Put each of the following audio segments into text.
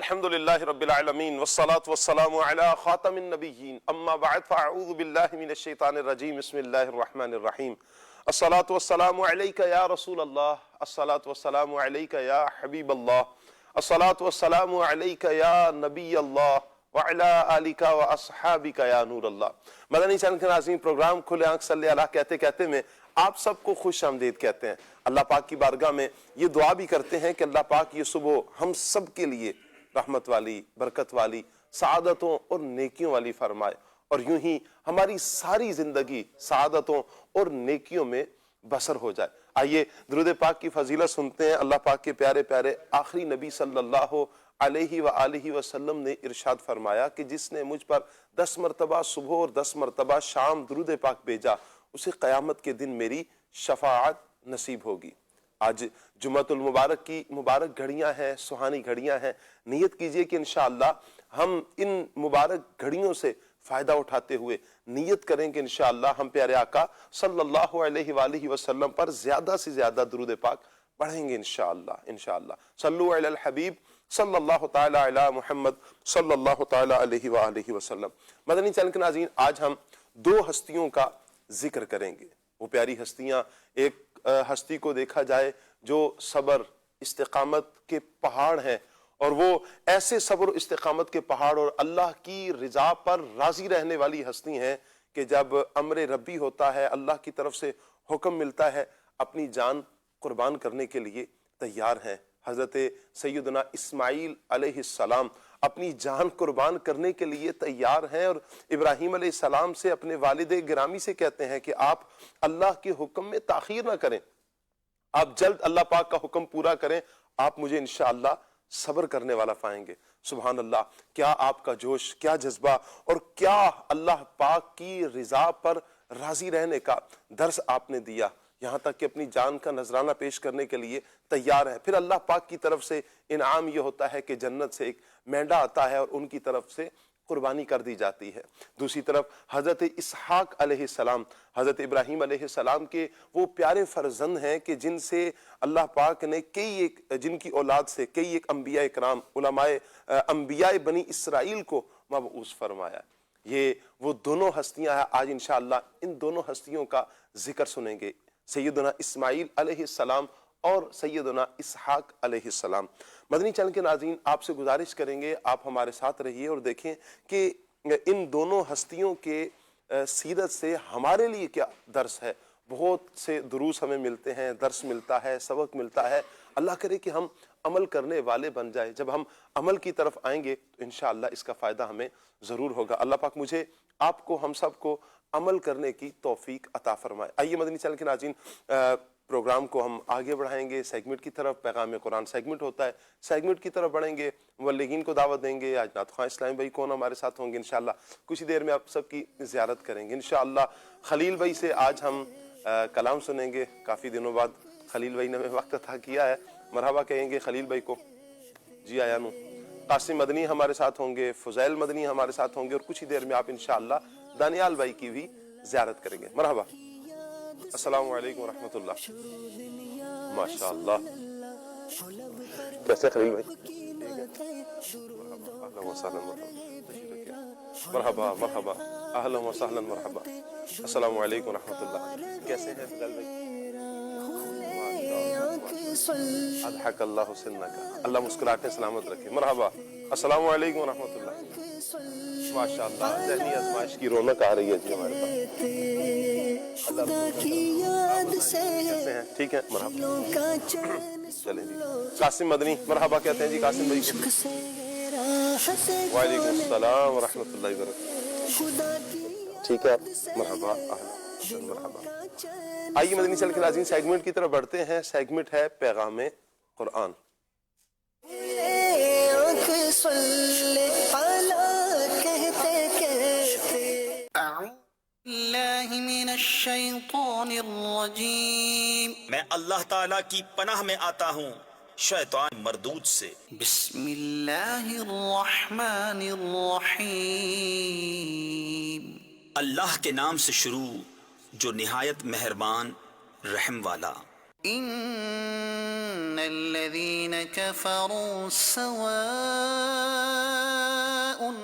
الحمدللہ رب العالمین والصلاة والسلام علی خاتم النبیین اما بعد فاعوذ باللہ من الشیطان الرجیم بسم اللہ الرحمن الرحیم الصلاة والسلام علیک یا رسول اللہ الصلاة والسلام علیک یا حبیب اللہ الصلاة والسلام علیک یا نبی اللہ وعلی آلک و اصحابک یا نور اللہ۔ مدنی چینل کے ناظرین، پروگرام کھلے آنکھ صلی اللہ کہتے کہتے میں آپ سب کو خوش آمدید کہتے ہیں۔ اللہ پاک کی بارگاہ میں یہ دعا بھی کرتے ہیں کہ اللہ پاک یہ صبح ہم سب کے لیے رحمت والی، برکت والی، سعادتوں اور نیکیوں والی فرمائے، اور یوں ہی ہماری ساری زندگی سعادتوں اور نیکیوں میں بسر ہو جائے۔ آئیے درود پاک کی فضیلت سنتے ہیں۔ اللہ پاک کے پیارے پیارے آخری نبی صلی اللہ علیہ وآلہ وسلم نے ارشاد فرمایا کہ جس نے مجھ پر 10 مرتبہ صبح اور 10 مرتبہ شام درود پاک بھیجا، اسے قیامت کے دن میری شفاعت نصیب ہوگی۔ آج جمعۃ المبارک کی مبارک گھڑیاں ہیں، سہانی گھڑیاں ہیں۔ نیت کیجئے کہ انشاءاللہ ہم ان مبارک گھڑیوں سے فائدہ اٹھاتے ہوئے نیت کریں کہ انشاءاللہ ہم پیارے آقا صلی اللہ علیہ وآلہ وسلم پر زیادہ سے زیادہ درود پاک پڑھیں گے انشاءاللہ۔ صلو علی الحبیب صلی اللہ تعالی علی محمد صلی اللہ تعالی علیہ وآلہ وسلم۔ مدنی چینل کے ناظرین، آج ہم 2 ہستیوں کا ذکر کریں گے۔ وہ پیاری ہستیاں، ایک ہستی کو دیکھا جائے جو صبر استقامت کے پہاڑ ہیں، اور وہ ایسے صبر و استقامت کے پہاڑ اور اللہ کی رضا پر راضی رہنے والی ہستی ہیں کہ جب امر ربی ہوتا ہے، اللہ کی طرف سے حکم ملتا ہے، اپنی جان قربان کرنے کے لیے تیار ہیں۔ حضرت سیدنا اسماعیل علیہ السلام اپنی جان قربان کرنے کے لیے تیار ہیں، اور ابراہیم علیہ السلام سے، اپنے والد گرامی سے کہتے ہیں کہ آپ اللہ کے حکم میں تاخیر نہ کریں، آپ جلد اللہ پاک کا حکم پورا کریں، آپ مجھے انشاءاللہ صبر کرنے والا پائیں گے۔ سبحان اللہ، کیا آپ کا جوش، کیا جذبہ، اور کیا اللہ پاک کی رضا پر راضی رہنے کا درس آپ نے دیا، یہاں تک کہ اپنی جان کا نذرانہ پیش کرنے کے لیے تیار ہے۔ پھر اللہ پاک کی طرف سے انعام یہ ہوتا ہے کہ جنت سے ایک مینڈا آتا ہے اور ان کی طرف سے قربانی کر دی جاتی ہے۔ دوسری طرف حضرت اسحاق علیہ السلام، حضرت ابراہیم علیہ السلام کے وہ پیارے فرزند ہیں کہ جن سے اللہ پاک نے جن کی اولاد سے کئی ایک انبیاء اکرام، علماء انبیاء بنی اسرائیل کو مبعوث فرمایا۔ یہ وہ دونوں ہستیاں ہیں، آج انشاءاللہ ان دونوں ہستیوں کا ذکر سنیں گے، سیدنا اسماعیل علیہ السلام اور سیدنا اسحاق علیہ السلام۔ مدنی چینل کے ناظرین، آپ سے گزارش کریں گے آپ ہمارے ساتھ رہیے اور دیکھیں کہ ان دونوں ہستیوں کے سیرت سے ہمارے لیے کیا درس ہے۔ بہت سے دروس ہمیں ملتے ہیں، درس ملتا ہے، سبق ملتا ہے۔ اللہ کرے کہ ہم عمل کرنے والے بن جائے۔ جب ہم عمل کی طرف آئیں گے تو انشاءاللہ اس کا فائدہ ہمیں ضرور ہوگا۔ اللہ پاک مجھے، آپ کو، ہم سب کو عمل کرنے کی توفیق عطا فرمائے۔ آئیے مدنی چینل کے ناظرین، پروگرام کو ہم آگے بڑھائیں گے سیگمنٹ کی طرف۔ پیغام قرآن سیگمنٹ ہوتا ہے، سیگمنٹ کی طرف بڑھیں گے، مبلغین کو دعوت دیں گے۔ آج نعت خواں اسلامی بھائی کون ہمارے ساتھ ہوں گے انشاءاللہ، کچھ ہی دیر میں آپ سب کی زیارت کریں گے انشاءاللہ۔ خلیل بھائی سے آج ہم کلام سنیں گے، کافی دنوں بعد خلیل بھائی نے ہمیں وقت عطا کیا ہے، مرحبا کہیں گے خلیل بھائی کو۔ جی آیا نو قاسم مدنی ہمارے ساتھ ہوں گے، فضیل مدنی ہمارے ساتھ ہوں گے، اور کچھ ہی دیر میں آپ انشاءاللہ دانیال بھائی کی بھی زیارت کریں گے۔ مرحبا، السلام علیکم ورحمۃ اللہ۔ ماشاءاللہ، کیسے خلیل بھائی؟ مرحبا مرحبا، اہلا وسہلا مرحبا، السلام علیکم ورحمۃ اللہ۔ کیسے ہیں فضل بھائی؟ اضحک اللہ سنک، اللہ مسکراہٹیں سلامت رکھے۔ مرحبا، السلام علیکم ورحمۃ اللہ۔ ماشاءاللہ، ذہنی آزمائش کی رونق آ رہی ہے جی ہمارے پاس۔ کیسے ہیں؟ ٹھیک ہے، مرحبا۔ چلیں جی، قاسم مدنی مرحبا کہتے ہیں جی قاسم بھائی کو۔ وعلیکم السلام ورحمۃ اللہ وبرکاتہ۔ ٹھیک ہے، مرحبا، مرحبا۔ آئیے مدنی چینل کے ناظرین سیگمنٹ کی طرف بڑھتے ہیں۔ سیگمنٹ ہے پیغام قرآن۔ من الشیطان الرجیم، میں اللہ تعالیٰ کی پناہ میں آتا ہوں شیطان مردود سے۔ بسم اللہ الرحمن الرحیم، اللہ کے نام سے شروع جو نہایت مہربان رحم والا۔ إن الذين كفروا سواء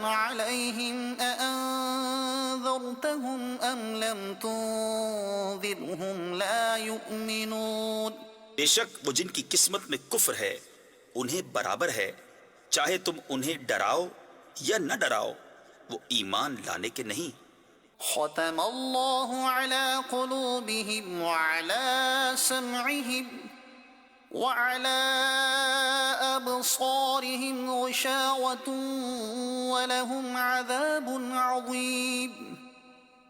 عليهم أأنذرتهم أم لم تنذرهم لا يؤمنون. بے شک وہ جن کی قسمت میں کفر ہے انہیں برابر ہے، چاہے تم انہیں ڈراؤ یا نہ ڈراؤ، وہ ایمان لانے کے نہیں. ختم اللہ علی قلوبہم وعلی سمعہم وعلی ابصارہم غشاوۃ ولہم عذاب عظیم.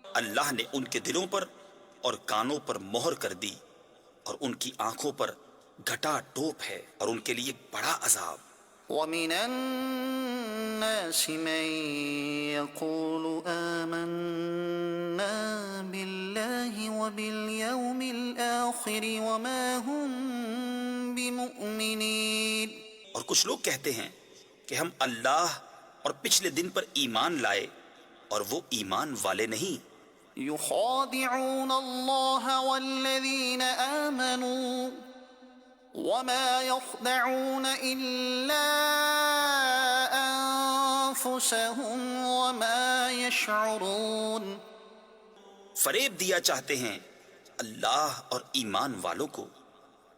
اللہ نے ان کے دلوں پر اور کانوں پر مہر کر دی اور ان کی آنکھوں پر گھٹا ٹوپ ہے اور ان کے لیے بڑا عذاب. ومن الناس من يقول آمنا بالله وباليوم الآخر وما هم بمؤمنين. اور کچھ لوگ کہتے ہیں کہ ہم اللہ اور پچھلے دن پر ایمان لائے اور وہ ایمان والے نہیں. يخادعون الله والذين آمنوا وما يخدعون إلا أنفسهم وما يشعرون. فریب دیا چاہتے ہیں اللہ اور ایمان والوں کو،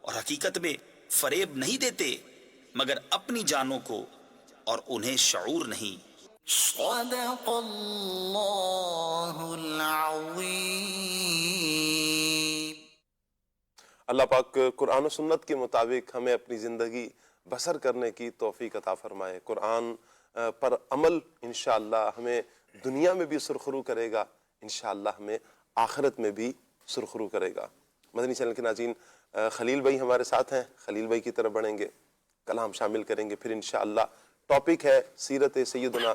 اور حقیقت میں فریب نہیں دیتے مگر اپنی جانوں کو، اور انہیں شعور نہیں. صدق اللہ العظیم. اللہ پاک قرآن و سنت کے مطابق ہمیں اپنی زندگی بسر کرنے کی توفیق عطا فرمائے. قرآن پر عمل انشاءاللہ ہمیں دنیا میں بھی سرخرو کرے گا، انشاءاللہ ہمیں آخرت میں بھی سرخرو کرے گا. مدنی چینل کے ناظرین، خلیل بھائی ہمارے ساتھ ہیں، خلیل بھائی کی طرف بڑھیں گے، کلام شامل کریں گے، پھر انشاءاللہ ٹاپک ہے سیرت سیدنا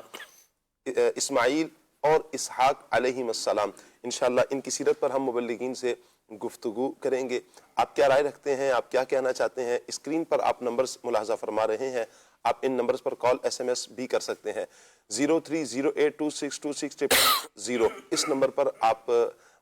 اسماعیل اور اسحاق علیہم السلام. انشاءاللہ ان کی سیرت پر ہم مبلغین سے گفتگو کریں گے. آپ کیا رائے رکھتے ہیں، آپ کیا کہنا چاہتے ہیں؟ اسکرین پر آپ نمبرز ملاحظہ فرما رہے ہیں، آپ ان نمبرز پر کال SMS بھی کر سکتے ہیں. 0308262600 اس نمبر پر آپ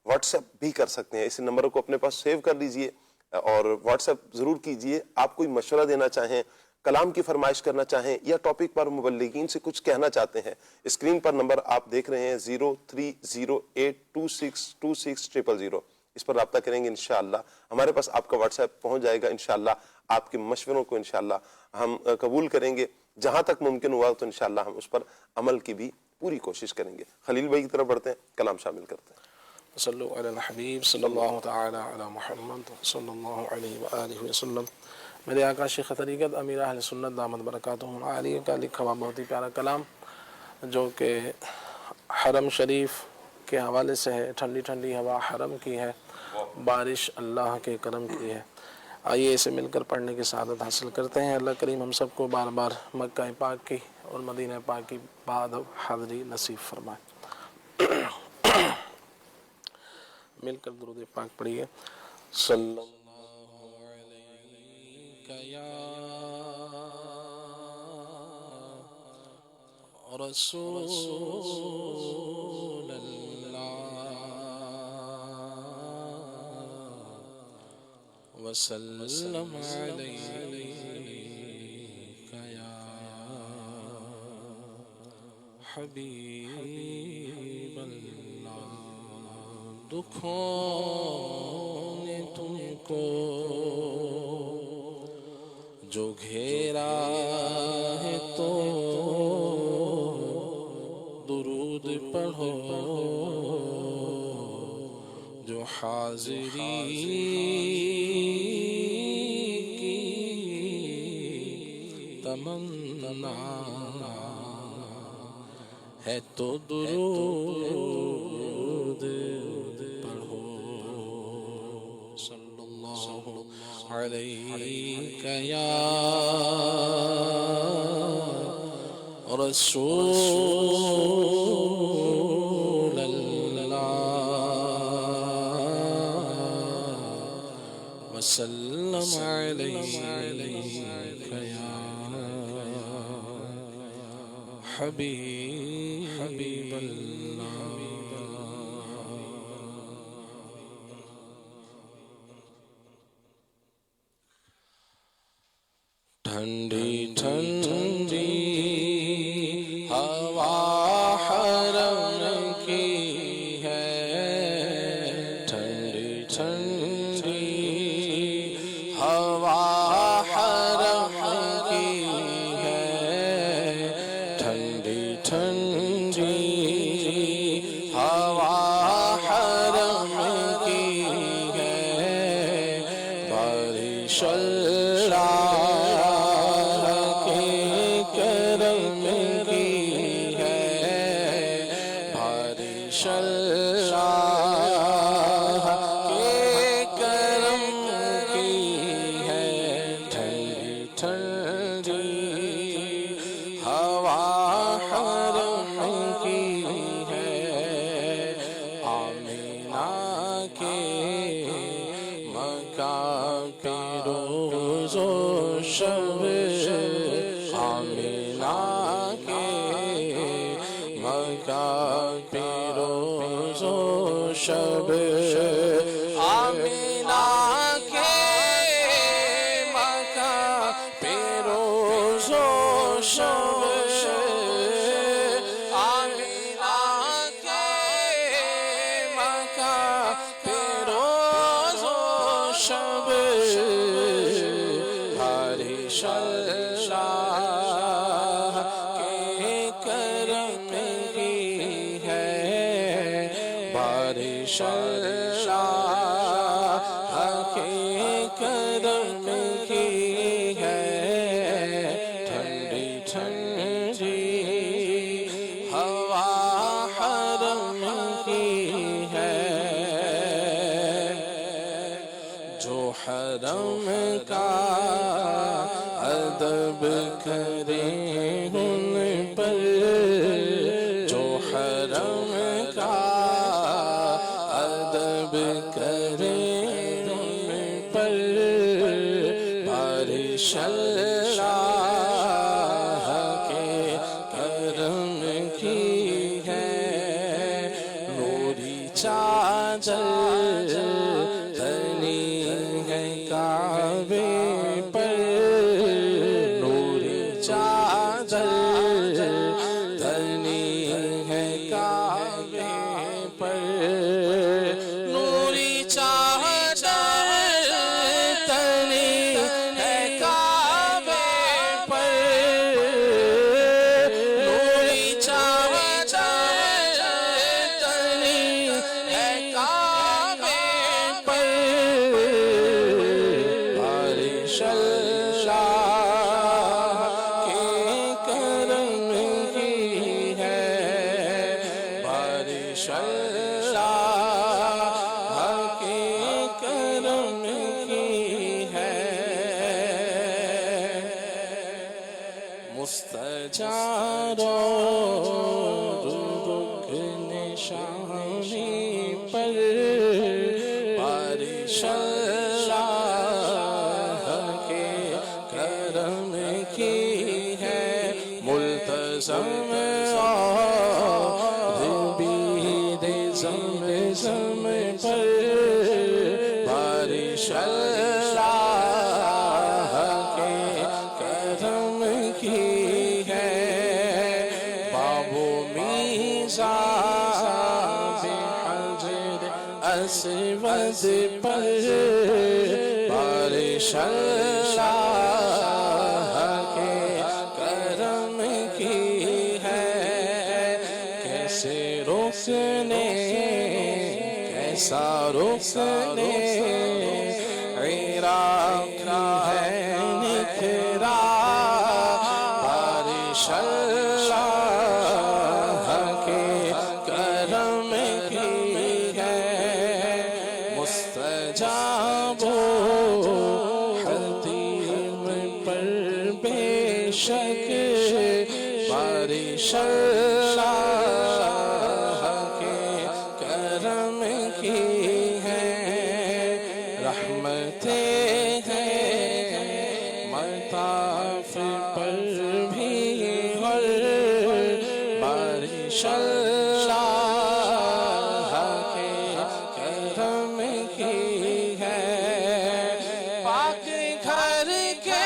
واٹس ایپ بھی کر سکتے ہیں. اس نمبر کو اپنے پاس سیو کر لیجئے اور واٹس ایپ ضرور کیجئے. آپ کوئی مشورہ دینا چاہیں، کلام کی فرمائش کرنا چاہیں یا ٹاپک پر مبلغین سے کچھ کہنا چاہتے ہیں، اسکرین پر نمبر آپ دیکھ رہے ہیں 0308262600. اس پر رابطہ کریں گے انشاءاللہ. ہمارے پاس آپ کا واٹس ایپ پہنچ جائے گا. انشاءاللہ آپ کے مشوروں کو انشاءاللہ ہم قبول کریں گے. جہاں تک ممکن ہوا تو انشاءاللہ ہم اس پر عمل کی بھی پوری کوشش کریں گے. خلیل بھائی کی طرف بڑھتے ہیں، کلام شامل کرتے ہیں. صلو علی الحبیب صلی اللہ تعالی علی محمد صلی اللہ علیہ وآلہ وسلم. میرے آقا شیخ طریقت امیر اہل سنت دامت برکاتہم عالیہ کا لکھا ہوا بہت ہی پیارا کلام جو کہ حرم شریف کے حوالے سے ہے. ٹھنڈی ٹھنڈی ہوا حرم کی ہے، بارش اللہ کے کرم کی ہے. آئیے اسے مل کر پڑھنے کی سعادت حاصل کرتے ہیں. اللہ کریم ہم سب کو بار بار مکہ پاک کی اور مدینہ پاک کی بعد حاضری نصیب فرمائے. مل کر درود پاک پڑھیے. صلی اللہ علیہ یا رسول اللہ وسلم علیک یا حبیب اللہ. دکھوں نے تم کو جو گھیرا ہے تو درود پڑھو، جو حاضری کی تمنا ہے تو درود پڑھو. صلی اللہ علیک یا رسول اللہ وسلم علیک یا حبیب اللہ. ٹھنڈی ٹھنڈی ہوا حرم کی ہے، ٹھنڈی ٹھنڈی ہوا حرم کی ہے، ٹھنڈی ٹھنڈی ہوا حرم کی ہے، بارش اللہ کے کرم کی ہے، بارش اللہ کے کرم کی ہے، ٹھنڈی ٹھنڈی ہوا حرم کی ہے، آمینہ کے مکان پہ روز و شب، آمینہ کے مکان پہ روز و شب، آمینہ کے مکان پہ روز و شب، آمینہ کے مکان پہ روز و شب، بارش اللہ کے کرم کی ہے، بارش اللہ کے کرم کی ہے، ٹھنڈی ٹھنڈی ہوا حرم کی ہے، جو حرم کا ادب کرے ان پر، جو حرم کا ادب کرے ان پر، بارش اللہ کے کرم کی ہے، نوری چادر تنی ہے کعبے پر، نوری چادر تنی ہے کعبے پر، نوری چادر تنی ہے کعبے پر، نوری چادر تنی ہے کعبے پر، بارش اللہ کے کرم کی ہے، بارش اللہ کے کرم کی ہے، مستجار رکن شامی پر، بارش اللہ کے کرم کی ہے، ملتزم اور بید زمزم پر، بارش اللہ کے کرم کی ہے، باب و میزان حجر اسود پر، بارش اللہ کے کرم کی ہے، کیسے روکنے کیسا روکنے عراق ہے نکھرا، بارش اللہ کے کرم کی ہے، مستجاب حتیم پر بے شک، بارش اللہ کے کرم کی ہے، رحمتیں ہیں مطاف پر بھی اور بارش اللہ کے کرم کی ہے، پاک گھر کے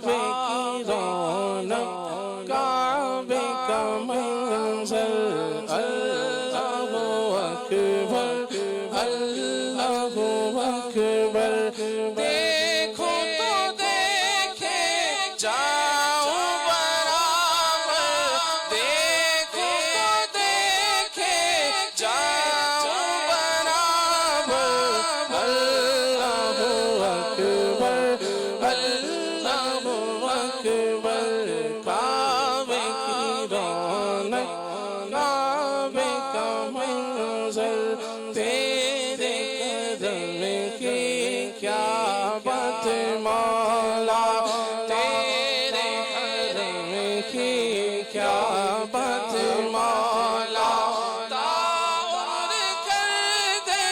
کعبے کی رونق کعبے کا منظر اللہ اکبر اللہ اکبر دیکھو تو دیکھے جاؤ برابر دیکھو تو دیکھے جاؤ برابر اللہ اکبر اللہ اکبر کعبے کی رونق کعبے کا منظر تیرے قدم کی کیا بات مولا تیرے قدم کی کیا بات مولا تعاون کر دے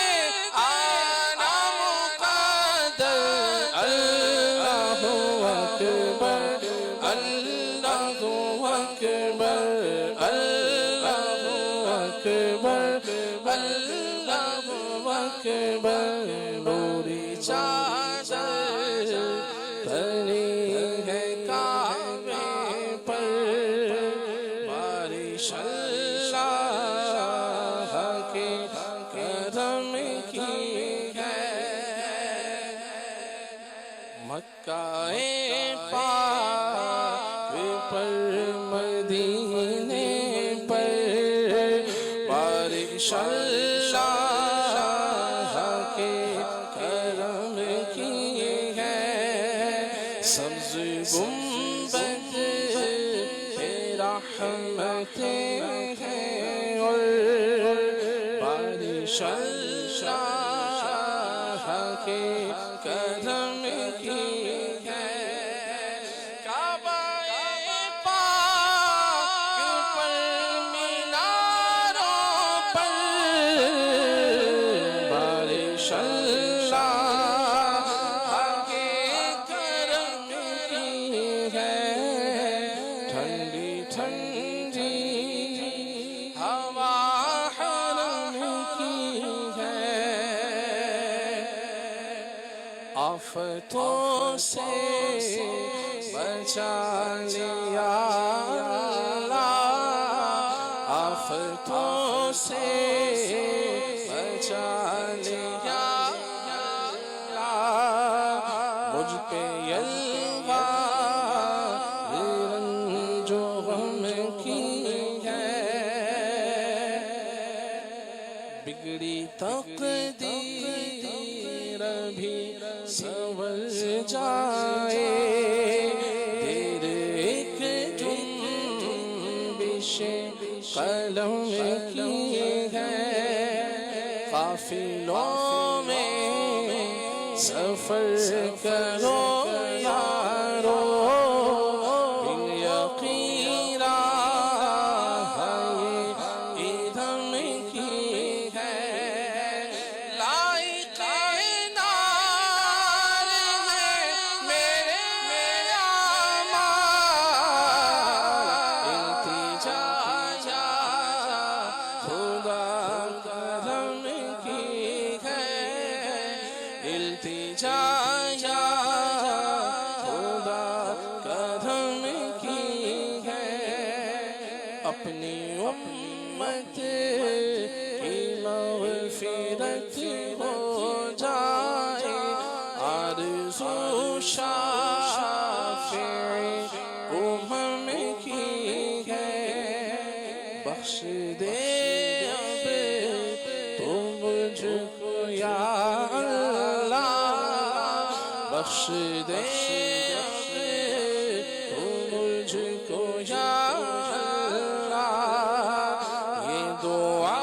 آنا مقدر اللہ اکبر اللہ اکبر اللہ اکبر اللہ اکبر نوری چادر تنی ہے کعبے پر بارش اللہ کے کرم کی ہے مکہ پاک پر مدینے پر بارش اللہ کے کرم کی ہے سبز گنبد پہ رحمتیں ہیں اور بارش اللہ کے کرم کی ہے کعبہ پاک پر میناروں پر بارش اللہ کے کرم کی ہے ٹھنڈی ٹھنڈی ہوا حرم کی ہے آفتوں سے بچا لیا اللہ آفتوں سے بچا لیا اللہ مجھ پہ یلغار رنج و غم کی ہے بگڑی تقدیر بھی سنور جائے دیر ایک جنبش قلم کی ہے قافلوں میں سفر کرو یارو بن یقین راہ ادھم کی ہے لائق نار ہے میرے آمال التجا خدا کرم کی ہے التجا خدا کرم کی ہے اپنی امت کی مغفرت ہو جائے آرزو شافع امم کی ہے بخش دے اب تو مجھ کو یا اللہ بخش دے اب تو مجھ کو یا اللہ یہ دعا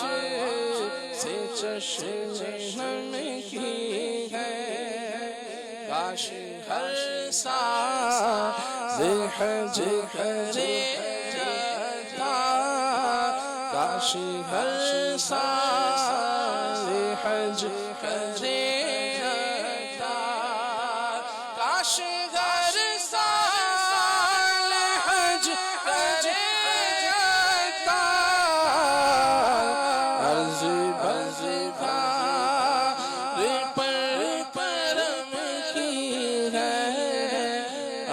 تجھ سے چشم کی ہے کاش ہر سال حج کرے جاتا کاش ہر سال حج کرے جاتا کاش ہر سال حج کرے جاتا عرض بز پر کرم کی ہے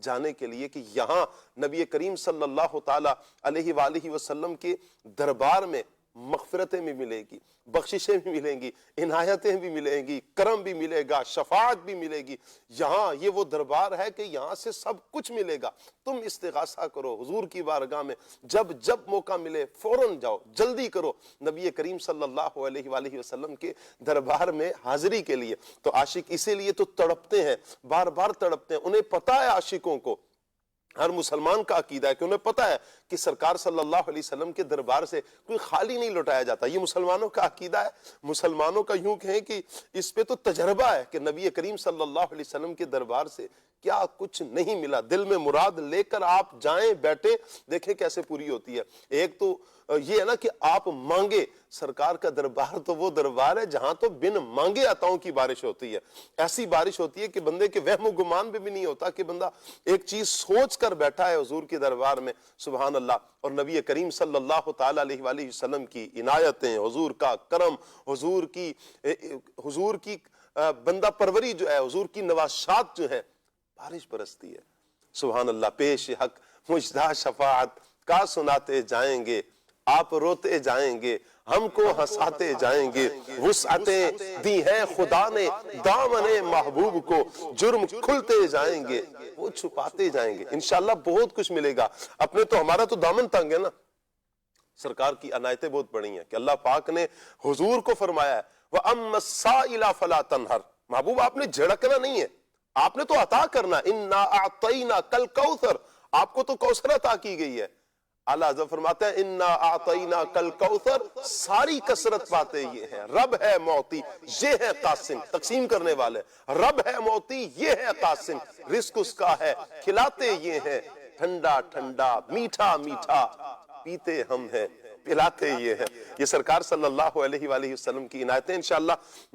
جانے کے لیے کہ یہاں نبی کریم صلی اللہ تعالی علیہ وآلہ وسلم کے دربار میں مغفرتیں بھی ملے گی، بخششیں بھی ملیں گی، عنایتیں بھی ملیں گی، کرم بھی ملے گا، شفاعت بھی ملے گی۔ یہاں یہ وہ دربار ہے کہ یہاں سے سب کچھ ملے گا۔ تم استغاثہ کرو حضور کی بارگاہ میں، جب موقع ملے فوراً جاؤ، جلدی کرو نبی کریم صلی اللہ علیہ وآلہ وسلم کے دربار میں حاضری کے لیے۔ تو عاشق اسی لیے تو تڑپتے ہیں، بار بار تڑپتے ہیں۔ انہیں پتہ ہے، عاشقوں کو، ہر مسلمان کا عقیدہ ہے کہ انہیں پتہ ہے کہ سرکار صلی اللہ علیہ وسلم کے دربار سے کوئی خالی نہیں لوٹایا جاتا۔ یہ مسلمانوں کا عقیدہ ہے، مسلمانوں کا یوں کہیں کہ اس پہ تو تجربہ ہے کہ نبی کریم صلی اللہ علیہ وسلم کے دربار سے کیا کچھ نہیں ملا۔ دل میں مراد لے کر آپ جائیں، بیٹھیں، دیکھیں کیسے پوری ہوتی ہے۔ ایک تو یہ ہے نا کہ آپ مانگے، سرکار کا دربار تو وہ دربار ہے جہاں تو بن مانگے عطاؤں کی بارش ہوتی ہے۔ ایسی بارش ہوتی ہے کہ بندے کے وہم و گمان بھی نہیں ہوتا کہ بندہ ایک چیز سوچ کر بیٹھا ہے حضور کے دربار میں، سبحان اللہ۔ اور نبی کریم صلی اللہ تعالی علیہ وآلہ وسلم کی عنایتیں، حضور کا کرم، حضور کی بندہ پروری جو ہے، حضور کی نواشات جو ہے، بارش برستی ہے، سبحان اللہ۔ پیش حق مجدہ شفاعت کا سناتے جائیں گے، آپ روتے جائیں گے، ہم کو ہنساتے جائیں گے۔ وسعتیں دی ہیں خدا نے دامن محبوب کو، جرم کھلتے جائیں گے، وہ چھپاتے جائیں گے۔ انشاءاللہ بہت کچھ ملے گا۔ اپنے تو ہمارا تو دامن تنگ ہے نا۔ سرکار کی عنایتیں بہت بڑی ہیں کہ اللہ پاک نے حضور کو فرمایا ہے وَأَمَّا السَّائِلَ فَلَا تَنْهَرْ، محبوب آپ نے جھڑکنا نہیں ہے، آپ نے تو عطا کرنا۔ اِنَّا أَعْطَيْنَاكَ الْكَوْثَرَ، آپ کو تو کوثر عطا کی گئی ہے۔ اعلیٰ حضرت فرماتے ہیں اِنَّا أَعْطَيْنَاكَ الْكَوْثَرَ، ساری کثرت باتیں یہ ہیں۔ رب ہے معطی، یہ ہے قاسم، تقسیم کرنے والے۔ رب ہے معطی، یہ ہے قاسم، رزق اس کا ہے، کھلاتے یہ ہیں۔ ٹھنڈا ٹھنڈا میٹھا میٹھا پیتے ہم ہیں، پلاتے یہ ہے۔ یہ سرکار صلی اللہ علیہ وآلہ وسلم کی عنایتیں انشاءاللہ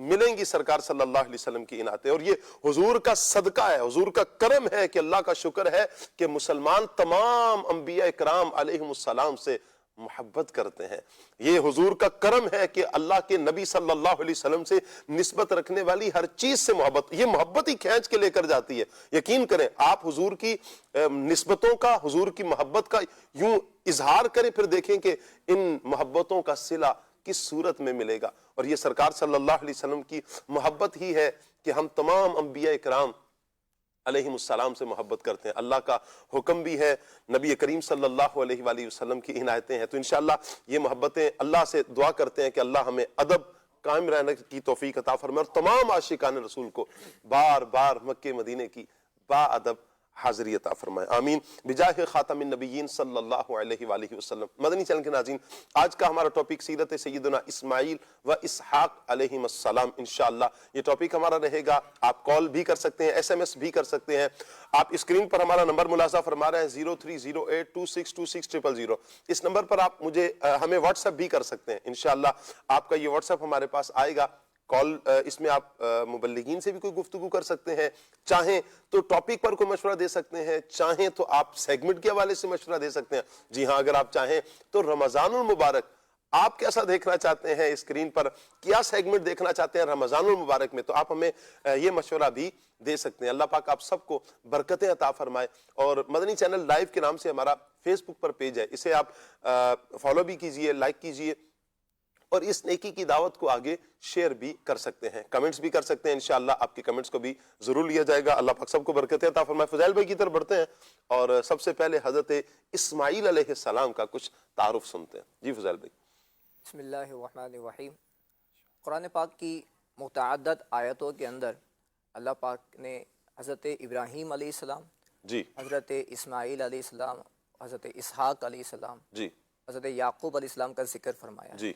ملیں گی، سرکار صلی اللہ علیہ وسلم کی عنایتیں۔ اور یہ حضور کا صدقہ ہے، حضور کا کرم ہے کہ اللہ کا شکر ہے کہ مسلمان تمام انبیاء اکرام علیہم السلام سے محبت کرتے ہیں۔ یہ حضور کا کرم ہے کہ اللہ کے نبی صلی اللہ علیہ وسلم سے نسبت رکھنے والی ہر چیز سے محبت، یہ محبت ہی کھینچ کے لے کر جاتی ہے۔ یقین کریں، آپ حضور کی نسبتوں کا، حضور کی محبت کا یوں اظہار کریں، پھر دیکھیں کہ ان محبتوں کا صلہ کس صورت میں ملے گا۔ اور یہ سرکار صلی اللہ علیہ وسلم کی محبت ہی ہے کہ ہم تمام انبیاء اکرام علیہم السلام سے محبت کرتے ہیں۔ اللہ کا حکم بھی ہے، نبی کریم صلی اللہ علیہ وآلہ وسلم کی عنایتیں ہیں۔ تو انشاءاللہ یہ محبتیں، اللہ سے دعا کرتے ہیں کہ اللہ ہمیں ادب قائم رہنے کی توفیق عطا فرمائے، اور تمام عاشقان رسول کو بار بار مکہ مدینے کی با ادب حاضری عطا فرمائے، آمین، بجاہ خاتم النبیین صلی اللہ علیہ وآلہ وسلم۔ مدنی چینل کے ناظرین، آج کا ہمارا ٹاپک سیرت سیدنا اسماعیل و اسحاق علیہم السلام۔ انشاءاللہ یہ ٹاپک ہمارا رہے گا۔ آپ کال بھی کر سکتے ہیں، ایس ایم ایس بھی کر سکتے ہیں۔ آپ اسکرین پر ہمارا نمبر ملاحظہ فرما رہے ہیں 0308262600۔ اس نمبر پر آپ ہمیں واٹس ایپ بھی کر سکتے ہیں۔ انشاءاللہ آپ کا یہ واٹس ایپ ہمارے پاس آئے گا۔ کال، اس میں آپ مبلغین سے بھی کوئی گفتگو کر سکتے ہیں، چاہیں تو ٹاپک پر کوئی مشورہ دے سکتے ہیں، چاہیں تو آپ سیگمنٹ کے حوالے سے مشورہ دے سکتے ہیں۔ جی ہاں، اگر آپ چاہیں تو رمضان المبارک آپ کیسا دیکھنا چاہتے ہیں، اسکرین پر کیا سیگمنٹ دیکھنا چاہتے ہیں رمضان المبارک میں، تو آپ ہمیں یہ مشورہ بھی دے سکتے ہیں۔ اللہ پاک آپ سب کو برکتیں عطا فرمائے۔ اور مدنی چینل لائیو کے نام سے ہمارا فیس بک پر پیج ہے، اسے آپ فالو بھی کیجئے، لائک کیجئے، اور اس نیکی کی دعوت کو آگے شیئر بھی کر سکتے ہیں، کمنٹس بھی کر سکتے ہیں۔ انشاءاللہ آپ کی کمنٹس کو بھی ضرور لیا جائے گا۔ اللہ پاک سب کو برکتیں عطا فرمائے۔ فضائل بھائی کی طرف بڑھتے ہیں اور سب سے پہلے حضرت اسماعیل علیہ السلام کا کچھ تعارف سنتے ہیں۔ جی فضائل بھائی۔ بسم اللہ الرحمن الرحیم۔ قرآن پاک کی متعدد آیتوں کے اندر اللہ پاک نے حضرت ابراہیم علیہ السلام، جی، حضرت اسماعیل علیہ السلام، حضرت اسحاق علیہ السلام، جی، حضرت یعقوب علیہ السلام کا ذکر فرمایا، جی،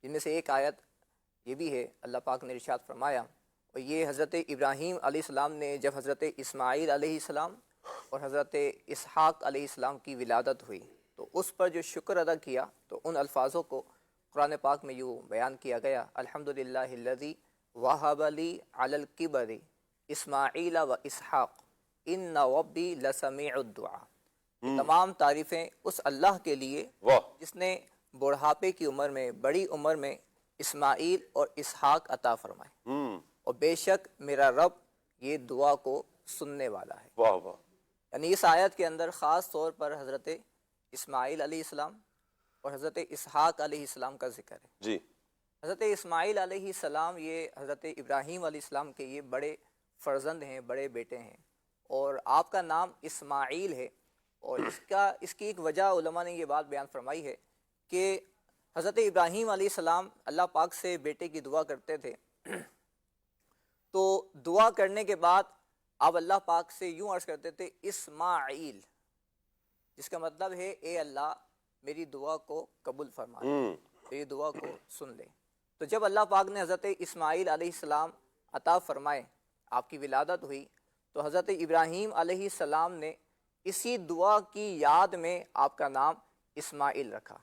جن میں سے ایک آیت یہ بھی ہے، اللہ پاک نے ارشاد فرمایا، اور یہ حضرت ابراہیم علیہ السلام نے جب حضرت اسماعیل علیہ السلام اور حضرت اسحاق علیہ السلام کی ولادت ہوئی تو اس پر جو شکر ادا کیا، تو ان الفاظوں کو قرآن پاک میں یوں بیان کیا گیا، الحمدللہ الذی وہب لی علی الکبر اسماعیل و اسحاق ان ربی لسمیع الدعاء۔ تمام تعریفیں اس اللہ کے لیے واہ، جس نے بڑھاپے کی عمر میں، بڑی عمر میں اسماعیل اور اسحاق عطا فرمائے، اور بے شک میرا رب یہ دعا کو سننے والا ہے۔ واہ واہ، یعنی اس آیت کے اندر خاص طور پر حضرت اسماعیل علیہ السلام اور حضرت اسحاق علیہ السلام کا ذکر ہے۔ جی حضرت اسماعیل علیہ السلام یہ حضرت ابراہیم علیہ السلام کے یہ بڑے فرزند ہیں، بڑے بیٹے ہیں، اور آپ کا نام اسماعیل ہے، اور اس کی ایک وجہ علماء نے یہ بات بیان فرمائی ہے کہ حضرت ابراہیم علیہ السلام اللہ پاک سے بیٹے کی دعا کرتے تھے، تو دعا کرنے کے بعد آپ اللہ پاک سے یوں عرض کرتے تھے اسماعیل، جس کا مطلب ہے اے اللہ میری دعا کو قبول فرما، میری دعا کو سن لے۔ تو جب اللہ پاک نے حضرت اسماعیل علیہ السلام عطا فرمائے، آپ کی ولادت ہوئی، تو حضرت ابراہیم علیہ السلام نے اسی دعا کی یاد میں آپ کا نام اسماعیل رکھا۔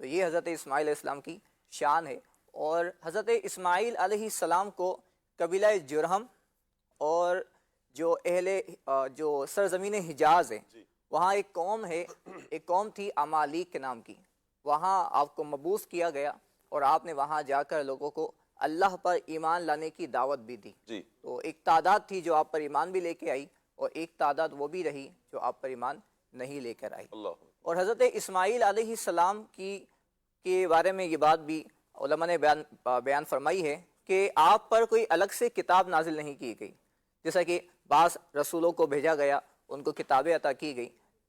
تو یہ حضرت اسماعیل علیہ السلام کی شان ہے، اور حضرت اسماعیل علیہ السلام کو قبیلہ جرہم اور جو سرزمین حجاز ہے وہاں ایک قوم ہے، ایک قوم تھی امالیک کے نام کی، وہاں آپ کو مبعوث کیا گیا اور آپ نے وہاں جا کر لوگوں کو اللہ پر ایمان لانے کی دعوت بھی دی۔ تو ایک تعداد تھی جو آپ پر ایمان بھی لے کے آئی، اور ایک تعداد وہ بھی رہی جو آپ پر ایمان نہیں لے کر آئی۔ اور حضرت اسماعیل علیہ السلام کے بارے میں یہ بات بھی علماء نے بیان فرمائی ہے کہ آپ پر کوئی الگ سے کتاب نازل نہیں کی گئی، جیسا کہ بعض رسولوں کو بھیجا گیا، ان کو کتابیں عطا کی گئی،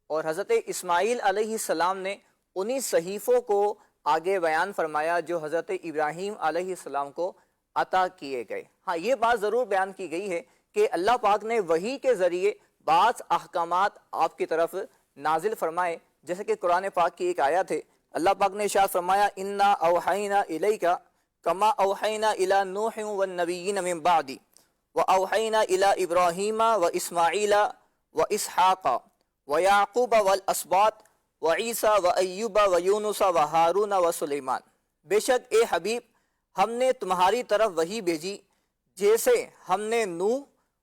اور حضرت اسماعیل علیہ السلام نے انہی صحیفوں کو آگے بیان فرمایا جو حضرت ابراہیم علیہ السلام کو عطا کیے گئے۔ ہاں یہ بات ضرور بیان کی گئی ہے کہ اللہ پاک نے وحی کے ذریعے بعض احکامات آپ کی طرف نازل فرمائے، جیسے کہ قرآن پاک کی ایک آیت ہے، اللہ پاک نے ارشاد فرمایا انا اوحینا الیک کما اوحینا الی نوح والنبیین من بعدی واوحینا الی ابراہیم واسماعیل واسحاق ویعقوب والاسباط وعیسیٰ وایوب ویونس وہارون وسلیمان، بے شک اے حبیب ہم نے تمہاری طرف وحی بھیجی جیسے ہم نے نوح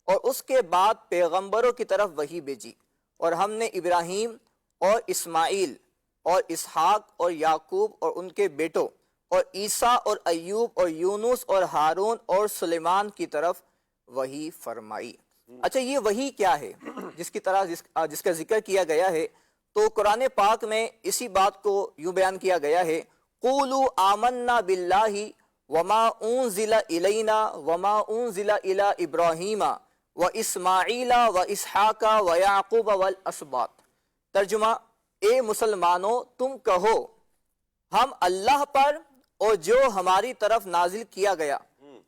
اور اس کے بعد پیغمبروں کی طرف وحی بھیجی، اور ہم نے ابراہیم اور اسماعیل اور اسحاق اور یعقوب اور ان کے بیٹوں اور عیسیٰ اور ایوب اور یونس اور ہارون اور سلیمان کی طرف وحی فرمائی۔ اچھا یہ وحی کیا ہے جس کا ذکر کیا گیا ہے؟ تو قرآن پاک میں اسی بات کو یوں بیان کیا گیا ہے، قولوا آمنا باللہ وما انزل الینا وما انزل الی ابراہیم واسماعیل واسحاق ویعقوب والاسباط۔ ترجمہ، اے مسلمانوں تم کہو ہم اللہ پر اور جو ہماری طرف نازل کیا گیا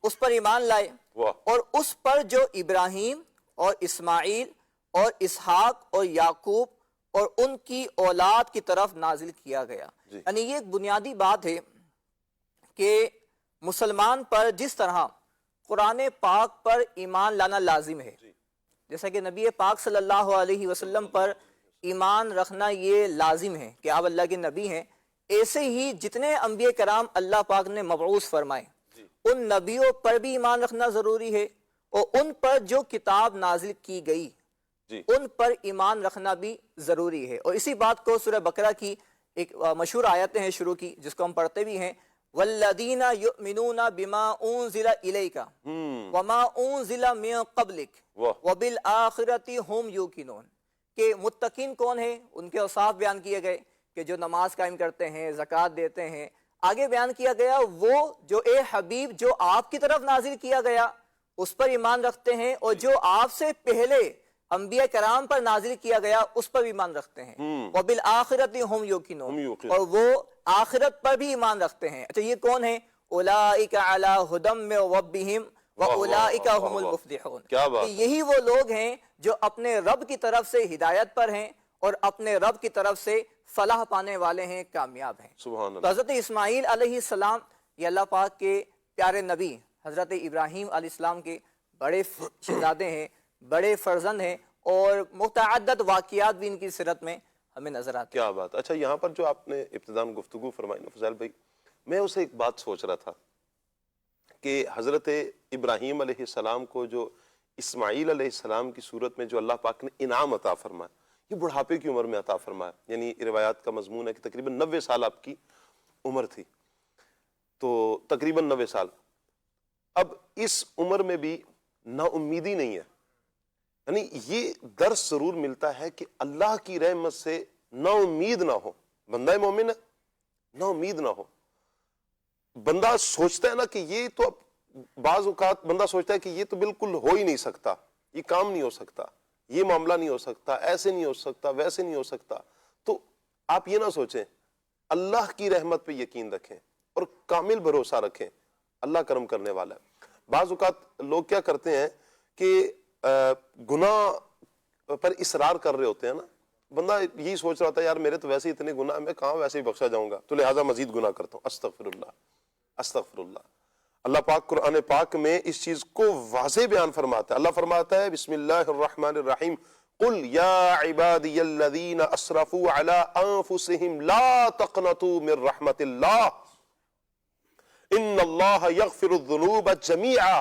اس پر ایمان لائے، اور اس پر جو ابراہیم اور اسماعیل اور اسحاق اور یعقوب اور ان کی اولاد کی طرف نازل کیا گیا۔ یعنی یہ ایک بنیادی بات ہے کہ مسلمان پر جس طرح قرآن پاک پر ایمان لانا لازم ہے، جیسا کہ نبی پاک صلی اللہ علیہ وسلم پر ایمان رکھنا یہ لازم ہے کہ آپ اللہ کے نبی ہیں، ایسے ہی جتنے انبیاء کرام اللہ پاک نے مبعوث فرمائے ان نبیوں پر بھی ایمان رکھنا ضروری ہے، اور ان پر جو کتاب نازل کی گئی ان پر ایمان رکھنا بھی ضروری ہے۔ اور اسی بات کو سورہ بقرہ کی ایک مشہور آیتیں ہیں شروع کی جس کو ہم پڑھتے بھی ہیں، والذین یؤمنون بما انزل الیک وما انزل من قبلک وبالآخرۃ ہم یوقنون، کہ متقین کون ہیں، ان کے اوصاف بیان کیے گئے کہ جو نماز قائم کرتے ہیں، زکوٰۃ دیتے ہیں۔ آگے بیان کیا گیا وہ جو اے حبیب جو آپ کی طرف نازل کیا گیا اس پر ایمان رکھتے ہیں، اور جو آپ سے پہلے انبیاء کرام پر نازل کیا گیا اس پر بھی ایمان رکھتے ہیں، وبالآخرۃ ہم یوقنون، اور وہ آخرت پر بھی ایمان رکھتے ہیں۔ اچھا یہ کون ہیں؟ اولئک علی ھدی من ربہم واولئک ہم المفلحون، یہی وہ لوگ ہیں جو اپنے رب کی طرف سے ہدایت پر ہیں اور اپنے رب کی طرف سے فلاح پانے والے ہیں، کامیاب ہیں۔ تو حضرت اسماعیل علیہ السلام یہ اللہ پاک کے پیارے نبی حضرت ابراہیم علیہ السلام کے بڑے شہزادے ہیں، بڑے فرزند ہیں، اور متعدد واقعات بھی ان کی سیرت میں ہمیں نظر آتے ہیں۔ کیا بات! اچھا یہاں پر جو آپ نے ابتداءً گفتگو فرمائی نا فضیل بھائی، میں اسے ایک بات سوچ رہا تھا کہ حضرت ابراہیم علیہ السلام کو جو اسماعیل علیہ السلام کی صورت میں جو اللہ پاک نے انعام عطا فرمایا، یہ بڑھاپے کی عمر میں عطا فرمایا، یعنی روایات کا مضمون ہے کہ تقریباً 90 سال آپ کی عمر تھی، تو تقریباً 90 سال۔ اب اس عمر میں بھی نا امیدی نہیں ہے یعنی یہ درس ضرور ملتا ہے کہ اللہ کی رحمت سے نا امید نہ ہو. بندہ مومن ہے, نا امید نہ ہو. بندہ سوچتا ہے نا کہ یہ تو, بعض اوقات بندہ سوچتا ہے کہ یہ تو بالکل ہو ہی نہیں سکتا, یہ کام نہیں ہو سکتا, یہ معاملہ نہیں ہو سکتا, ایسے نہیں ہو سکتا, ویسے نہیں ہو سکتا. تو آپ یہ نہ سوچیں, اللہ کی رحمت پہ یقین رکھیں اور کامل بھروسہ رکھیں, اللہ کرم کرنے والا ہے. بعض اوقات لوگ کیا کرتے ہیں کہ گناہ پر اصرار کر رہے ہوتے ہیں نا, بندہ یہی سوچ رہا ہوتا ہے یار میرے تو ویسے اتنے گناہ, میں کہاں ویسے ہی بخشا جاؤں گا, تو لہٰذا مزید گناہ کرتا ہوں. استغفر اللہ, استغفر اللہ. اللہ پاک قرآن پاک میں اس چیز کو واضح بیان فرماتا ہے. اللہ فرماتا ہے بسم اللہ الرحمن الرحیم, قل یا عبادی الذین اسرفوا علی انفسہم لا تقنطوا من رحمت اللہ ان اللہ یغفر الذنوب جمیعا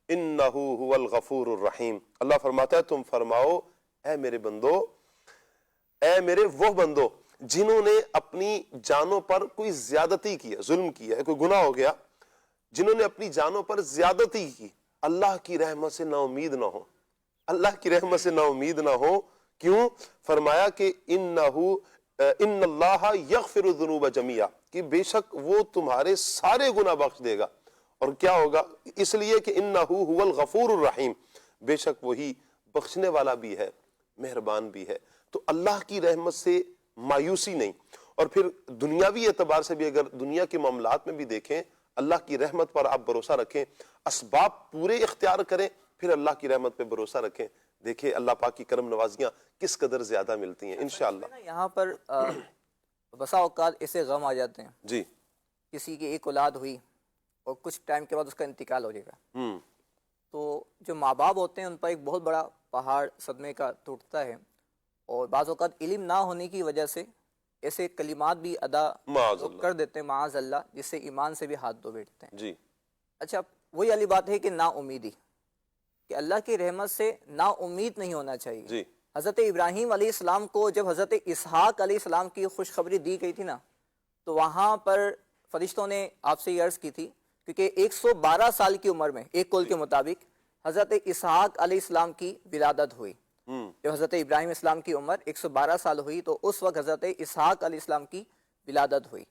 انہ هو الغفور الرحیم. اللہ فرماتا ہے تم فرماؤ اے میرے بندو, اے میرے وہ بندو جنہوں نے اپنی جانوں پر کوئی زیادتی کی ہے, ظلم کیا ہے, کوئی گناہ ہو گیا, جنہوں نے اپنی جانوں پر زیادتی کی, اللہ کی رحمت سے نا امید نہ ہو, اللہ کی رحمت سے نا امید نہ ہو. کیوں؟ فرمایا کہ ان اللہ یغفر الذنوب جمیعا, کہ بے شک وہ تمہارے سارے گناہ بخش دے گا. اور کیا ہوگا؟ اس لیے کہ انہ هو الغفور الرحیم, بے شک وہی بخشنے والا بھی ہے, مہربان بھی ہے. تو اللہ کی رحمت سے مایوسی نہیں. اور پھر دنیاوی اعتبار سے بھی اگر دنیا کے معاملات میں بھی دیکھیں, اللہ کی رحمت پر آپ بھروسہ رکھیں, اسباب پورے اختیار کریں, پھر اللہ کی رحمت پہ بھروسہ رکھیں. دیکھیں اللہ پاک کی کرم نوازیاں کس قدر زیادہ ملتی ہیں انشاءاللہ. یہاں پر بسا اوقات ایسے غم آ جاتے ہیں, جی, کسی کی ایک اولاد ہوئی اور کچھ ٹائم کے بعد اس کا انتقال ہو جائے گا, تو جو ماں باپ ہوتے ہیں ان پر ایک بہت بڑا پہاڑ صدمے کا ٹوٹتا ہے. اور بعض اوقات علم نہ ہونے کی وجہ سے ایسے کلمات بھی ادا کر دیتے ہیں معاذ اللہ, جس سے ایمان سے بھی ہاتھ دھو بیٹھتے ہیں. جی. اچھا, وہی والی بات ہے کہ نا امیدی, کہ اللہ کی رحمت سے نا امید نہیں ہونا چاہیے. جی. حضرت ابراہیم علیہ السلام کو جب حضرت اسحاق علیہ السلام کی خوشخبری دی گئی تھی نا, تو وہاں پر فرشتوں نے آپ سے یہ عرض کی تھی, کیونکہ 112 سال کی عمر میں ایک قول کے مطابق حضرت اسحاق علیہ السلام کی ولادت ہوئی. جب حضرت ابراہیم اسلام کی عمر 112 سال ہوئی تو اس وقت حضرت اسحاق علیہ السلام کی ولادت ہوئی.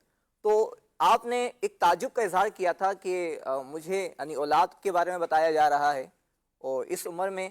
تو آپ نے ایک تعجب کا اظہار کیا تھا کہ مجھے یعنی اولاد کے بارے میں بتایا جا رہا ہے, اور اس عمر میں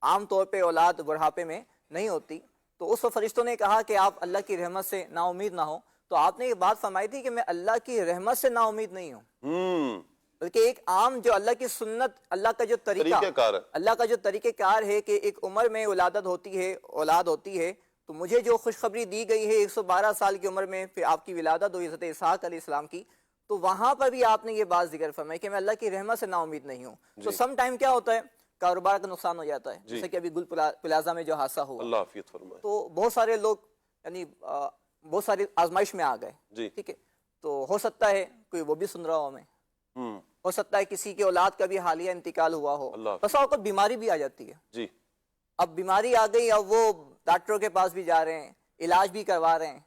عام طور پہ اولاد بڑھاپے میں نہیں ہوتی. تو اس وقت فرشتوں نے کہا کہ آپ اللہ کی رحمت سے نا امید نہ ہو. تو آپ نے یہ بات فرمائی تھی کہ میں اللہ کی رحمت سے نا امید نہیں ہوں, بلکہ ایک عام جو اللہ کی سنت, اللہ کا جو طریقہ کار ہے, اللہ کا جو طریقہ کار ہے کہ ایک عمر میں ولادت ہوتی ہے, اولاد ہوتی ہے. تو مجھے جو خوشخبری دی گئی ہے 112 سال کی عمر میں پھر آپ کی ولادت ہوئی حضرت اسحاق علیہ السلام کی, تو وہاں پر بھی آپ نے یہ بات ذکر فرمائی کہ میں اللہ کی رحمت سے نا امید نہیں ہوں. تو سم ٹائم کیا ہوتا ہے, کاروبار کا نقصان ہو جاتا ہے, جیسے کہ ابھی گل پلازا میں جو حادثہ ہوا, اللہ عافیت فرمائے, تو بہت سارے لوگ یعنی بہت ساری آزمائش میں آ گئے. ٹھیک ہے, تو ہو سکتا ہے کوئی وہ بھی سن رہا ہو, ہمیں ہو سکتا ہے کسی کے اولاد کا بھی حالیہ انتقال ہوا ہو, بس اوقات بیماری بھی آ جاتی ہے. جی. اب بیماری آ گئی, اب وہ ڈاکٹروں کے پاس بھی جا رہے ہیں, علاج بھی کروا رہے ہیں,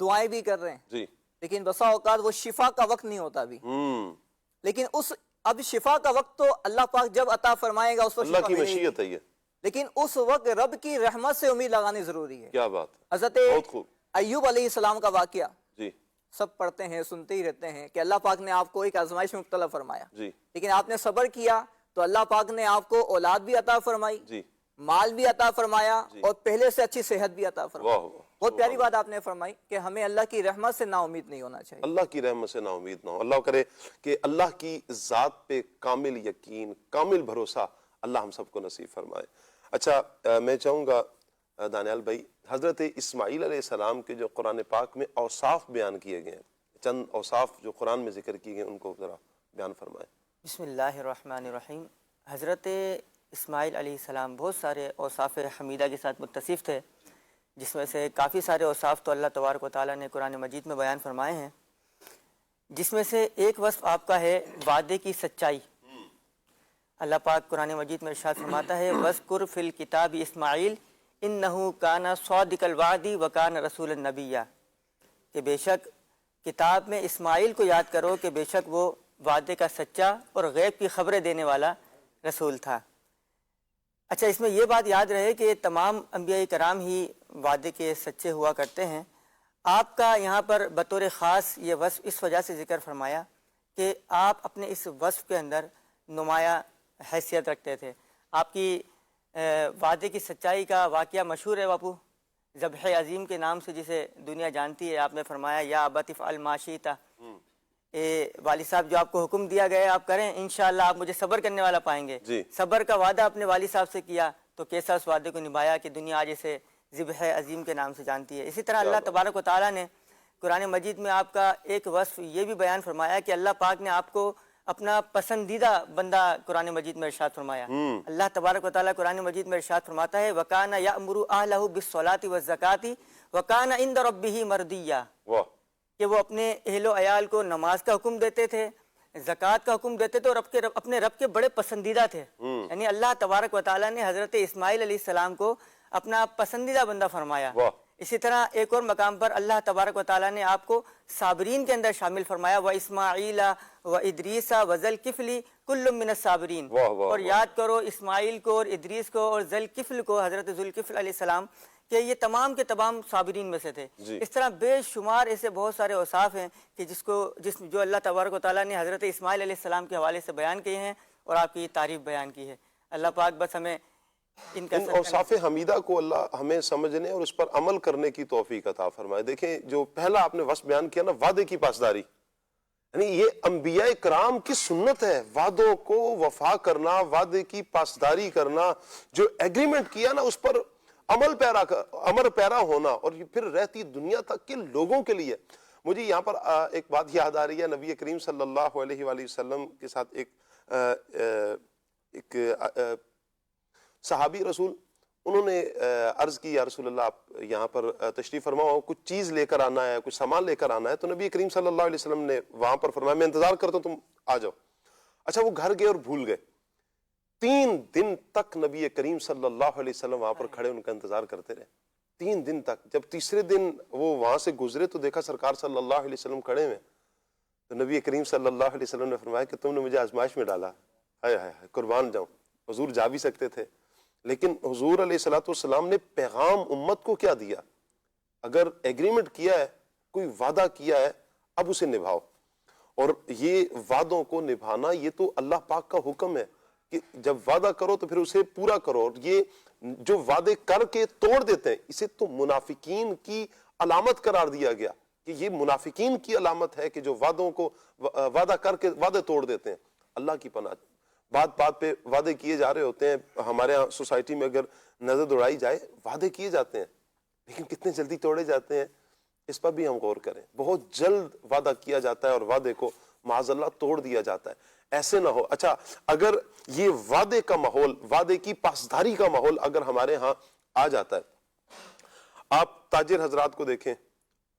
دعائیں بھی کر رہے ہیں, جی, لیکن بسا اوقات وہ شفا کا وقت نہیں ہوتا ابھی. لیکن اب شفا کا وقت تو اللہ پاک جب عطا فرمائے گا اس وقت اللہ کی مشیت ہے یہ, لیکن اس وقت رب کی رحمت سے امید لگانی ضروری ہے. کیا بات, حضرت ایوب علیہ السلام کا واقعہ جی سب پڑھتے ہیں, سنتے ہی رہتے ہیں کہ اللہ پاک نے آپ کو ایک آزمائش میں مبتلا فرمایا, جی, لیکن آپ نے صبر کیا تو اللہ پاک نے آپ کو اولاد بھی عطا فرمائی, جی, مال بھی عطا فرمایا, اور پہلے سے اچھی صحت بھی عطا فرمائی. بہت پیاری بات آپ نے فرمائی کہ ہمیں اللہ کی رحمت سے نا امید نہیں ہونا چاہیے. اللہ کی رحمت سے نا امید نہ ہو. اللہ کرے کہ اللہ کی ذات پہ کامل یقین, کامل بھروسہ اللہ ہم سب کو نصیب فرمائے. اچھا, میں چاہوں گا دانیال بھائی, حضرت اسماعیل علیہ السلام کے جو قرآن پاک میں اوصاف بیان کیے گئے ہیں, چند اوصاف جو قرآن میں ذکر کیے گئے ان کو ذرا بیان فرمائیں. بسم اللہ الرحمن الرحیم. حضرت اسماعیل علیہ السلام بہت سارے اوصاف حمیدہ کے ساتھ متصف تھے, جس میں سے کافی سارے اوصاف تو اللہ تبارک و تعالیٰ نے قرآن مجید میں بیان فرمائے ہیں, جس میں سے ایک وصف آپ کا ہے وعدے کی سچائی. اللہ پاک قرآن مجید میں ارشاد فرماتا ہے وَاذْكُرْ فِي الْكِتَابِ اسماعیل اِنَّهُ كَانَ صَادِقَ الْوَعْدِ وَكَانَ رَسُولًا نَبِيًّا, کہ بے شک کتاب میں اسماعیل کو یاد کرو کہ بے شک وہ وعدے کا سچا اور غیب کی خبریں دینے والا رسول تھا. اچھا، اس میں یہ بات یاد رہے کہ تمام انبیاء کرام ہی وعدے کے سچے ہوا کرتے ہیں. آپ کا یہاں پر بطور خاص یہ وصف اس وجہ سے ذکر فرمایا کہ آپ اپنے اس وصف کے اندر نمایاں حیثیت رکھتے تھے. آپ کی وعدے کی سچائی کا واقعہ مشہور ہے باپو، ذبح عظیم کے نام سے جسے دنیا جانتی ہے. آپ نے فرمایا یا ابت افعل ما شئت، والد صاحب جو آپ کو حکم دیا گیا آپ کریں، انشاءاللہ آپ مجھے صبر کرنے والا پائیں گے. صبر کا وعدہ اپنے والد صاحب سے کیا تو کیسا اس وعدے کو نبھایا کہ دنیا آج اسے ذبح عظیم کے نام سے جانتی ہے. اسی طرح اللہ تبارک و تعالیٰ نے قرآن مجید میں آپ کا ایک وصف یہ بھی بیان فرمایا کہ اللہ پاک نے آپ کو اپنا پسندیدہ بندہ قرآن مجید میں ارشاد فرمایا. اللہ تبارک و تعالیٰ قرآن مجید میں ارشاد فرماتا ہے وَكَانَ يَأْمُرُ أَهْلَهُ بِالصَّلَاةِ وَالزَّكَاةِ وَكَانَ عِنْدَ رَبِّهِ مَرْضِيًّا، کہ وہ اپنے اہل و عیال کو نماز کا حکم دیتے تھے، زکوٰۃ کا حکم دیتے تھے، اور اپنے رب کے بڑے پسندیدہ تھے. یعنی اللہ تبارک و تعالیٰ نے حضرت اسماعیل علیہ السلام کو اپنا پسندیدہ بندہ فرمایا. اسی طرح ایک اور مقام پر اللہ تبارک و تعالیٰ نے آپ کو صابرین کے اندر شامل فرمایا وَإِسْمَاعِيلَ وَإِدْرِيسَ وَذَلْكِفْلِ كُلٌّ مِّنَ الصَّابِرِينَ. اور یاد کرو اسماعیل کو اور ادریس کو اور ذوالکفل کو، حضرت ذوالکفل علیہ السلام، کہ یہ تمام کے تمام صابرین میں سے تھے. اس طرح بے شمار ایسے بہت سارے اوصاف ہیں کہ جو اللہ تبارک و تعالیٰ نے حضرت اسماعیل علیہ السلام کے حوالے سے بیان کیے ہیں اور آپ کی تعریف بیان کی ہے. اللہ پاک بس ہمیں ان اوصاف حمیدہ کو اللہ ہمیں سمجھنے اور اس پر عمل کرنے کی توفیق عطا فرمائے. دیکھیں جو پہلا آپ نے وصف بیان کیا نا، وعدے کی پاسداری، یعنی یہ انبیاء کرام کی سنت ہے، وعدوں کو وفا کرنا، وعدے کی پاسداری کرنا، جو ایگریمنٹ کیا نا اس پر عمل پیرا ہونا، اور یہ پھر رہتی دنیا تک کے لوگوں کے لیے. مجھے یہاں پر ایک بات یاد آ رہی ہے، نبی کریم صلی اللہ علیہ وآلہ وسلم کے ساتھ ایک صحابی رسول، انہوں نے عرض کی یا رسول اللہ آپ یہاں پر تشریف فرماؤ، کچھ چیز لے کر آنا ہے، کچھ سامان لے کر آنا ہے. تو نبی کریم صلی اللہ علیہ وسلم نے وہاں پر فرمایا میں انتظار کرتا ہوں، تم آ جاؤ. اچھا وہ گھر گئے اور بھول گئے. 3 دن تک نبی کریم صلی اللہ علیہ وسلم وہاں پر کھڑے ان کا انتظار کرتے رہے. 3 دن تک. جب تیسرے دن وہ وہاں سے گزرے تو دیکھا سرکار صلی اللہ علیہ وسلم کھڑے ہوئے. تو نبی کریم صلی اللہ علیہ وسلم نے فرمایا کہ تم نے مجھے آزمائش میں ڈالا، ہائے ہائے قربان جاؤں. حضور جا بھی سکتے تھے، لیکن حضور علیہ الصلوۃ والسلام نے پیغام امت کو کیا دیا؟ اگر ایگریمنٹ کیا ہے، کوئی وعدہ کیا ہے، اب اسے نبھاؤ. اور یہ وعدوں کو نبھانا یہ تو اللہ پاک کا حکم ہے کہ جب وعدہ کرو تو پھر اسے پورا کرو. اور یہ جو وعدے کر کے توڑ دیتے ہیں اسے تو منافقین کی علامت قرار دیا گیا کہ یہ منافقین کی علامت ہے کہ جو وعدوں کو وعدہ کر کے وعدے توڑ دیتے ہیں. اللہ کی پناہ، بات بات پہ وعدے کیے جا رہے ہوتے ہیں. ہمارے ہاں سوسائٹی میں اگر نظر دوڑائی جائے، وعدے کیے جاتے ہیں لیکن کتنے جلدی توڑے جاتے ہیں، اس پر بھی ہم غور کریں. بہت جلد وعدہ کیا جاتا ہے اور وعدے کو معاذ اللہ توڑ دیا جاتا ہے. ایسے نہ ہو. اچھا اگر یہ وعدے کا ماحول، وعدے کی پاسداری کا ماحول اگر ہمارے ہاں آ جاتا ہے، آپ تاجر حضرات کو دیکھیں،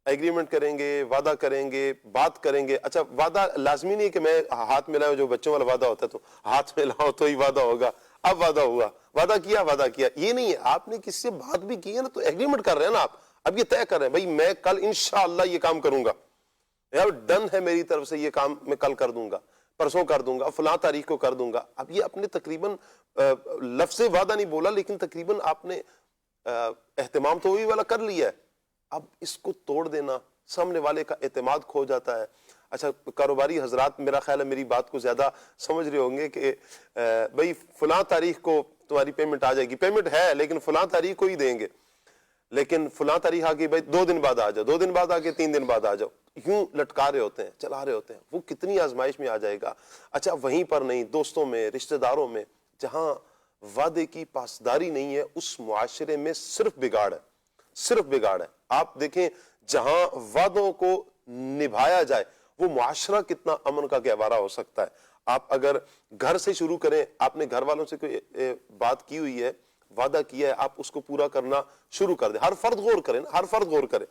ایگریمنٹ کریں گے، وعدہ کریں گے، بات کریں گے. اچھا وعدہ لازمی نہیں کہ میں ہاتھ میں لاؤں، جو بچوں والا وعدہ ہوتا ہے تو ہاتھ میں لاؤ تو ہی وعدہ ہوگا. اب وعدہ ہوا، وعدہ کیا، یہ نہیں ہے. آپ نے کسی سے بات بھی کی ہے نا تو ایگریمنٹ کر رہے ہیں نا آپ. اب یہ طے کر رہے ہیں بھائی میں کل انشاءاللہ یہ کام کروں گا، یار ڈن ہے میری طرف سے، یہ کام میں کل کر دوں گا، پرسوں کر دوں گا، فلاں تاریخ کو کر دوں گا. اب یہ اپنے تقریباً لفظ وعدہ نہیں بولا لیکن تقریباً آپ نے اہتمام تو وہی والا کر لیا ہے. اب اس کو توڑ دینا، سامنے والے کا اعتماد کھو جاتا ہے. اچھا کاروباری حضرات میرا خیال ہے میری بات کو زیادہ سمجھ رہے ہوں گے کہ بھائی فلاں تاریخ کو تمہاری پیمنٹ آ جائے گی. پیمنٹ ہے لیکن فلاں تاریخ کو ہی دیں گے، لیکن فلاں تاریخ آ گئی بھائی 2 دن بعد آ جاؤ، 2 دن بعد آ کے 3 دن بعد آ جاؤ. یوں لٹکا رہے ہوتے ہیں، چلا رہے ہوتے ہیں. وہ کتنی آزمائش میں آ جائے گا. اچھا وہیں پر نہیں، دوستوں میں، رشتہ داروں میں، جہاں وعدے کی پاسداری نہیں ہے اس معاشرے میں صرف بگاڑ ہے، صرف بگاڑ ہے. آپ دیکھیں جہاں وعدوں کو نبھایا جائے وہ معاشرہ کتنا امن کا گہوارہ ہو سکتا ہے. آپ اگر گھر سے شروع کریں، آپ نے گھر والوں سے کوئی بات کی ہوئی ہے، وعدہ کیا ہے، آپ اس کو پورا کرنا شروع کر دیں. ہر فرد غور کرے نا، ہر فرد غور کرے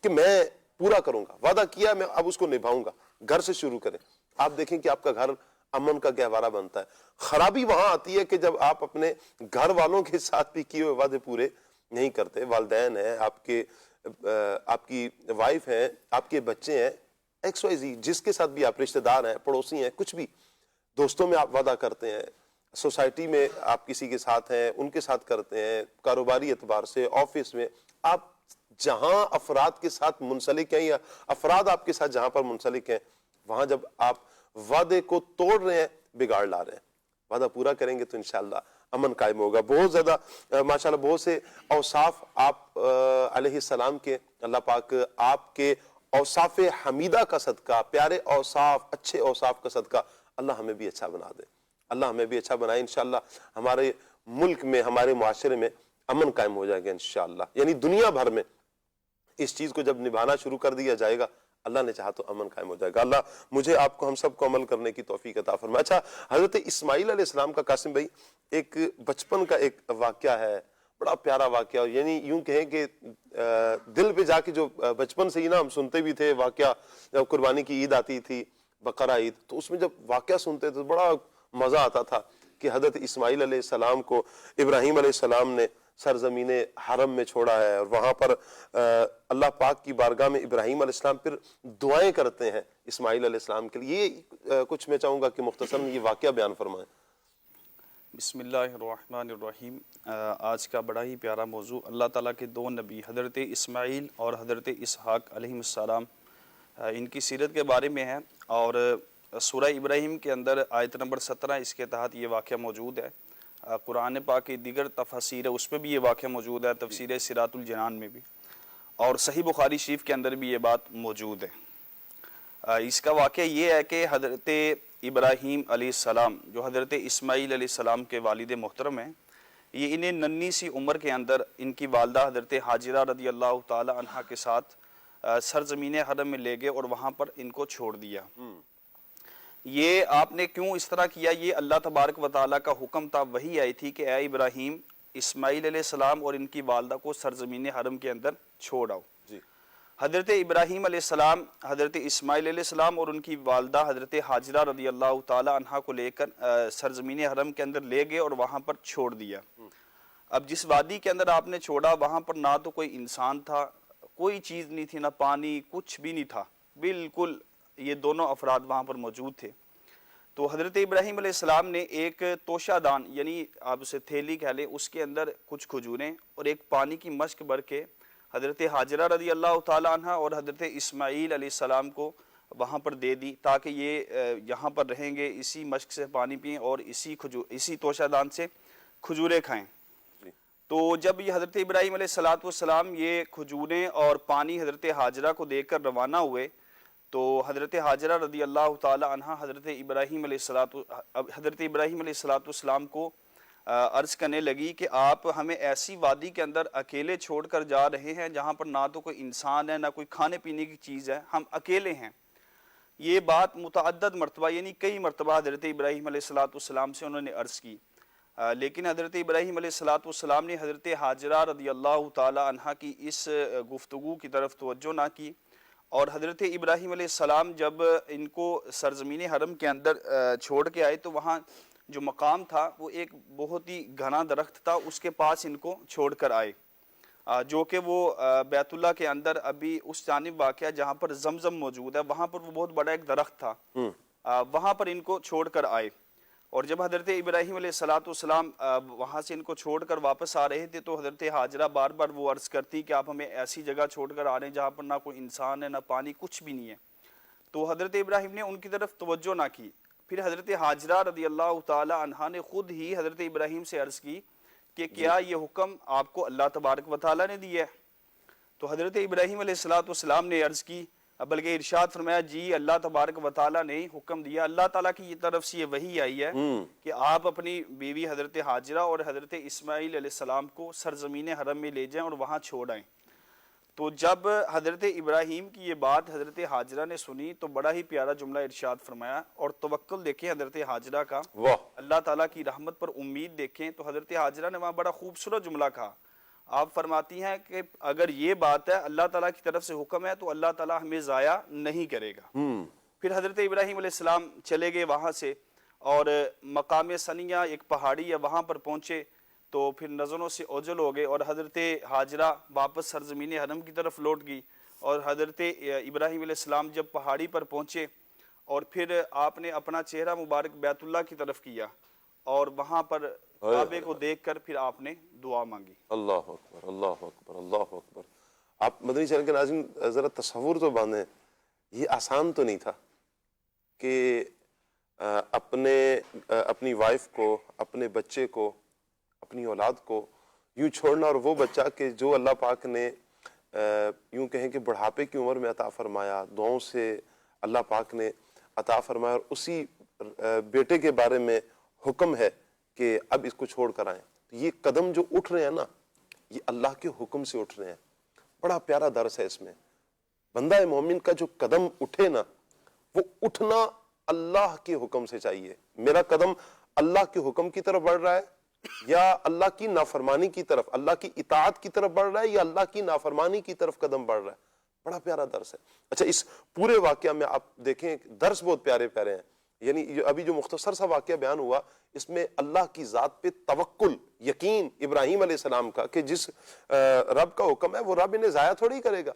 کہ میں پورا کروں گا، وعدہ کیا میں اب اس کو نبھاؤں گا. گھر سے شروع کریں، آپ دیکھیں کہ آپ کا گھر امن کا گہوارہ بنتا ہے. خرابی وہاں آتی ہے کہ جب آپ اپنے گھر والوں کے ساتھ بھی کیے ہوئے وعدے پورے نہیں کرتے. والدین ہیں آپ کی وائف ہیں، آپ کے بچے ہیں، ایکس وائی زی، جس کے ساتھ بھی آپ رشتہ دار ہیں، پڑوسی ہیں، کچھ بھی، دوستوں میں آپ وعدہ کرتے ہیں، سوسائٹی میں آپ کسی کے ساتھ ہیں، ان کے ساتھ کرتے ہیں، کاروباری اعتبار سے، آفس میں، آپ جہاں افراد کے ساتھ منسلک ہیں یا افراد آپ کے ساتھ جہاں پر منسلک ہیں، وہاں جب آپ وعدے کو توڑ رہے ہیں، بگاڑ لا رہے ہیں، وعدہ پورا کریں گے تو انشاءاللہ امن قائم ہوگا۔ بہت زیادہ ماشاءاللہ بہت سے اوصاف آپ علیہ السلام کے، اللہ پاک آپ کے اوصاف حمیدہ کا صدقہ، پیارے اوصاف، اچھے اوصاف کا صدقہ اللہ ہمیں بھی اچھا بنا دے، اللہ ہمیں بھی اچھا بنائے۔ انشاءاللہ ہمارے ملک میں، ہمارے معاشرے میں امن قائم ہو جائے گا انشاءاللہ، یعنی دنیا بھر میں اس چیز کو جب نبھانا شروع کر دیا جائے گا، اللہ نے چاہا تو امن قائم ہو جائے گا۔ اللہ مجھے، آپ کو، ہم سب کو عمل کرنے کی توفیق عطا فرمائے۔ اچھا، حضرت اسماعیل علیہ السلام کا قاسم بھائی ایک بچپن کا ایک واقعہ ہے، بڑا پیارا واقعہ، یعنی یوں کہیں کہ دل پہ جا کے جو بچپن سے ہی نا ہم سنتے بھی تھے واقعہ، جب قربانی کی عید آتی تھی، بقرہ عید، تو اس میں جب واقعہ سنتے تھے تو بڑا مزہ آتا تھا کہ حضرت اسماعیل علیہ السلام کو ابراہیم علیہ السلام نے سرزمین حرم میں چھوڑا ہے، اور وہاں پر اللہ پاک کی بارگاہ میں ابراہیم علیہ السلام پھر دعائیں کرتے ہیں اسماعیل علیہ السلام کے لیے۔ یہ کچھ میں چاہوں گا کہ مختصراً یہ واقعہ بیان فرمائیں۔ بسم اللہ الرحمن الرحیم۔ آج کا بڑا ہی پیارا موضوع، اللہ تعالیٰ کے دو نبی حضرت اسماعیل اور حضرت اسحاق علیہ السلام، ان کی سیرت کے بارے میں ہے، اور سورہ ابراہیم کے اندر آیت نمبر 17 اس کے تحت یہ واقعہ موجود ہے۔ قرآن پاک کی دیگر تفاسیر ہے اس میں بھی یہ واقعہ موجود ہے، تفسیر صراط الجنان میں بھی، اور صحیح بخاری شریف کے اندر بھی یہ بات موجود ہے۔ اس کا واقعہ یہ ہے کہ حضرت ابراہیم علیہ السلام جو حضرت اسماعیل علیہ السلام کے والد محترم ہیں، یہ انہیں ننھی سی عمر کے اندر ان کی والدہ حضرت حاجرہ رضی اللہ تعالی عنہ کے ساتھ سرزمین حرم میں لے گئے اور وہاں پر ان کو چھوڑ دیا۔ یہ آپ نے کیوں اس طرح کیا؟ یہ اللہ تبارک و تعالیٰ کا حکم تھا، وحی آئی تھی کہ اے ابراہیم، اسماعیل علیہ السلام اور ان کی والدہ کو سرزمین حرم کے اندر چھوڑ آؤ۔ حضرت ابراہیم علیہ السلام حضرت اسماعیل علیہ السلام اور ان کی والدہ حضرت حاجرہ رضی اللہ تعالی عنہ کو لے کر سرزمین حرم کے اندر لے گئے اور وہاں پر چھوڑ دیا۔ اب جس وادی کے اندر آپ نے چھوڑا، وہاں پر نہ تو کوئی انسان تھا، کوئی چیز نہیں تھی، نہ پانی، کچھ بھی نہیں تھا، بالکل یہ دونوں افراد وہاں پر موجود تھے۔ تو حضرت ابراہیم علیہ السلام نے ایک توشہ دان، یعنی آپ اسے تھیلی کہہ لیں، اس کے اندر کچھ کھجوریں اور ایک پانی کی مشک بھر کے حضرت حاجرہ رضی اللہ تعالی عنہ اور حضرت اسماعیل علیہ السلام کو وہاں پر دے دی، تاکہ یہ یہاں پر رہیں گے، اسی مشک سے پانی پئیں اور اسی توشہ دان سے کھجوریں کھائیں۔ تو جب یہ حضرت ابراہیم علیہ السلام یہ کھجوریں اور پانی حضرت حاجرہ کو دے کر روانہ ہوئے، تو حضرت حاجرہ رضی اللہ تعالی عنہ حضرت ابراہیم علیہ السلام کو عرض کرنے لگی کہ آپ ہمیں ایسی وادی کے اندر اکیلے چھوڑ کر جا رہے ہیں جہاں پر نہ تو کوئی انسان ہے، نہ کوئی کھانے پینے کی چیز ہے، ہم اکیلے ہیں۔ یہ بات متعدد مرتبہ، یعنی کئی مرتبہ حضرت ابراہیم علیہ السلام سے انہوں نے عرض کی، لیکن حضرت ابراہیم علیہ السلام نے حضرت حاجرہ رضی اللہ تعالی عنہ کی اس گفتگو کی طرف توجہ نہ کی، اور حضرت ابراہیم علیہ السلام جب ان کو سرزمین حرم کے اندر چھوڑ کے آئے تو وہاں جو مقام تھا وہ ایک بہت ہی گھنا درخت تھا، اس کے پاس ان کو چھوڑ کر آئے، جو کہ وہ بیت اللہ کے اندر ابھی اس جانب واقع ہے جہاں پر زمزم موجود ہے، وہاں پر وہ بہت بڑا ایک درخت تھا، وہاں پر ان کو چھوڑ کر آئے۔ اور جب حضرت ابراہیم علیہ السلام وہاں سے ان کو چھوڑ کر واپس آ رہے تھے تو حضرت حاجرہ بار بار وہ عرض کرتی کہ آپ ہمیں ایسی جگہ چھوڑ کر آ رہے ہیں جہاں پر نہ کوئی انسان ہے، نہ پانی، کچھ بھی نہیں ہے۔ تو حضرت ابراہیم نے ان کی طرف توجہ نہ کی۔ پھر حضرت حاجرہ رضی اللہ تعالی عنہ نے خود ہی حضرت ابراہیم سے عرض کی کہ کیا یہ حکم آپ کو اللہ تبارک و تعالیٰ نے دیا ہے؟ تو حضرت ابراہیم علیہ السلام نے عرض کی، بلکہ ارشاد فرمایا، جی اللہ تبارک و تعالیٰ نے حکم دیا، اللہ تعالیٰ کی طرف سے یہ وحی آئی ہے کہ آپ اپنی بیوی حضرت حاجرہ اور حضرت اسماعیل علیہ السلام کو سرزمین حرم میں لے جائیں اور وہاں چھوڑ آئیں۔ تو جب حضرت ابراہیم کی یہ بات حضرت حاجرہ نے سنی تو بڑا ہی پیارا جملہ ارشاد فرمایا، اور توکل دیکھیں حضرت حاجرہ کا، اللہ تعالیٰ کی رحمت پر امید دیکھیں، تو حضرت حاجرہ نے وہاں بڑا خوبصورت جملہ کہا۔ آپ فرماتی ہیں کہ اگر یہ بات ہے، اللہ تعالیٰ کی طرف سے حکم ہے، تو اللہ تعالیٰ ہمیں ضائع نہیں کرے گا۔ پھر حضرت ابراہیم علیہ السلام چلے گئے وہاں سے، اور مقام ثنیہ ایک پہاڑی ہے، وہاں پر پہنچے تو پھر نظروں سے اوجھل ہو گئے، اور حضرت حاجرہ واپس سرزمین حرم کی طرف لوٹ گئی، اور حضرت ابراہیم علیہ السلام جب پہاڑی پر پہنچے اور پھر آپ نے اپنا چہرہ مبارک بیت اللہ کی طرف کیا، اور وہاں پر کعبے کو دیکھ کر پھر آپ نے دعا مانگی۔ اللہ اکبر، اللہ اکبر، اللہ اکبر۔ آپ مدنی چینل کے ناظرین ذرا تصور تو باندھیں، یہ آسان تو نہیں تھا کہ اپنی وائف کو، اپنے بچے کو، اپنی اولاد کو یوں چھوڑنا، اور وہ بچہ کہ جو اللہ پاک نے یوں کہیں کہ بڑھاپے کی عمر میں عطا فرمایا، دعاؤں سے اللہ پاک نے عطا فرمایا، اور اسی بیٹے کے بارے میں حکم ہے کہ اب اس کو چھوڑ کر آئیں۔ تو یہ قدم جو اٹھ رہے ہیں نا، یہ اللہ کے حکم سے اٹھ رہے ہیں۔ بڑا پیارا درس ہے اس میں۔ بندہ مومن کا جو قدم اٹھے نا، وہ اٹھنا اللہ کے حکم سے چاہیے۔ میرا قدم اللہ کے حکم کی طرف بڑھ رہا ہے یا اللہ کی نافرمانی کی طرف، اللہ کی اطاعت کی طرف بڑھ رہا ہے یا اللہ کی نافرمانی کی طرف قدم بڑھ رہا ہے؟ بڑا پیارا درس ہے۔ اچھا، اس پورے واقعہ میں آپ دیکھیں درس بہت پیارے پیارے ہیں۔ یعنی ابھی جو مختصر سا واقعہ بیان ہوا، اس میں اللہ کی ذات پہ توکل، یقین ابراہیم علیہ السلام کا کہ جس رب کا حکم ہے وہ رب انہیں ضائع تھوڑی کرے گا۔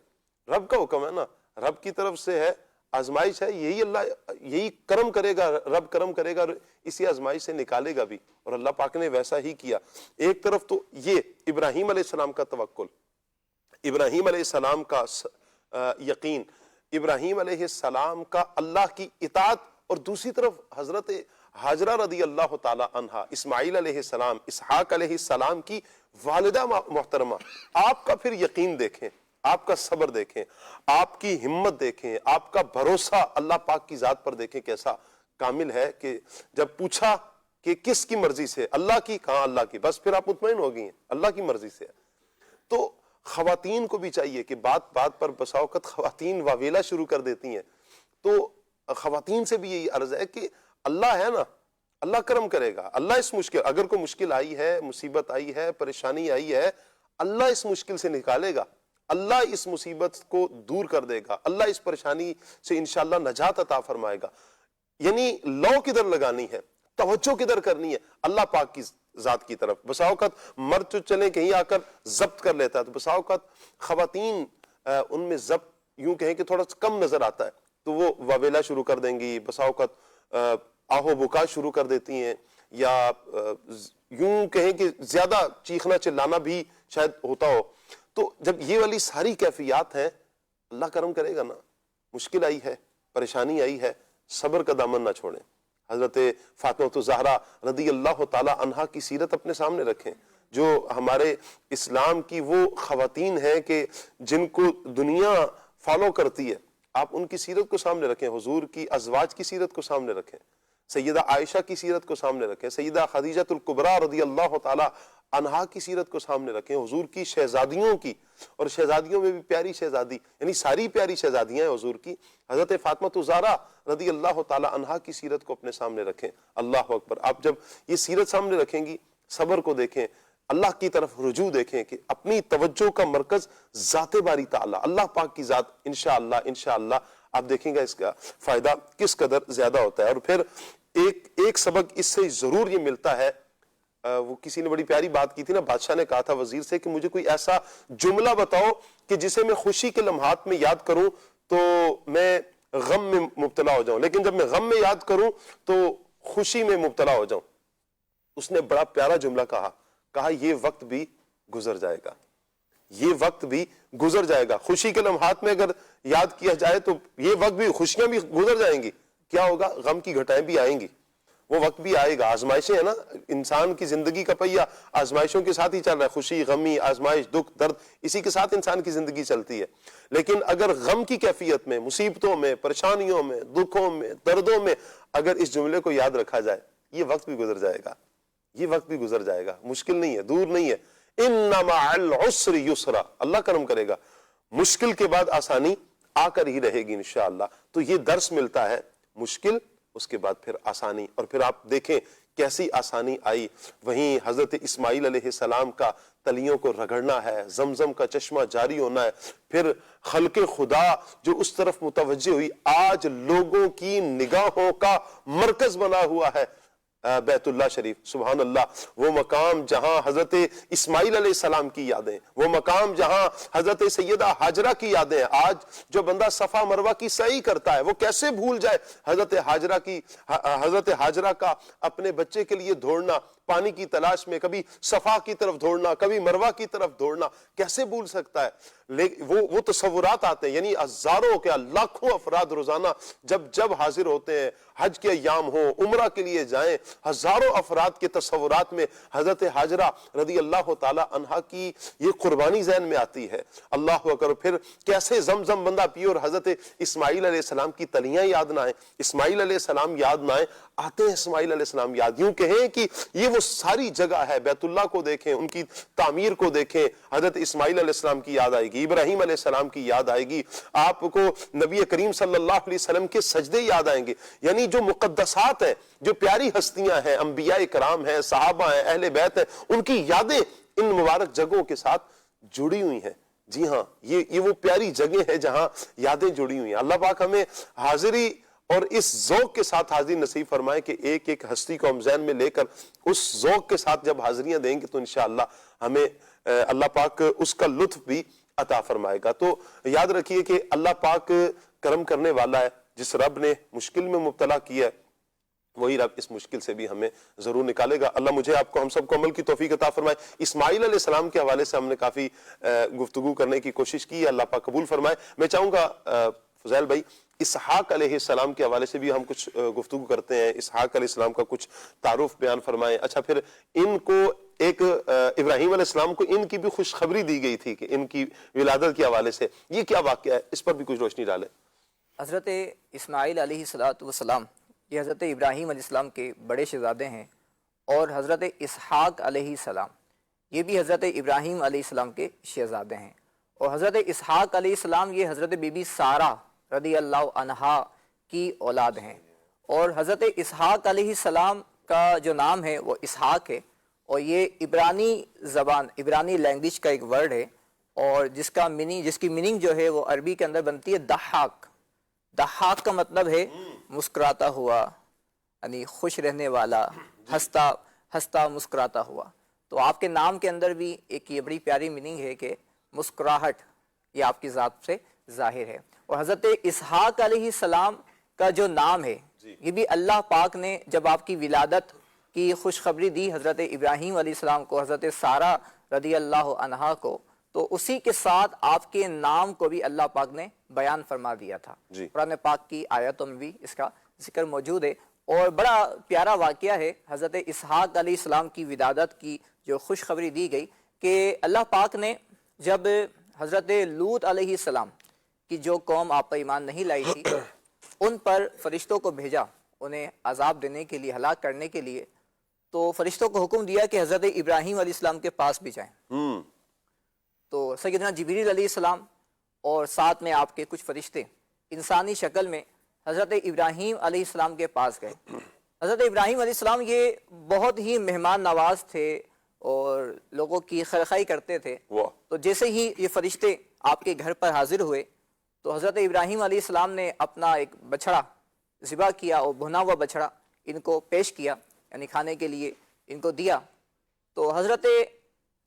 رب کا حکم ہے نا، رب کی طرف سے ہے، آزمائش ہے، یہی اللہ یہی کرم کرے گا، رب کرم کرے گا، اسی آزمائش سے نکالے گا بھی، اور اللہ پاک نے ویسا ہی کیا۔ ایک طرف تو یہ ابراہیم علیہ السلام کا توکل، ابراہیم علیہ السلام کا یقین، ابراہیم علیہ السلام کا اللہ کی اطاعت، اور دوسری طرف حضرت ہاجرہ رضی اللہ تعالی عنہا، اسماعیل علیہ السلام، اسحاق علیہ السلام کی والدہ محترمہ۔ آپ کا پھر یقین دیکھیں، آپ کا صبر دیکھیں، آپ کی ہمت دیکھیں، آپ کا بھروسہ اللہ پاک کی ذات پر دیکھیں کیسا کامل ہے کہ جب پوچھا کہ کس کی مرضی سے، اللہ کی، کہاں اللہ کی، بس پھر آپ مطمئن ہو گئی ہیں اللہ کی مرضی سے۔ تو خواتین کو بھی چاہیے کہ بات بات پر بسا اوقات خواتین واویلا شروع کر دیتی ہیں، تو خواتین سے بھی یہی عرض ہے کہ اللہ ہے نا، اللہ کرم کرے گا۔ اللہ اس مشکل، اگر کوئی مشکل آئی ہے، مصیبت آئی ہے، پریشانی آئی ہے، اللہ اس مشکل سے نکالے گا، اللہ اس مصیبت کو دور کر دے گا، اللہ اس پریشانی سے انشاءاللہ نجات عطا فرمائے گا۔ یعنی لو کدھر لگانی ہے، توجہ کدھر کرنی ہے؟ اللہ پاک کی ذات کی طرف۔ بسا اوقات مرد جو چلیں کہیں آ کر ضبط کر لیتا ہے، تو بسا اوقات خواتین ان میں ضبط یوں کہیں کہ تھوڑا کم نظر آتا ہے، تو وہ واویلا شروع کر دیں گی، بسا اوقات آہو بکا شروع کر دیتی ہیں، یا یوں کہیں کہ زیادہ چیخنا چلانا بھی شاید ہوتا ہو۔ تو جب یہ والی ساری کیفیات ہیں، اللہ کرم کرے گا نا۔ مشکل آئی ہے، پریشانی آئی ہے، صبر کا دامن نہ چھوڑیں۔ حضرت فاطمہ الزہرا رضی اللہ تعالی عنہا کی سیرت اپنے سامنے رکھیں، جو ہمارے اسلام کی وہ خواتین ہیں کہ جن کو دنیا فالو کرتی ہے، آپ ان کی سیرت کو سامنے رکھیں، حضور کی ازواج کی سیرت کو سامنے رکھیں، سیدہ عائشہ کی سیرت کو سامنے رکھیں، سیدہ خدیجہ الکبریٰ رضی اللہ تعالی عنہا کی سیرت کو سامنے رکھیں، حضور کی شہزادیوں کی، اور شہزادیوں میں بھی پیاری شہزادی، یعنی ساری پیاری شہزادیاں ہیں حضور کی، حضرت فاطمہ الزہرا رضی اللہ تعالی عنہا کی سیرت کو اپنے سامنے رکھیں۔ اللہ اکبر۔ آپ جب یہ سیرت سامنے رکھیں گی، صبر کو دیکھیں، اللہ کی طرف رجوع دیکھیں کہ اپنی توجہ کا مرکز ذات باری تعالی، اللہ پاک کی ذات، انشاءاللہ آپ دیکھیں گا اس کا فائدہ کس قدر زیادہ ہوتا ہے۔ اور پھر ایک سبق اس سے ضرور یہ ملتا ہے، وہ کسی نے بڑی پیاری بات کی تھی نا، بادشاہ نے کہا تھا وزیر سے کہ مجھے کوئی ایسا جملہ بتاؤ کہ جسے میں خوشی کے لمحات میں یاد کروں تو میں غم میں مبتلا ہو جاؤں، لیکن جب میں غم میں یاد کروں تو خوشی میں مبتلا ہو جاؤں۔ اس نے بڑا پیارا جملہ کہا یہ وقت بھی گزر جائے گا، یہ وقت بھی گزر جائے گا۔ خوشی کے لمحات میں اگر یاد کیا جائے تو یہ وقت بھی، خوشیاں بھی گزر جائیں گی، کیا ہوگا؟ غم کی گھٹائیں بھی آئیں گی، وہ وقت بھی آئے گا۔ آزمائشیں ہیں نا، انسان کی زندگی کا پہیہ آزمائشوں کے ساتھ ہی چل رہا ہے، خوشی، غمی، آزمائش، دکھ، درد، اسی کے ساتھ انسان کی زندگی چلتی ہے۔ لیکن اگر غم کی کیفیت میں، مصیبتوں میں، پریشانیوں میں، دکھوں میں، دردوں میں اگر اس جملے کو یاد رکھا جائے، یہ وقت بھی گزر جائے گا، یہ وقت بھی گزر جائے گا، مشکل نہیں ہے، دور نہیں ہے۔ ان مع العسر یسرا، اللہ کرم کرے گا، مشکل کے بعد آسانی آ کر ہی رہے گی انشاءاللہ۔ تو یہ درس ملتا ہے، مشکل، اس کے بعد پھر آسانی، اور پھر آپ دیکھیں کیسی آسانی آئی۔ وہیں حضرت اسماعیل علیہ السلام کا تلیوں کو رگڑنا ہے، زمزم کا چشمہ جاری ہونا ہے، پھر خلق خدا جو اس طرف متوجہ ہوئی، آج لوگوں کی نگاہوں کا مرکز بنا ہوا ہے بیت اللہ شریف، سبحان اللہ، وہ مقام جہاں حضرت اسماعیل علیہ السلام کی یادیں، وہ مقام جہاں حضرت سیدہ ہاجرہ کی یادیں، آج جو بندہ صفا مروہ کی سعی کرتا ہے وہ کیسے بھول جائے حضرت ہاجرہ کا اپنے بچے کے لیے دوڑنا، پانی کی تلاش میں کبھی صفا کی طرف دوڑنا، کبھی مروہ کی طرف دوڑنا، کیسے بھول سکتا ہے؟ وہ تصورات آتے ہیں، یعنی ہزاروں کیا لاکھوں افراد روزانہ جب حاضر ہوتے ہیں، حج کے ایام ہوں، عمرہ کے لیے جائیں، ہزاروں افراد کے تصورات میں حضرت ہاجرہ رضی اللہ تعالی عنہا کی یہ قربانی ذہن میں آتی ہے۔ اللہ اکبر، پھر کیسے زمزم بندہ پیے اور حضرت اسماعیل علیہ السلام کی تلیاں یاد نہ آئیں، اسماعیل علیہ السلام یاد نہ آئیں، آتے ہیں اسماعیل علیہ السلام یاد، یوں کہیں کہ یہ وہ ساری جگہ ہے، بیت اللہ کو دیکھیں، ان کی تعمیر کو دیکھیں، حضرت اسماعیل علیہ السلام کی یاد آئے گی، ابراہیم علیہ السلام کی یاد آئے گی، آپ کو نبی کریم صلی اللہ علیہ وسلم کے سجدے یاد آئیں گے، یعنی جو مقدسات ہیں، جو پیاری ہستیاں ہیں، انبیاء کرام ہیں، صحابہ ہیں، اہل بیت ہیں، ان کی یادیں ان مبارک جگہوں کے ساتھ جڑی ہوئی ہیں۔ جی ہاں، یہ وہ پیاری جگہ ہے جہاں یادیں جڑی ہوئی ہیں۔ اللہ پاک ہمیں حاضری اور اس ذوق کے ساتھ حاضری نصیب فرمائے کہ ایک ایک ہستی کو ہم ذہن میں لے کر اس ذوق کے ساتھ جب حاضریاں دیں گے تو انشاءاللہ ہمیں اللہ پاک اس کا لطف بھی عطا فرمائے گا۔ تو یاد رکھیے کہ اللہ پاک کرم کرنے والا ہے، جس رب نے مشکل میں مبتلا کیا ہے وہی رب اس مشکل سے بھی ہمیں ضرور نکالے گا۔ اللہ مجھے آپ کو ہم سب کو عمل کی توفیق عطا فرمائے۔ اسماعیل علیہ السلام کے حوالے سے ہم نے کافی گفتگو کرنے کی کوشش کی ہے، اللہ پاک قبول فرمائے۔ میں چاہوں گا فضیل بھائی اسحاق علیہ السلام کے حوالے سے بھی ہم کچھ گفتگو کرتے ہیں، اسحاق علیہ السلام کا کچھ تعارف بیان فرمائیں۔ اچھا، پھر ان کو ایک ابراہیم علیہ السلام کو ان کی بھی خوشخبری دی گئی تھی کہ ان کی ولادت کے حوالے سے، یہ کیا واقعہ ہے، اس پر بھی کچھ روشنی ڈالیں۔ حضرت اسماعیل علیہ السلام یہ حضرت ابراہیم علیہ السلام کے بڑے شہزادے ہیں، اور حضرت اسحاق علیہ السلام یہ بھی حضرت ابراہیم علیہ السلام کے شہزادے ہیں، اور حضرت اسحاق علیہ السلام یہ حضرت بی بی سارہ رضی اللہ عنہا کی اولاد ہیں، اور حضرت اسحاق علیہ السلام کا جو نام ہے وہ اسحاق ہے، اور یہ عبرانی لینگویج کا ایک ورڈ ہے، اور جس کی میننگ جو ہے وہ عربی کے اندر بنتی ہے ضحاک۔ ضحاک کا مطلب ہے مسکراتا ہوا، یعنی خوش رہنے والا، ہنستا مسکراتا ہوا۔ تو آپ کے نام کے اندر بھی ایک یہ بڑی پیاری میننگ ہے کہ مسکراہٹ یہ آپ کی ذات سے ظاہر ہے۔ اور حضرت اسحاق علیہ السلام کا جو نام ہے یہ بھی اللہ پاک نے جب آپ کی ولادت کی خوشخبری دی حضرت ابراہیم علیہ السلام کو، حضرت سارہ رضی اللہ عنہا کو، تو اسی کے ساتھ آپ کے نام کو بھی اللہ پاک نے بیان فرما دیا تھا۔ قرآن پاک کی آیتوں میں بھی اس کا ذکر موجود ہے، اور بڑا پیارا واقعہ ہے حضرت اسحاق علیہ السلام کی ولادت کی جو خوشخبری دی گئی کہ اللہ پاک نے جب حضرت لوط علیہ السلام کی جو قوم آپ پر ایمان نہیں لائی تھی ان پر فرشتوں کو بھیجا انہیں عذاب دینے کے لیے، ہلاک کرنے کے لیے، تو فرشتوں کو حکم دیا کہ حضرت ابراہیم علیہ السلام کے پاس بھی جائیں۔ تو سیدنا جبریل علیہ السلام اور ساتھ میں آپ کے کچھ فرشتے انسانی شکل میں حضرت ابراہیم علیہ السلام کے پاس گئے۔ حضرت ابراہیم علیہ السلام یہ بہت ہی مہمان نواز تھے اور لوگوں کی خیرخواہی کرتے تھے۔ تو جیسے ہی یہ فرشتے آپ کے گھر پر حاضر ہوئے تو حضرت ابراہیم علیہ السلام نے اپنا ایک بچڑا ذبح کیا، اور بھنا ہوا بچڑا ان کو پیش کیا، یعنی کھانے کے لیے ان کو دیا۔ تو حضرت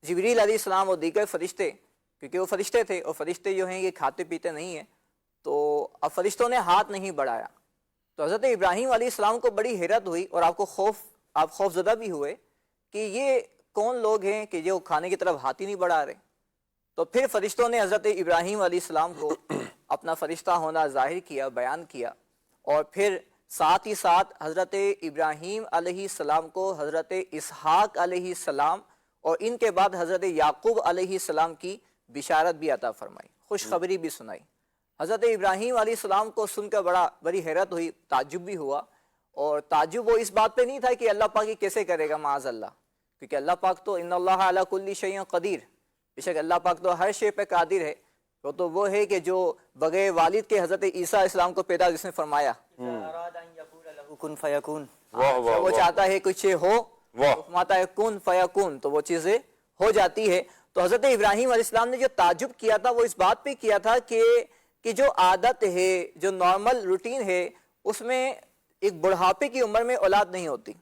جبریل علیہ السلام اور دیگر فرشتے، کیونکہ وہ فرشتے تھے اور فرشتے جو ہیں یہ کھاتے پیتے نہیں ہیں، تو اب فرشتوں نے ہاتھ نہیں بڑھایا۔ تو حضرت ابراہیم علیہ السلام کو بڑی حیرت ہوئی، اور آپ خوف زدہ بھی ہوئے کہ یہ کون لوگ ہیں کہ جو کھانے کی طرف ہاتھ ہی نہیں بڑھا رہے۔ تو پھر فرشتوں نے حضرت ابراہیم علیہ السلام کو اپنا فرشتہ ہونا ظاہر کیا، بیان کیا، اور پھر ساتھ ہی ساتھ حضرت ابراہیم علیہ السلام کو حضرت اسحاق علیہ السلام اور ان کے بعد حضرت یعقوب علیہ السلام کی بشارت بھی عطا فرمائی، خوشخبری بھی سنائی۔ حضرت ابراہیم علیہ السلام کو سن کر بڑی حیرت ہوئی، تعجب بھی ہوا، اور تعجب وہ اس بات پہ نہیں تھا کہ اللہ پاک یہ کیسے کرے گا، معاذ اللہ، کیونکہ اللہ پاک تو ان اللہ علی کل شیء قدیر، بے شک اللہ پاک تو ہر شے پہ قادر ہے۔ وہ ہے کہ جو بغیر والد کے حضرت عیسیٰ اسلام کو پیدا جس نے فرمایا، وہ چاہتا ہے کچھ ہو، فرماتا ہے کن فیکون، تو وہ چیزیں ہو جاتی ہے۔ تو حضرت ابراہیم علیہ السلام نے جو تعجب کیا تھا وہ اس بات پہ کیا تھا کہ جو عادت ہے، جو نارمل روٹین ہے، اس میں ایک بڑھاپے کی عمر میں اولاد نہیں ہوتی،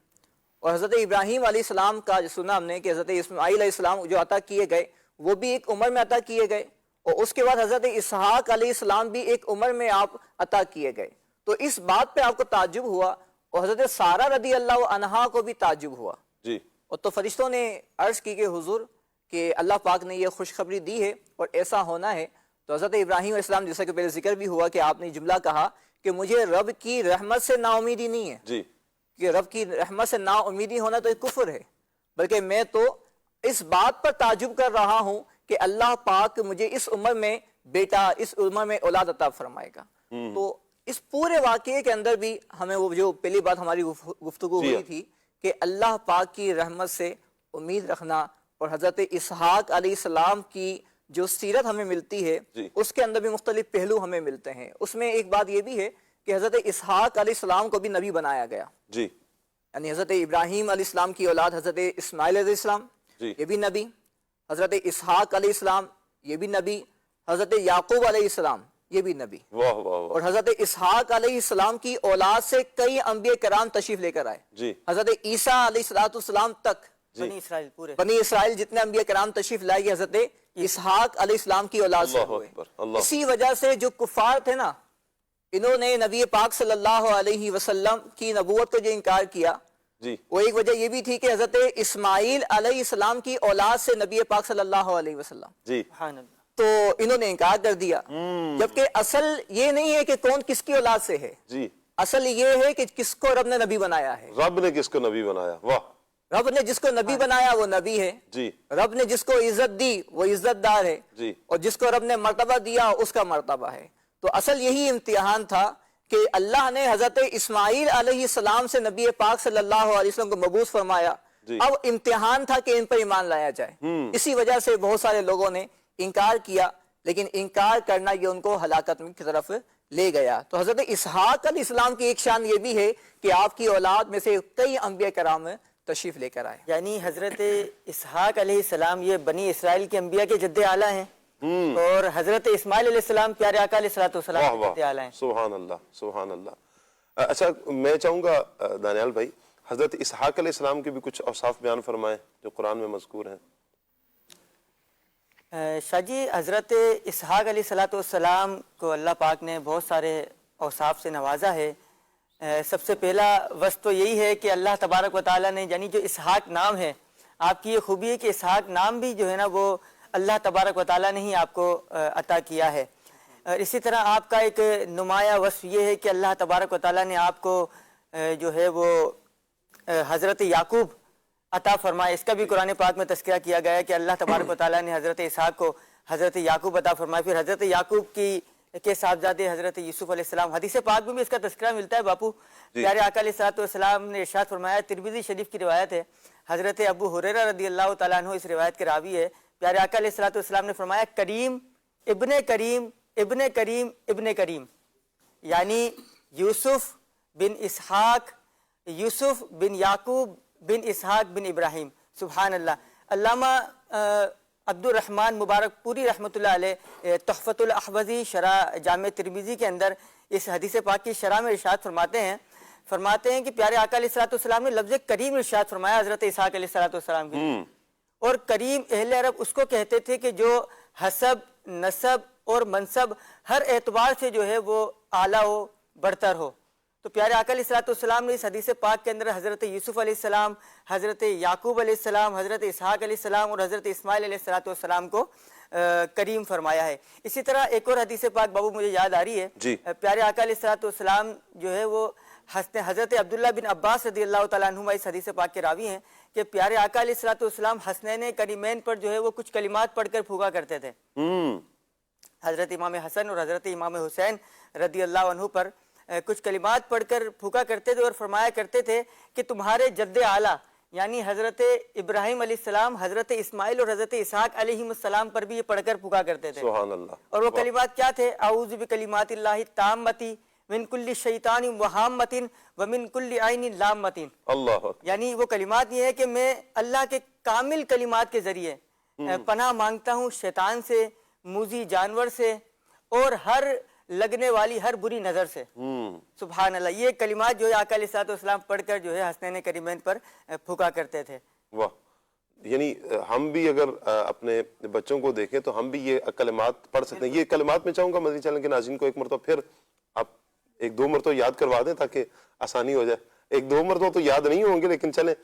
اور حضرت ابراہیم علیہ السلام کا جو سنا ہم نے کہ حضرت اسماعیل علیہ السلام جو عطا کیے گئے وہ بھی ایک عمر میں عطا کیے گئے، اور اس کے بعد حضرت اسحاق علیہ السلام بھی ایک عمر میں آپ عطا کیے گئے. تو اس بات پہ آپ کو تعجب ہوا، اور حضرت سارہ رضی اللہ عنہا کو بھی تعجب ہوا. جی. اور تو فرشتوں نے عرض کی کہ حضور کہ اللہ پاک نے یہ خوشخبری دی ہے اور ایسا ہونا ہے. تو حضرت ابراہیم علیہ السلام، جیسا کہ پہلے ذکر بھی ہوا کہ آپ نے جملہ کہا کہ مجھے رب کی رحمت سے نا امیدی نہیں ہے. جی. کہ رب کی رحمت سے نا امیدی ہونا تو ایک کفر ہے، بلکہ میں تو اس بات پر تعجب کر رہا ہوں کہ اللہ پاک مجھے اس عمر میں بیٹا، اس عمر میں اولاد عطا فرمائے گا. تو اس پورے واقعے کے اندر بھی ہمیں وہ جو پہلی بات ہماری گفتگو ہوئی تھی کہ اللہ پاک کی رحمت سے امید رکھنا، اور حضرت اسحاق علیہ السلام کی جو سیرت ہمیں ملتی ہے اس کے اندر بھی مختلف پہلو ہمیں ملتے ہیں. اس میں ایک بات یہ بھی ہے کہ حضرت اسحاق علیہ السلام کو بھی نبی بنایا گیا. جی. یعنی حضرت ابراہیم علیہ السلام کی اولاد حضرت اسماعیل علیہ السلام یہ بھی نبی، حضرت اسحاق علیہ السلام یہ بھی نبی، حضرت یعقوب علیہ السلام یہ بھی نبی. واہ واہ واہ. اور حضرت اسحاق علیہ السلام کی اولاد سے کئی انبیاء کرام تشریف لے کر آئے. جی. حضرت عیسیٰ علیہ السلام تک بنی اسرائیل پورے بنی اسرائیل جتنے انبیاء کرام تشریف لائے گئے حضرت اسحاق علیہ السلام کی اولاد سے اللہ ہوئے. اکبر. اللہ. اسی وجہ سے جو کفار تھے نا، انہوں نے نبی پاک صلی اللہ علیہ وسلم کی نبوت کو جو انکار کیا، جی. وہ ایک وجہ یہ بھی تھی کہ حضرت اسماعیل علیہ السلام کی اولاد سے نبی پاک صلی اللہ علیہ وسلم، جی. سبحان اللہ. تو انہوں نے انکار کر دیا. جبکہ اصل یہ نہیں ہے کہ کون کس کی اولاد سے ہے، جی. اصل یہ ہے کہ کس کو رب نے نبی بنایا ہے. رب نے کس کو نبی بنایا؟ واہ. رب نے جس کو نبی بنایا وہ نبی ہے. جی. رب نے جس کو عزت دی وہ عزت دار ہے. جی. اور جس کو رب نے مرتبہ دیا اس کا مرتبہ ہے. تو اصل یہی امتحان تھا کہ اللہ نے حضرت اسماعیل علیہ السلام سے نبی پاک صلی اللہ علیہ وسلم کو مبعوث فرمایا. جی. اب امتحان تھا کہ ان پر ایمان لایا جائے. اسی وجہ سے بہت سارے لوگوں نے انکار کیا، لیکن انکار کرنا یہ ان کو ہلاکت کی طرف لے گیا. تو حضرت اسحاق علیہ السلام کی ایک شان یہ بھی ہے کہ آپ کی اولاد میں سے کئی انبیاء کرام تشریف لے کر آئے. یعنی حضرت اسحاق علیہ السلام یہ بنی اسرائیل کے انبیاء کے جد اعلیٰ ہیں، اور حضرت اسماعیل علیہ السلام پیارے آقا علیہ السلام واہ کے واہ. جد اعلیٰ ہیں. سبحان اللہ. سبحان اللہ. اچھا، میں چاہوں گا دانیال بھائی حضرت اسحاق علیہ السلام کے بھی کچھ اوصاف بیان فرمائیں جو قرآن میں مذکور ہیں. شاہ جی، حضرت اسحاق علیہ السلام کو اللہ پاک نے بہت سارے اوصاف سے نوازا ہے. سب سے پہلا وصف تو یہی ہے کہ اللہ تبارک و تعالیٰ نے، یعنی جو اسحاق نام ہے، آپ کی یہ خوبی ہے کہ اسحاق نام بھی جو ہے نا وہ اللہ تبارک و تعالیٰ نے ہی آپ کو عطا کیا ہے. اور اسی طرح آپ کا ایک نمایاں وصف یہ ہے کہ اللہ تبارک و تعالیٰ نے آپ کو جو ہے وہ حضرت یعقوب عطا فرمائے. اس کا بھی قرآن پاک میں تذکرہ کیا گیا ہے کہ اللہ تبارک و تعالیٰ نے حضرت اسحاق کو حضرت یعقوب عطا فرمائے. پھر حضرت یعقوب کے صاحبزادے حضرت یوسف علیہ السلام، حدیث پاک میں بھی اس کا تذکرہ ملتا ہے. باپو پیارے آقا علیہ السلام نے ارشاد فرمایا، ترمذی شریف کی روایت ہے، حضرت ابو ہریرہ رضی اللہ تعالیٰ عنہ اس روایت کے راوی ہے. پیارے آقا علیہ السلام نے فرمایا، کریم ابن کریم ابن کریم ابن کریم، یعنی یوسف بن اسحاق، یوسف بن یعقوب بن اسحاق بن ابراہیم. سبحان اللہ. علامہ عبد الرحمن مبارک پوری رحمۃ اللہ علیہ تحفۃ الاحوذی شرح جامع ترمذی کے اندر اس حدیث پاک کی شرح میں ارشاد فرماتے ہیں کہ پیارے آقا علیہ السلام نے لفظ کریم ارشاد فرمایا حضرت اسحاق علیہ السلام کے. اور کریم اہل عرب اس کو کہتے تھے کہ جو حسب، نسب اور منصب ہر اعتبار سے جو ہے وہ اعلیٰ ہو، برتر ہو. تو پیارے آقا علیہ السلام نے اس حدیث پاک کے اندر حضرت یوسف علیہ السلام، حضرت یعقوب علیہ السلام، حضرت اسحاق علیہ السلام اور حضرت اسماعیل علیہ السلام کو کریم فرمایا ہے. اسی طرح ایک اور حدیث پاک بابو مجھے یاد آ رہی ہے، پیارے آقا علیہ السلام جو ہے وہ حضرت عبداللہ بن عباس رضی اللہ تعالیٰ عنہما اس حدیث پاک کے راوی ہیں کہ پیارے آقا علیہ السلام حسنین کریمین پر جو ہے وہ کچھ کلمات پڑھ کر پھونکا کرتے تھے. حضرت امام حسن اور حضرت امام حسین رضی اللہ عنہ پر کچھ کلمات پڑھ کر پھونکا کرتے تھے اور فرمایا کرتے تھے کہ تمہارے جد اعلیٰ یعنی حضرت ابراہیم علیہ السلام، حضرت اسماعیل اور حضرت اسحاق علیہ السلام پر بھی یہ پڑھ کر پھونکا کرتے تھے. سبحان اللہ. اور وہ کلمات کیا تھے؟ اعوذ بکلمات اللہ التامۃ من کل شیطان وہامۃ ومن کل عین لامۃ. اللہ. یعنی وہ کلمات یہ ہے کہ میں اللہ کے کامل کلمات کے ذریعے پناہ مانگتا ہوں شیطان سے، موذی جانور سے، اور ہر لگنے والی ہر بری نظر سے۔ سبحان اللہ، یہ کلمات جو ہے آقا علیہ السلام پڑھ کر جو ہے حسنین کریمین پر پھونکا کرتے تھے۔ واہ، یعنی ہم بھی اگر اپنے بچوں کو دیکھیں تو ہم بھی یہ کلمات پڑھ سکتے ہیں۔ یہ کلمات میں چاہوں گا مدنی چینل کے ناظرین کو ایک مرتبہ پھر آپ ایک دو مرتبہ یاد کروا دیں تاکہ آسانی ہو جائے۔ ایک دو مرتبہ تو یاد نہیں ہوں گے لیکن چلیں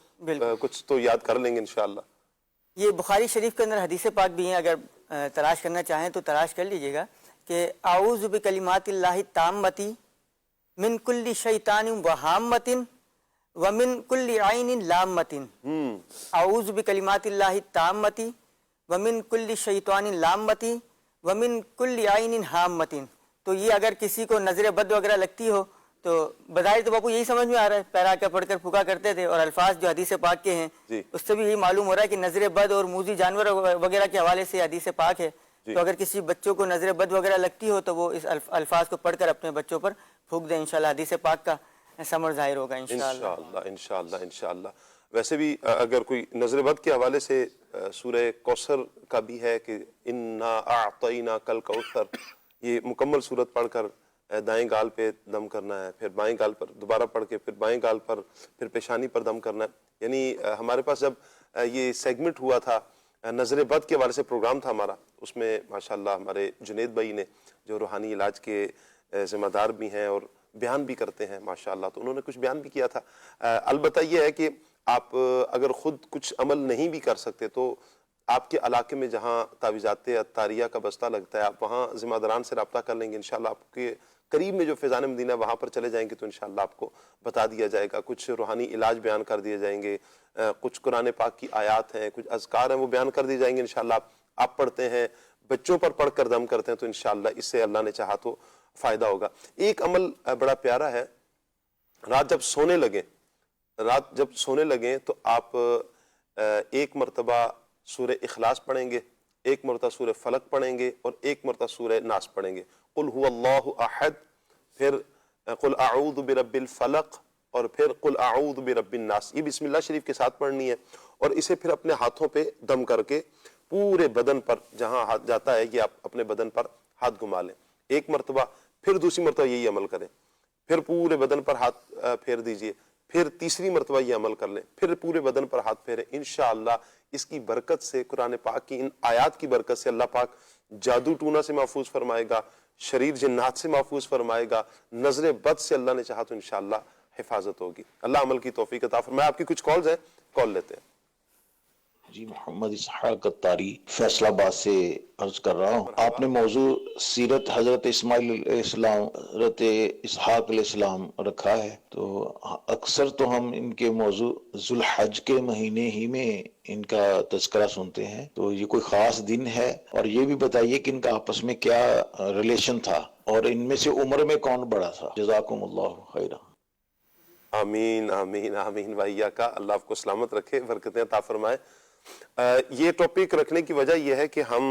کچھ تو یاد کر لیں گے انشاءاللہ۔ یہ بخاری شریف کے اندر حدیث پاک بھی ہیں، اگر تلاش کرنا چاہیں تو تلاش کر لیجئے گا کہ اعوذ بکلمات اللہ التامۃ من کل شیطان وہامۃ ومن کل عین لامۃ۔ اعوذ بکلمات اللہ التامۃ ومن کل شیطان لامۃ ومن کل عین ہامۃ۔ تو یہ اگر کسی کو نظر بد وغیرہ لگتی ہو تو بظاہر تو باپو یہی سمجھ میں آ رہا ہے، پیرا کا پڑھ کر پھونکا کرتے تھے، اور الفاظ جو حدیث پاک کے ہیں اس سے بھی یہی معلوم ہو رہا ہے کہ نظر بد اور موذی جانور وغیرہ کے حوالے سے حدیث پاک ہے۔ تو اگر کسی بچوں کو نظر بد وغیرہ لگتی ہو تو وہ اس الفاظ کو پڑھ کر اپنے بچوں پر پھونک دیں، انشاءاللہ حدیث پاک کا ثمر ظاہر ہوگا انشاءاللہ۔ انشاءاللہ ویسے بھی اگر کوئی نظر بد کے حوالے سے سورہ کوثر کا بھی ہے کہ انا اعطیناک الکوثر، یہ مکمل سورت پڑھ کر دائیں گال پہ دم کرنا ہے، پھر بائیں گال پر دوبارہ پڑھ کے پھر بائیں گال پر پھر پیشانی پر دم کرنا ہے۔ یعنی ہمارے پاس جب یہ سیگمنٹ ہوا تھا نظر بد کے حوالے سے پروگرام تھا ہمارا، اس میں ماشاءاللہ ہمارے جنید بھائی نے جو روحانی علاج کے ذمہ دار بھی ہیں اور بیان بھی کرتے ہیں ماشاءاللہ، تو انہوں نے کچھ بیان بھی کیا تھا۔ البتہ یہ ہے کہ آپ اگر خود کچھ عمل نہیں بھی کر سکتے تو آپ کے علاقے میں جہاں تعویذات عطاریہ کا بستہ لگتا ہے آپ وہاں ذمہ داران سے رابطہ کر لیں گے، انشاءاللہ آپ کے قریب میں جو فیضان مدینہ ہے وہاں پر چلے جائیں گے تو انشاءاللہ آپ کو بتا دیا جائے گا، کچھ روحانی علاج بیان کر دیے جائیں گے، کچھ قرآن پاک کی آیات ہیں، کچھ اذکار ہیں وہ بیان کر دیے جائیں گے انشاءاللہ۔ آپ پڑھتے ہیں، بچوں پر پڑھ کر دم کرتے ہیں تو انشاءاللہ اس سے اللہ نے چاہا تو فائدہ ہوگا۔ ایک عمل بڑا پیارا ہے، رات جب سونے لگیں تو آپ ایک مرتبہ سورہ اخلاص پڑھیں گے، ایک مرتبہ سورہ فلق پڑھیں گے اور ایک مرتبہ سورہ ناس پڑھیں گے۔ قل هو اللہ احد، پھر قل اعوذ برب الفلق اور پھر قل اعوذ برب الناس، یہ بسم اللہ شریف کے ساتھ پڑھنی ہے، اور اسے پھر اپنے ہاتھوں پہ دم کر کے پورے بدن پر جہاں ہاتھ جاتا ہے کہ آپ اپنے بدن پر ہاتھ گھما لیں ایک مرتبہ، پھر دوسری مرتبہ یہی عمل کریں، پھر پورے بدن پر ہاتھ پھیر دیجئے، پھر تیسری مرتبہ یہ عمل کر لیں، پھر پورے بدن پر ہاتھ پھیریں۔ انشاءاللہ اس کی برکت سے، قرآن پاک کی ان آیات کی برکت سے اللہ پاک جادو ٹونا سے محفوظ فرمائے گا، شریر جنات سے محفوظ فرمائے گا، نظر بد سے اللہ نے چاہا تو انشاءاللہ حفاظت ہوگی۔ اللہ عمل کی توفیق عطا فرمائے۔ آپ کی کچھ کالز ہیں، کال لیتے ہیں۔ جی، محمد اسحاق اتاری فیصل آباد سے عرض کر رہا ہوں۔ آپ نے موضوع سیرت حضرت اسماعیل علیہ السلام، حضرت اسحاق علیہ السلام رکھا ہے، تو اکثر تو ہم ان کے موضوع ذوالحج کے مہینے ہی میں ان کا تذکرہ سنتے ہیں، تو یہ کوئی خاص دن ہے؟ اور یہ بھی بتائیے کہ ان کا آپس میں کیا ریلیشن تھا اور ان میں سے عمر میں کون بڑا تھا؟ جزاکم اللہ خیرہ۔ آمین آمین آمین بھائیا کا، اللہ آپ کو سلامت رکھے، برکتیں عطا فرمائے۔ یہ ٹاپک رکھنے کی وجہ یہ ہے کہ ہم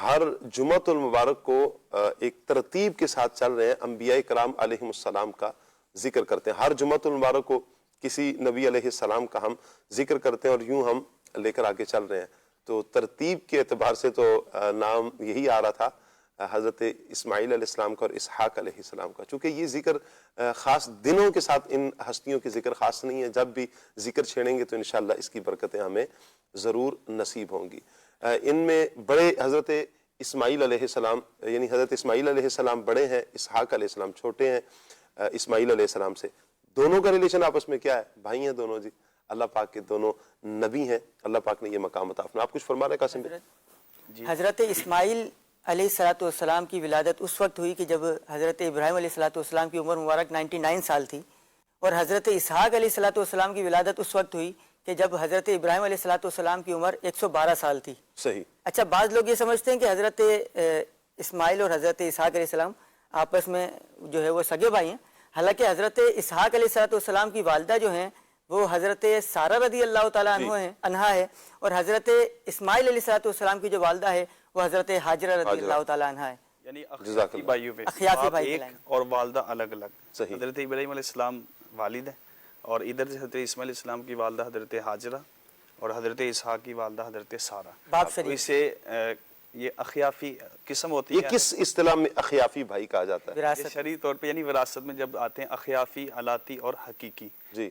ہر جمعۃ المبارک کو ایک ترتیب کے ساتھ چل رہے ہیں، انبیاء کرام علیہم السلام کا ذکر کرتے ہیں۔ ہر جمعۃ المبارک کو کسی نبی علیہ السلام کا ہم ذکر کرتے ہیں اور یوں ہم لے کر آگے چل رہے ہیں۔ تو ترتیب کے اعتبار سے تو نام یہی آ رہا تھا حضرت اسماعیل علیہ السلام کا اور اسحاق علیہ السلام کا، چونکہ یہ ذکر خاص دنوں کے ساتھ ان ہستیوں کے ذکر خاص نہیں ہے، جب بھی ذکر چھیڑیں گے تو انشاءاللہ اس کی برکتیں ہمیں ضرور نصیب ہوں گی۔ ان میں بڑے حضرت اسماعیل علیہ السلام، یعنی حضرت اسماعیل علیہ السلام بڑے ہیں، اسحاق علیہ السلام چھوٹے ہیں اسماعیل علیہ السلام سے۔ دونوں کا ریلیشن آپس میں کیا ہے؟ بھائی ہیں دونوں، جی اللہ پاک کے دونوں نبی ہیں، اللہ پاک نے یہ مقام عطا فرمایا۔ آپ کچھ فرما رہے ہیں قاسم بھائی؟ حضرت اسماعیل علیہ السلام کی ولادت اس وقت ہوئی کہ جب حضرت ابراہیم علیہ السلام کی عمر مبارک 99 سال تھی، اور حضرت اسحاق علیہ السلام کی ولادت اس وقت ہوئی کہ جب حضرت ابراہیم علیہ السلام کی عمر 112 سال تھی۔ صحیح۔ اچھا، بعض لوگ یہ سمجھتے ہیں کہ حضرت اسماعیل اور حضرت اسحاق علیہ السلام آپس میں جو ہے وہ سگے بھائی ہیں، حالانکہ حضرت اسحاق علیہ السلام کی والدہ جو ہیں وہ حضرت سارہ رضی اللہ تعالیٰ عنہا ہے، اور حضرت اسماعیل علیہ السلام کی جو والدہ ہے وہ حضرت حاجرہ رضی اللہ تعالیٰ عنہا ہے، یعنی اخیافی بھائیوں پہ، اخیافی باپ بھائی ایک اور والدہ الگ الگ۔ صحیح۔ حضرت ابراہیم علیہ السلام والد ہیں، اور ادھر سے حضرت اسماعیل علیہ السلام کی والدہ حضرت حاجرہ، اور حضرت اسحاق کی والدہ حضرت سارہ۔ باپ شریف۔ اسے یہ اخیافی قسم ہوتی یہ ہے، کس اصطلاح میں اخیافی بھائی کہا جاتا ہے؟ یہ وراثت شرعی طور پہ یعنی وراثت میں جب آتے ہیں اخیافی، علاتی اور حقیقی، جی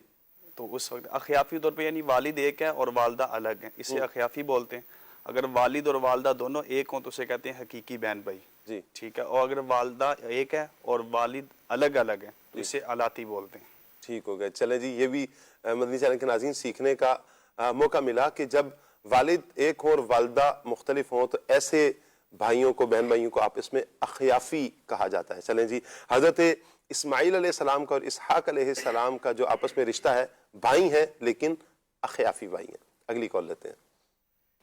تو اس وقت اخیافی طور پہ یعنی والد ایک ہے اور والدہ الگ ہیں، اسے اخیافی بولتے ہیں۔ اگر والد اور والدہ دونوں ایک ہوں تو اسے کہتے ہیں حقیقی بہن بھائی، جی ٹھیک ہے، اور اگر والدہ ایک ہے اور والد الگ الگ ہیں تو اسے علاتی بولتے ہیں۔ ٹھیک ہو گیا۔ چلے جی، یہ بھی مدنی چینل کے ناظرین سیکھنے کا موقع ملا کہ جب والد ایک ہوں اور والدہ مختلف ہوں تو ایسے بھائیوں کو، بہن بھائیوں کو آپس میں اخیافی کہا جاتا ہے۔ چلیں جی، حضرت اسماعیل علیہ السلام کا اور اسحاق علیہ السلام کا جو آپس میں رشتہ ہے، بھائی ہیں لیکن اخیافی بھائی ہیں۔ اگلی کال لیتے ہیں۔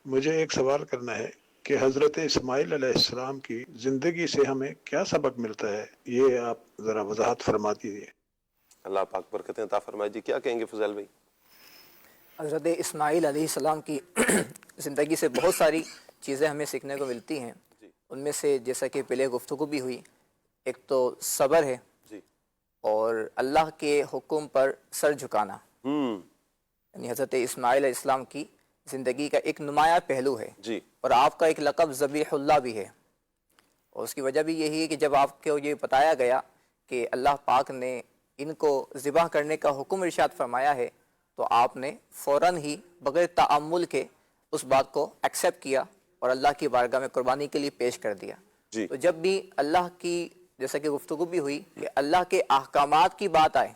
مجھے ایک سوال کرنا ہے کہ حضرت اسماعیل علیہ السلام کی زندگی سے ہمیں کیا سبق ملتا ہے، یہ آپ ذرا وضاحت فرما دیجیے۔ اللہ پاک برکتیں عطا فرمائے۔ جی کیا کہیں گے فضیل بھائی؟ حضرت اسماعیل علیہ السلام کی زندگی سے بہت ساری چیزیں ہمیں سیکھنے کو ملتی ہیں۔ ان میں سے جیسا کہ پہلے گفتگو بھی ہوئی، ایک تو صبر ہے جی اور اللہ کے حکم پر سر جھکانا، یعنی حضرت اسماعیل علیہ السلام کی زندگی کا ایک نمایاں پہلو ہے۔ جی اور آپ کا ایک لقب ذبیح اللہ بھی ہے، اور اس کی وجہ بھی یہی ہے کہ جب آپ کو یہ بتایا گیا کہ اللہ پاک نے ان کو ذبح کرنے کا حکم ارشاد فرمایا ہے تو آپ نے فوراً ہی بغیر تعامل کے اس بات کو ایکسیپٹ کیا اور اللہ کی بارگاہ میں قربانی کے لیے پیش کر دیا۔ جی تو جب بھی اللہ کی، جیسا کہ گفتگو بھی ہوئی کہ اللہ کے احکامات کی بات آئے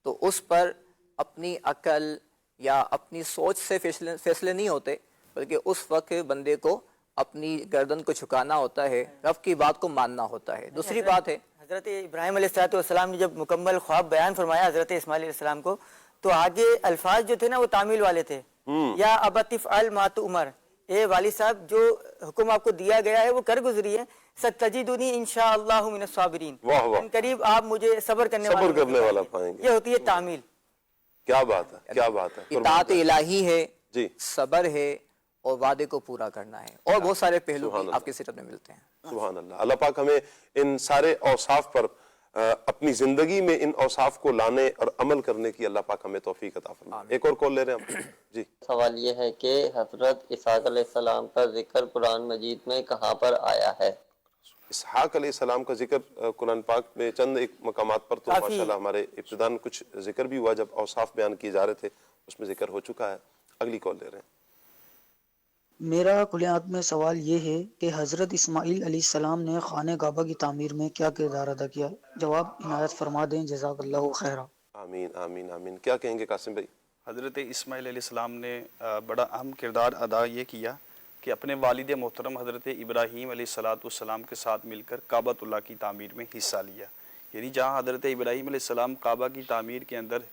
تو اس پر اپنی عقل یا اپنی سوچ سے فیصلے نہیں ہوتے، بلکہ اس وقت بندے کو اپنی گردن کو جھکانا ہوتا ہے، رب کی بات کو ماننا ہوتا ہے۔ دوسری بات ہے، حضرت ابراہیم علیہ السلام نے جب مکمل خواب بیان فرمایا حضرت اسماعیل علیہ السلام کو، تو آگے الفاظ جو تھے نا وہ تعمیل والے تھے۔ یا ابت افعل ما تؤمر، اے والد صاحب جو حکم آپ کو دیا گیا ہے وہ کر گزری ہے، ستجدنی انشاءاللہ من الصابرین، واہ واہ، ان قریب آپ مجھے صبر کرنے والا پائیں گے۔ یہ ہوتی ہے تعمیل۔ کیا بات ہے، کیا بات ہے۔ اطاعت الہی ہے، جی صبر ہے اور وعدے کو پورا کرنا ہے، اور بہت سارے پہلو بھی آپ کی سیرت میں ملتے ہیں۔ سبحان اللہ۔ اللہ پاک ہمیں ان سارے اوصاف پر اپنی زندگی میں ان اوصاف کو لانے اور عمل کرنے کی اللہ پاک ہمیں توفیق عطا فرمائے۔ ایک اور کال لے رہے ہیں ہم۔ جی سوال یہ ہے کہ حضرت اسحاق علیہ السلام کا ذکر قرآن مجید میں کہاں پر آیا ہے؟ اسحاق علیہ السلام کا ذکر قرآن پاک میں چند ایک مقامات پر تو ماشاءاللہ ہمارے ابتداً کچھ ذکر بھی ہوا، جب اوصاف بیان کیے جا رہے تھے اس میں ذکر ہو چکا ہے۔ اگلی کال لے رہے ہیں۔ میرا کلیات میں سوال یہ ہے کہ حضرت اسماعیل علیہ السلام نے خانہ کعبہ کی تعمیر میں کیا کردار ادا کیا؟ جواب عنایت فرما دیں، جزاک اللہ خیرہ۔ آمین آمین آمین۔ کیا کہیں گے قاسم بھائی؟ حضرت اسماعیل علیہ السلام نے بڑا اہم کردار ادا یہ کیا کہ اپنے والد محترم حضرت ابراہیم علیہ السلام کے ساتھ مل کر کعبۃ اللہ کی تعمیر میں حصہ لیا۔ یعنی جہاں حضرت ابراہیم علیہ السلام کعبہ کی تعمیر کے اندر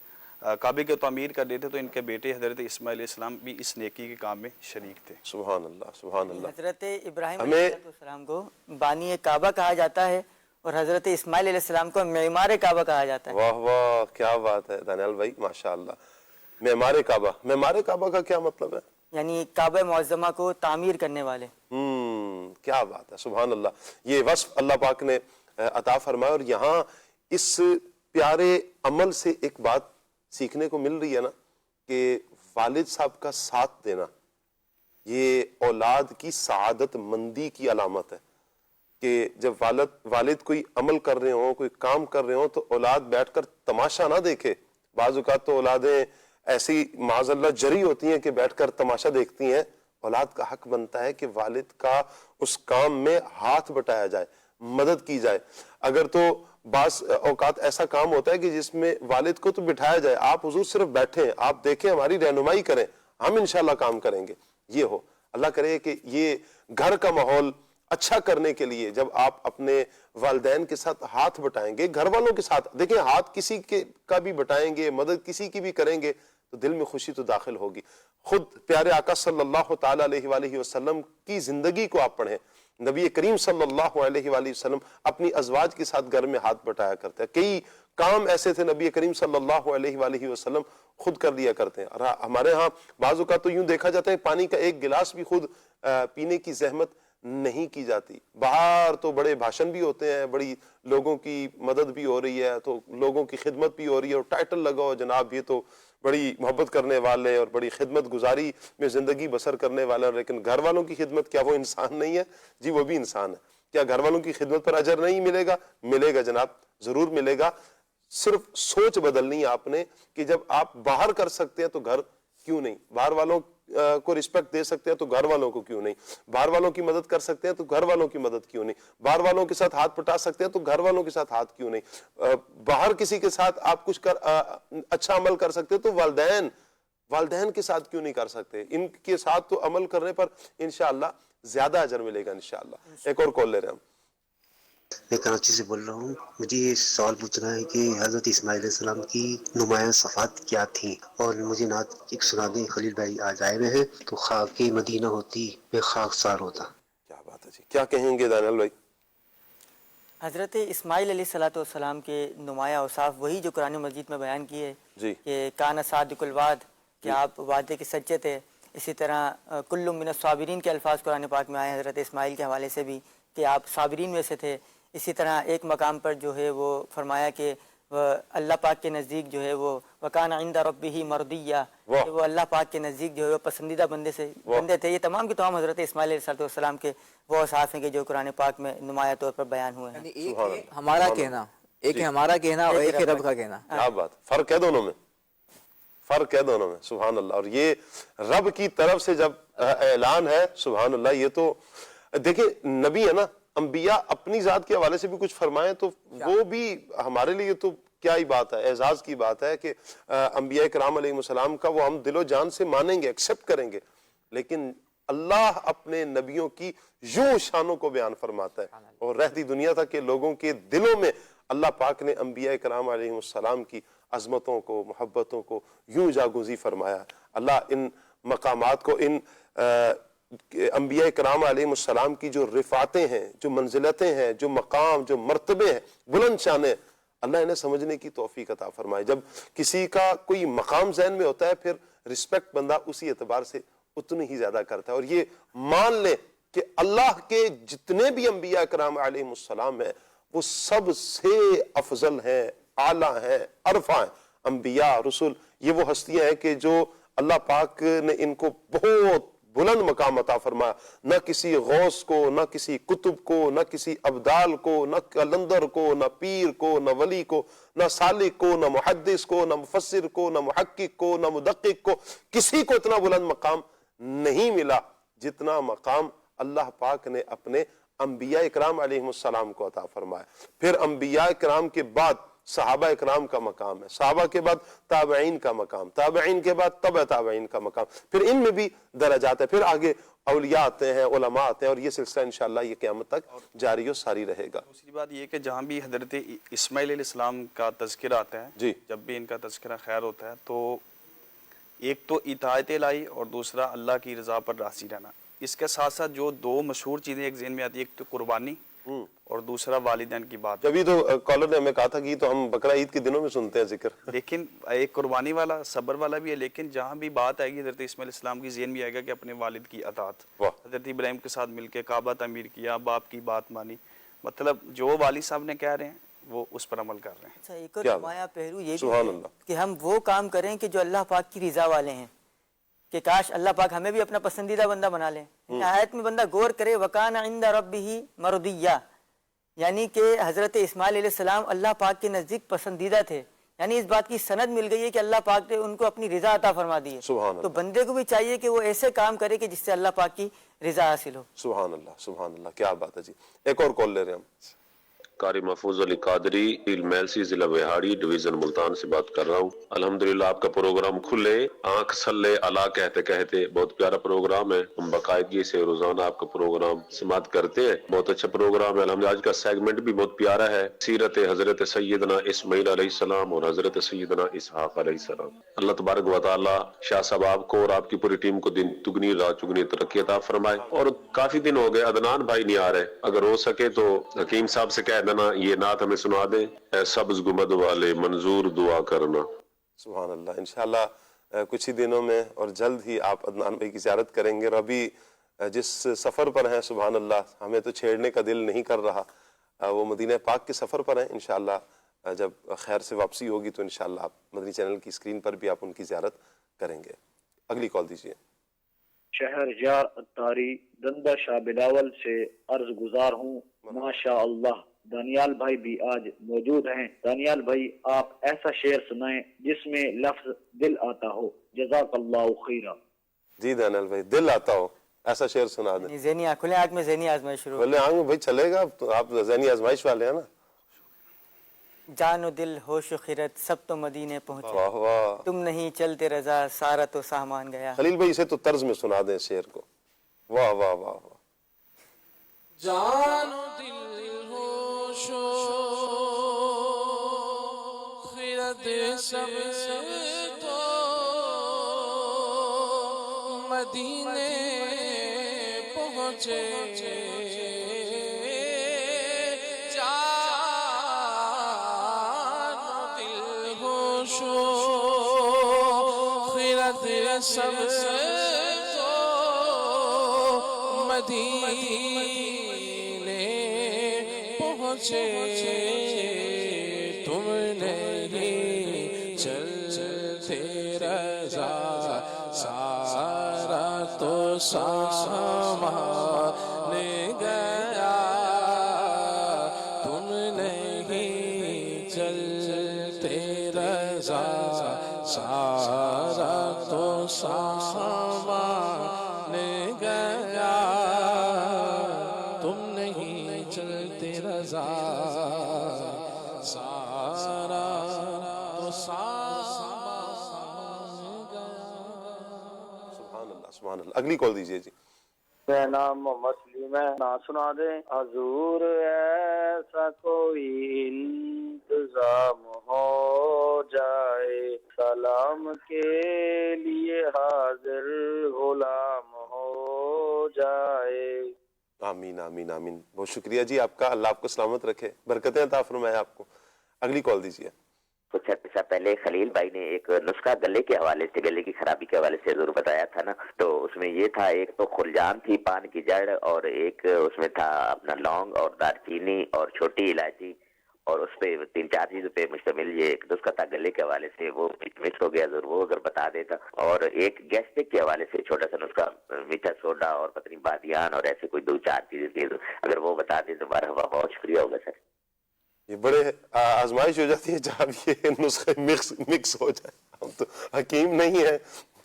کعبے کی تعمیر کر رہے تھے تو ان کے بیٹے حضرت اسماعیل علیہ السلام بھی اس نیکی کے کام میں شریک تھے۔ سبحان اللہ سبحان اللہ۔ حضرت ابراہیم علیہ السلام کو بانی کعبہ کہا جاتا ہے اور حضرت اسماعیل علیہ السلام کو معمار کعبہ کہا جاتا ہے۔ واہ واہ، کیا بات ہے دانیال بھائی، ماشاءاللہ۔ معمار کعبہ، معمار کعبہ کا کیا مطلب ہے؟ یعنی کعبہ معظمہ کو تعمیر کرنے والے۔ کیا بات ہے، سبحان اللہ۔ یہ وصف اللہ پاک نے عطا فرمایا، اور یہاں اس پیارے عمل سے ایک بات سیکھنے کو مل رہی ہے نا کہ والد صاحب کا ساتھ دینا یہ اولاد کی سعادت مندی کی علامت ہے، کہ جب والد کوئی عمل کر رہے ہوں، کوئی کام کر رہے ہوں تو اولاد بیٹھ کر تماشا نہ دیکھے۔ بعض اوقات تو اولادیں ایسی معاذ اللہ جری ہوتی ہیں کہ بیٹھ کر تماشا دیکھتی ہیں۔ اولاد کا حق بنتا ہے کہ والد کا اس کام میں ہاتھ بٹایا جائے، مدد کی جائے۔ اگر تو بعض اوقات ایسا کام ہوتا ہے کہ جس میں والد کو تو بٹھایا جائے، آپ حضور صرف بیٹھیں، آپ دیکھیں، ہماری رہنمائی کریں، ہم انشاءاللہ کام کریں گے، یہ ہو۔ اللہ کرے کہ یہ گھر کا ماحول اچھا کرنے کے لیے جب آپ اپنے والدین کے ساتھ ہاتھ بٹائیں گے، گھر والوں کے ساتھ دیکھیں، ہاتھ کسی کا بھی بٹائیں گے، مدد کسی کی بھی کریں گے تو دل میں خوشی تو داخل ہوگی۔ خود پیارے آقا صلی اللہ تعالیٰ علیہ وآلہ وسلم کی زندگی کو آپ پڑھیں، نبی کریم صلی اللہ علیہ وآلہ وسلم اپنی ازواج کے ساتھ گھر میں ہاتھ بٹایا کرتے ہیں۔ کئی کام ایسے تھے نبی کریم صلی اللہ علیہ وآلہ وسلم خود کر لیا کرتے ہیں۔ اور ہمارے ہاں بعض اوقات تو یوں دیکھا جاتا ہے پانی کا ایک گلاس بھی خود پینے کی زحمت نہیں کی جاتی. باہر تو بڑے بھاشن بھی ہوتے ہیں, بڑی لوگوں کی مدد بھی ہو رہی ہے, تو لوگوں کی خدمت بھی ہو رہی ہے, اور ٹائٹل لگاؤ جناب یہ تو بڑی محبت کرنے والے اور بڑی خدمت گزاری میں زندگی بسر کرنے والے, لیکن گھر والوں کی خدمت, کیا وہ انسان نہیں ہے؟ جی وہ بھی انسان ہے. کیا گھر والوں کی خدمت پر اجر نہیں ملے گا؟ ملے گا جناب, ضرور ملے گا. صرف سوچ بدلنی ہے آپ نے کہ جب آپ باہر کر سکتے ہیں تو گھر کیوں نہیں, باہر والوں کو رسپیکٹ دے سکتے ہیں تو گھر والوں کو کیوں نہیں, باہر والوں کی مدد کر سکتے ہیں تو گھر والوں کی مدد کیوں نہیں, باہر والوں کے ساتھ ہاتھ پٹا سکتے ہیں تو گھر والوں کے ساتھ ہاتھ کیوں نہیں, باہر کسی کے ساتھ آپ کچھ اچھا عمل کر سکتے تو والدین کے ساتھ کیوں نہیں کر سکتے؟ ان کے ساتھ تو عمل کرنے پر انشاءاللہ زیادہ اجر ملے گا انشاءاللہ. ایک اور کال لے رہے ہیں ہم. میں کراچی سے بول رہا ہوں. مجھے یہ سوال پوچھنا ہے کہ حضرت اسماعیل علیہ السلام کی نمایاں صفات کیا تھیں, اور مجھے نعت ایک سنا دیں. خلیل بھائی آج آئے ہوئے ہیں, تو خاک مدینہ ہوتی میں خاکسار ہوتا. کیا بات ہے جی, کیا کہیں گے دانیال بھائی؟ حضرت اسماعیل علیہ السلام کے نمایاں اوصاف وہی جو قرآن مجید میں بیان کیے جی, کہ کان صادق الوعد, کہ آپ وعدے کے سچے تھے. اسی طرح کل من الصابرین کے الفاظ قرآن پاک میں آئے حضرت اسماعیل کے حوالے سے بھی کہ آپ صابرین میں سے تھے. اسی طرح ایک مقام پر جو ہے وہ فرمایا کہ اللہ پاک کے نزدیک جو ہے وہ وکان عند ربہ مرضیہ, کہ وہ اللہ پاک کے نزدیک جو ہے وہ پسندیدہ بندے تھے. یہ تمام کے تمام حضرت اسماعیل علیہ السلام کے وہ اوصاف ہیں کہ جو قرآن پاک میں نمایاں طور پر بیان ہوئے ہیں. ایک ہے ہمارا کہنا, ایک ہے ہمارا کہنا, اور ایک ہے رب کا کہنا. کیا بات, فرق ہے دونوں میں, فرق ہے دونوں میں, سبحان اللہ. اور یہ رب کی طرف سے جب اعلان ہے, سبحان اللہ, یہ تو دیکھیں نبی ہے نا, انبیاء اپنی ذات کے حوالے سے بھی کچھ فرمائیں تو وہ بھی ہمارے لیے تو کیا ہی بات ہے, اعزاز کی بات ہے کہ انبیاء کرام علیہ السلام کا وہ ہم دل و جان سے مانیں گے, ایکسپٹ کریں گے. لیکن اللہ اپنے نبیوں کی یوں شانوں کو بیان فرماتا ہے, اور رہتی دنیا تک کے لوگوں کے دلوں میں اللہ پاک نے انبیاء کرام علیہ السلام کی عظمتوں کو, محبتوں کو یوں جاگوزی فرمایا. اللہ ان مقامات کو, ان انبیاء کرام علیہ السلام کی جو رفعتیں ہیں, جو منزلتیں ہیں, جو مقام, جو مرتبے ہیں, بلند شانیں, اللہ انہیں سمجھنے کی توفیق عطا فرمائے. جب کسی کا کوئی مقام ذہن میں ہوتا ہے پھر رسپیکٹ بندہ اسی اعتبار سے اتنی ہی زیادہ کرتا ہے. اور یہ مان لیں کہ اللہ کے جتنے بھی انبیاء کرام علیہ السلام ہیں وہ سب سے افضل ہیں, اعلیٰ ہیں, عرفہ ہیں. انبیاء رسول یہ وہ ہستیاں ہیں کہ جو اللہ پاک نے ان کو بہت بلند مقام عطا فرمایا. نہ کسی غوث کو, نہ کسی قطب کو, نہ کسی ابدال کو, نہ کلندر کو, نہ پیر کو, نہ ولی کو, نہ سالک کو, نہ محدث کو, نہ مفسر کو, نہ محقق کو, نہ مدقق کو, کسی کو اتنا بلند مقام نہیں ملا جتنا مقام اللہ پاک نے اپنے انبیاء اکرام علیہ السلام کو عطا فرمایا. پھر انبیاء اکرام کے بعد صحابہ اکرام کا مقام ہے, صحابہ کے بعد تابعین کا مقام, تابعین کے بعد تبع تابعین کا مقام, پھر ان میں بھی درجات ہیں, پھر آگے اولیاء آتے ہیں, علماء آتے ہیں, اور یہ سلسلہ انشاءاللہ یہ قیامت تک جاری و ساری رہے گا. دوسری بات یہ کہ جہاں بھی حضرت اسماعیل علیہ السلام کا تذکرہ آتا ہے, جی, جب بھی ان کا تذکرہ خیر ہوتا ہے تو ایک تو اطاعت الہی اور دوسرا اللہ کی رضا پر راضی رہنا. اس کے ساتھ ساتھ جو دو مشہور چیزیں ایک ذہن میں آتی ہے, ایک تو قربانی اور دوسرا والدین کی بات. جبھی تو کالر نے ہمیں کہا تھا کہ تو ہم بقرہ عید کے دنوں میں سنتے ہیں ذکر, لیکن ایک قربانی والا صبر والا بھی ہے. لیکن جہاں بھی بات آئے گی حضرت اسماعیل علیہ السلام کی ذہن میں آئے گا کہ اپنے والد کی اطاعت, حضرت ابراہیم کے ساتھ مل کے کعبہ تعمیر کیا, باپ کی بات مانی, مطلب جو والد صاحب نے کہہ رہے ہیں وہ اس پر عمل کر رہے ہیں. اچھا, ایک اور نمایاں پہلو یہ بھی ہے کہ ہم وہ کام کریں کہ جو اللہ پاک کی رضا والے ہیں, کہ کاش اللہ پاک ہمیں بھی اپنا پسندیدہ بندہ بنا لیں. آیت میں بندہ غور کرے, وکان عند ربہ مرضیہ, یعنی کہ حضرت اسماعیل علیہ السلام اللہ پاک کے نزدیک پسندیدہ تھے. یعنی اس بات کی سند مل گئی ہے کہ اللہ پاک نے ان کو اپنی رضا عطا فرما دی ہے. تو بندے کو بھی چاہیے کہ وہ ایسے کام کرے کہ جس سے اللہ پاک کی رضا حاصل ہو. سبحان اللہ, سبحان اللہ, کیا بات ہے جی. ایک اور کال لے رہے ہیں ہم. قاری محفوظ علی قادری میلسی ضلع وہاڑی ڈویژن ملتان سے بات کر رہا ہوں. الحمدللہ آپ کا پروگرام کھلے آنکھ سلے اللہ کہتے کہتے بہت پیارا پروگرام ہے. ہم باقاعدگی سے روزانہ آپ کا پروگرام سماعت کرتے ہیں, بہت اچھا پروگرام ہے الحمدللہ. آج کا سیگمنٹ بھی بہت پیارا ہے, سیرت حضرت سیدنا اسماعیل علیہ السلام اور حضرت سیدنا اسحاق علیہ السلام. اللہ تبارک و تعالی شاہ صاحب آپ کو اور آپ کی پوری ٹیم کو دن دگنی رات چگنی ترقی عطا فرمائے. اور کافی دن ہو گئے عدنان بھائی نہیں آ رہے, اگر ہو سکے تو حکیم صاحب سے کہہ دینا یہ نعت ہمیں سنا دیں, اے سبز گمد والے منظور دعا کرنا. سبحان اللہ, انشاءاللہ کچھ ہی دنوں میں اور جلد ہی آپ عدنان بھائی کی زیارت کریں گے. اور ابھی جس سفر پر ہیں سبحان اللہ ہمیں تو چھیڑنے کا دل نہیں کر رہا، وہ مدینہ پاک کے سفر پر ہیں، انشاءاللہ جب خیر سے واپسی ہوگی تو انشاءاللہ آپ مدنی چینل کی اسکرین پر بھی آپ ان کی زیارت کریں گے۔ اگلی کال دیجیے۔ شہر یار اتاری دندہ شاہ بلاول سے عرض گزار ہوں، ماشاء اللہ دانیال بھائی بھی آج موجود ہیں۔ دانیال بھائی آپ ایسا شعر سنائیں جس میں لفظ دل آتا ہو، جزاک اللہ خیرہ۔ جی دانیال بھائی، دل آتا ہو ایسا شعر سنا دیں۔ ذہنی کھلے آنکھ میں ذہنی آزمائش شروع کھلے آنکھ میں بھائی چلے گا، تو آپ ذہنی آزمائش والے ہیں نا۔ جان و دل ہوش و خیرت سب تو مدینے پہنچے، واہ واہ، تم نہیں چلتے رضا سارا تو سامان گیا۔ خلیل بھائی اسے تو طرز میں سنا دیں شعر کو۔ واہ واہ واہ واہ۔ جان و دل ہوش و خیرت سب تو مدینے پہنچے، جان و دل ہوش و خیرت سب تو مدینے پہنچے، تم نہیں چلتے رضا سارا تو سامان گیا، تم نہیں چلتے رضا سارا تو سامان گیا، تم نہیں چلتے رضا سارا تو سامان گیا۔ سبحان اللہ سبحان اللہ۔ اگلی کال دیجیے جی۔ میرا نام محمد سلیم ہے، نا سنا دیں۔ حضور ایسا کوئی انتظام ہو جائے، سلام کے لیے حاضر غلام ہو جائے۔ آمین آمین آمین، بہت شکریہ جی آپ کا، اللہ آپ کو سلامت رکھے، برکتیں عطا فرمائے آپ کو۔ اگلی کال دیجیے۔ کچھ عرصہ پہلے خلیل بھائی نے ایک نسخہ گلے کے حوالے سے، گلے کی خرابی کے حوالے سے ضرور بتایا تھا نا، تو اس میں یہ تھا ایک تو خلجان تھی پان کی جڑ، اور ایک اس میں تھا اپنا لونگ اور دار چینی اور چھوٹی الائچی، اور اس پہ 3-4 چیزوں پہ مشتمل یہ ایک نسخہ تھا گلے کے حوالے سے، وہ مکس ہو گیا ضرور، وہ اگر بتا دیتا۔ اور ایک گیسٹرک کے حوالے سے چھوٹا سا نسخہ، میٹھا سوڈا اور پتنی بادیان اور ایسے کوئی 2-4 چیزیں تھی، اگر وہ بتا دیں تو مرحبا، بہت شکریہ ہوگا سر۔ یہ بڑے آزمائش ہو جاتی ہے جب یہ نسخے مکس ہو جائے، ہم تو حکیم نہیں ہیں،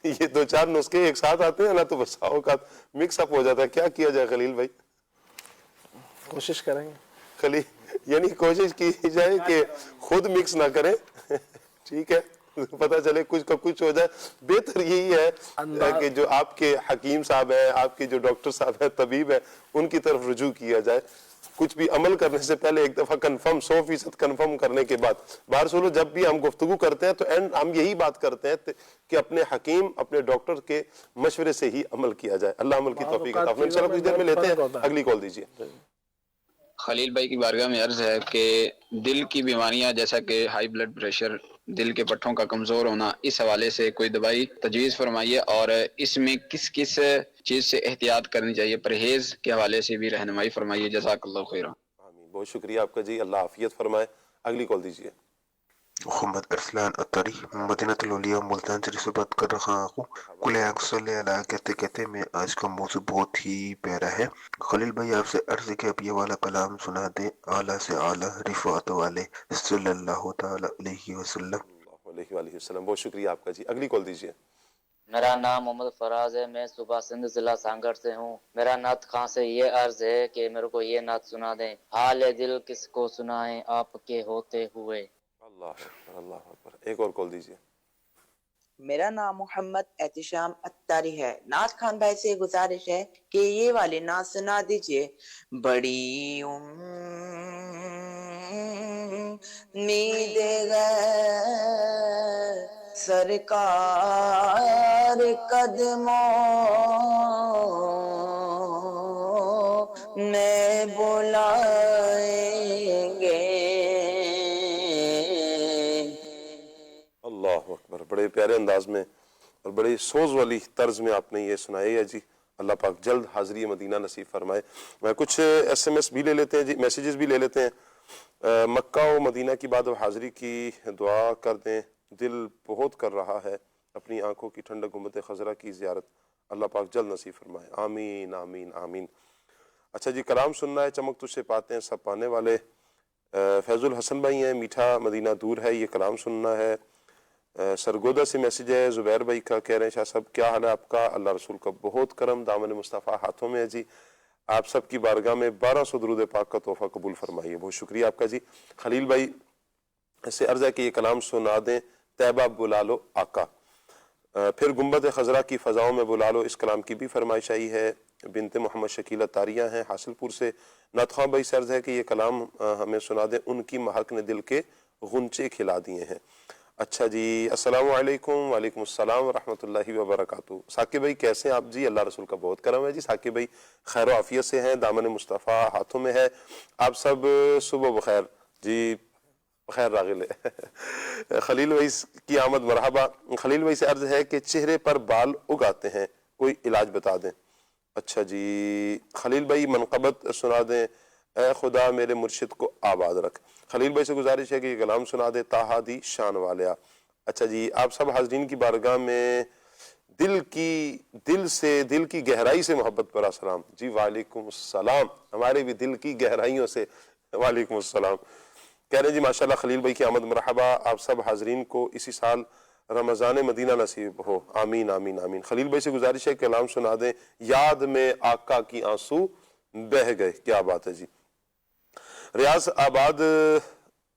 یہ 2-4 نسخے ایک ساتھ آتے ہیں نا تو بس اوقات مکس اپ ہو جاتا ہے۔ کیا کیا جائے خلیل بھائی؟ کوشش کریں گے خلیل یعنی کوشش کی جائے کہ خود مکس نہ کریں، ٹھیک ہے، پتہ چلے کچھ کا کچھ ہو جائے۔ بہتر یہی ہے کہ جو آپ کے حکیم صاحب ہیں، آپ کے جو ڈاکٹر صاحب ہیں، طبیب ہیں، ان کی طرف رجوع کیا جائے۔ کچھ بھی عمل کرنے سے پہلے ایک دفعہ کنفرم 100% کنفرم کرنے کے بعد، باہر سولو جب بھی ہم گفتگو کرتے ہیں تو ہم یہی بات کرتے ہیں کہ اپنے حکیم اپنے ڈاکٹر کے مشورے سے ہی عمل کیا جائے۔ اللہ عمل کی توفیق عطا فرمائے۔ انشاءاللہ کچھ دیر میں لیتے ہیں، اگلی کال دیجیے۔ خلیل بھائی کی بارگاہ میں عرض ہے کہ دل کی بیماریاں جیسا کہ ہائی بلڈ پریشر، دل کے پٹھوں کا کمزور ہونا، اس حوالے سے کوئی دوائی تجویز فرمائیے، اور اس میں کس کس چیز سے احتیاط کرنی چاہیے، پرہیز کے حوالے سے بھی رہنمائی فرمائیے، جزاک اللہ خیرہ۔ آمین، بہت شکریہ آپ کا جی، اللہ عافیت فرمائے۔ اگلی کال دیجیے۔ محمد ارسلان اتاری مدینہ الاولیاء ملتان سے بات کر رہا ہوں۔ کل صلی اللہ کہتے کہتے میں آج کا موضوع بہت ہی پیارا ہے۔ خلیل بھائی آپ سے عرض ہے کہ اب یہ والا کلام سنا دیں، اعلیٰ سے اعلیٰ رفعت والے صلی اللہ تعالی علیہ وسلم۔ علیہ وآلہ وسلم، بہت شکریہ آپ کا جی، اگلی کال دیجیے۔ میرا نام محمد فراز ہے، میں صوبہ سندھ ضلع سانگڑ سے ہوں۔ میرا نعت خاں سے یہ عرض ہے کہ میرے کو یہ نعت سنا دیں۔ حال دل کس کو سنائیں آپ کے ہوتے ہوئے۔ اللہ اکبر اللہ اکبر، ایک اور کال دیجیے۔ میرا نام محمد احتشام اتاری ہے۔ نعت خان بھائی سے گزارش ہے کہ یہ والی نعت سنا دیجیے۔ بڑی امید سرکار قدموں میں بلائیں گے۔ اللہ اکبر، بڑے پیارے انداز میں اور بڑے سوز والی طرز میں آپ نے یہ سنایا ہے جی، اللہ پاک جلد حاضری مدینہ نصیب فرمائے۔ کچھ SMS بھی لے لیتے ہیں جی، میسیجز بھی لے لیتے ہیں۔ مکہ و مدینہ کی بعد حاضری کی دعا کر دیں، دل بہت کر رہا ہے اپنی آنکھوں کی ٹھنڈک گنبد خضرا کی زیارت، اللہ پاک جلد نصیب فرمائے، آمین آمین آمین۔ اچھا جی، کلام سننا ہے چمک تجھ سے پاتے ہیں سب پانے والے، فیض الحسن بھائی ہیں، میٹھا مدینہ دور ہے، یہ کلام سننا ہے۔ سرگودا سے میسیج ہے زبیر بھائی کا، کہہ رہے ہیں شاہ صاحب کیا حال ہے آپ کا، اللہ رسول کا بہت کرم، دامن مصطفیٰ ہاتھوں میں ہے جی، آپ سب کی بارگاہ میں 1200 درود پاک کا تحفہ قبول فرمائیے، بہت شکریہ آپ کا جی۔ خلیل بھائی سے عرض ہے کہ یہ کلام سنا دیں، طیبہ بلا لو آقا، پھر گنبد خضرا کی فضاؤں میں بلا لو، اس کلام کی بھی فرمائش آئی ہے۔ بنت محمد شکیلہ تاریہ ہیں حاصل پور سے، نعت خواں بھائی سے عرض ہے کہ یہ کلام ہمیں سنا دیں، ان کی مہک نے دل کے غنچے کھلا دیے ہیں۔ اچھا جی، السلام علیکم، وعلیکم السلام ورحمۃ اللہ وبرکاتہ۔ ثاقب بھائی کیسے ہیں آپ جی، اللہ رسول کا بہت کرم ہے جی، ثاقب بھائی خیر و عافیت سے ہیں، دامن مصطفیٰ ہاتھوں میں ہے، آپ سب صبح بخیر جی، بخیر راغل ہے۔ خلیل بھائی کی آمد مرحبا۔ خلیل بھائی سے عرض ہے کہ چہرے پر بال اگاتے ہیں، کوئی علاج بتا دیں۔ اچھا جی، خلیل بھائی منقبت سنا دیں، اے خدا میرے مرشد کو آباد رکھ۔ خلیل بھائی سے گزارش ہے کہ یہ کلام سنا دے، تاہادی شان والیا۔ اچھا جی، آپ سب حاضرین کی بارگاہ میں دل کی گہرائی سے محبت پر سلام جی، وعلیکم السلام، ہمارے بھی دل کی گہرائیوں سے وعلیکم السلام۔ کہہ رہے ہیں جی ماشاءاللہ خلیل بھائی کی آمد مرحبا، آپ سب حاضرین کو اسی سال رمضان مدینہ نصیب ہو، آمین آمین آمین۔ خلیل بھائی سے گزارش ہے کہ کلام سنا دیں، یاد میں آقا کی آنسو بہ گئے، کیا بات ہے جی۔ ریاض آباد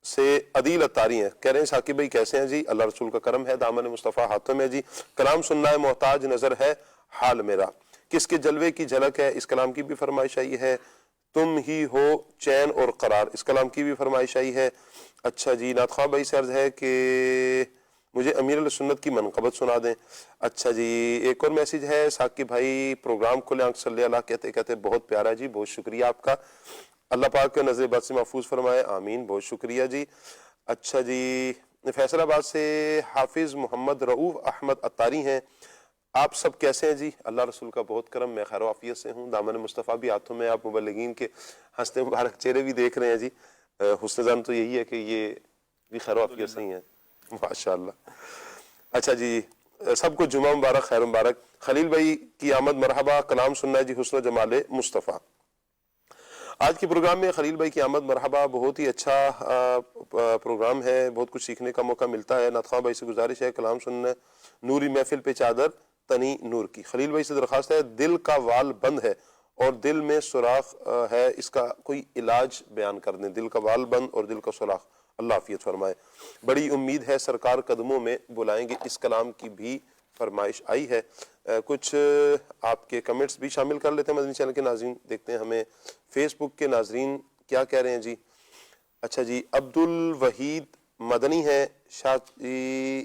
سے عدیل اتاری ہیں، کہہ رہے ہیں ثاقب بھائی کیسے ہیں جی، اللہ رسول کا کرم ہے، دامن مصطفیٰ ہاتھوں میں جی، کلام سننا ہے، محتاج نظر ہے حال میرا، کس کے جلوے کی جھلک ہے، اس کلام کی بھی فرمائش آئی ہے۔ تم ہی ہو چین اور قرار، اس کلام کی بھی فرمائش آئی ہے۔ اچھا جی، نعت خواں بھائی سے عرض ہے کہ مجھے امیر السنت کی منقبت سنا دیں۔ اچھا جی، ایک اور میسیج ہے، ثاقب بھائی پروگرام کھلے آنکھ صلی اللہ کہتے کہتے بہت پیارا جی، بہت شکریہ آپ کا، اللہ پاک نظر بد سے محفوظ فرمائے، آمین، بہت شکریہ جی۔ اچھا جی، فیصل آباد سے حافظ محمد رعوف احمد اتاری ہیں، آپ سب کیسے ہیں جی، اللہ رسول کا بہت کرم، میں خیر و عافیت سے ہوں، دامن مصطفیٰ بھی ہاتھوں میں، آپ مبلغین کے ہنستے مبارک چہرے بھی دیکھ رہے ہیں جی، حسن ظن تو یہی ہے کہ یہ بھی خیر و عافیت سے ہی ہیں ماشاءاللہ۔ اچھا جی، سب کو جمعہ مبارک، خیر مبارک۔ خلیل بھائی کی آمد مرحبا، کلام سننا ہے جی، حسن و جمال مصطفیٰ۔ آج کے پروگرام میں خلیل بھائی کی آمد مرحبا، بہت ہی اچھا پروگرام ہے، بہت کچھ سیکھنے کا موقع ملتا ہے۔ نعت خواں بھائی سے گزارش ہے کلام سننا ہے، نوری محفل پہ چادر تنی نور کی۔ خلیل بھائی سے درخواست ہے، دل کا وال بند ہے اور دل میں سوراخ ہے، اس کا کوئی علاج بیان کر دیں، دل کا وال بند اور دل کا سوراخ، اللہ عافیت فرمائے۔ بڑی امید ہے سرکار قدموں میں بلائیں گے، اس کلام کی بھی فرمائش آئی ہے۔ کچھ آپ کے کمنٹس بھی شامل کر لیتے ہیں مدنی چینل کے ناظرین، دیکھتے ہیں ہمیں فیس بک کے ناظرین کیا کہہ رہے ہیں جی۔ اچھا جی، عبد الوحید مدنی ہے، شاہ جی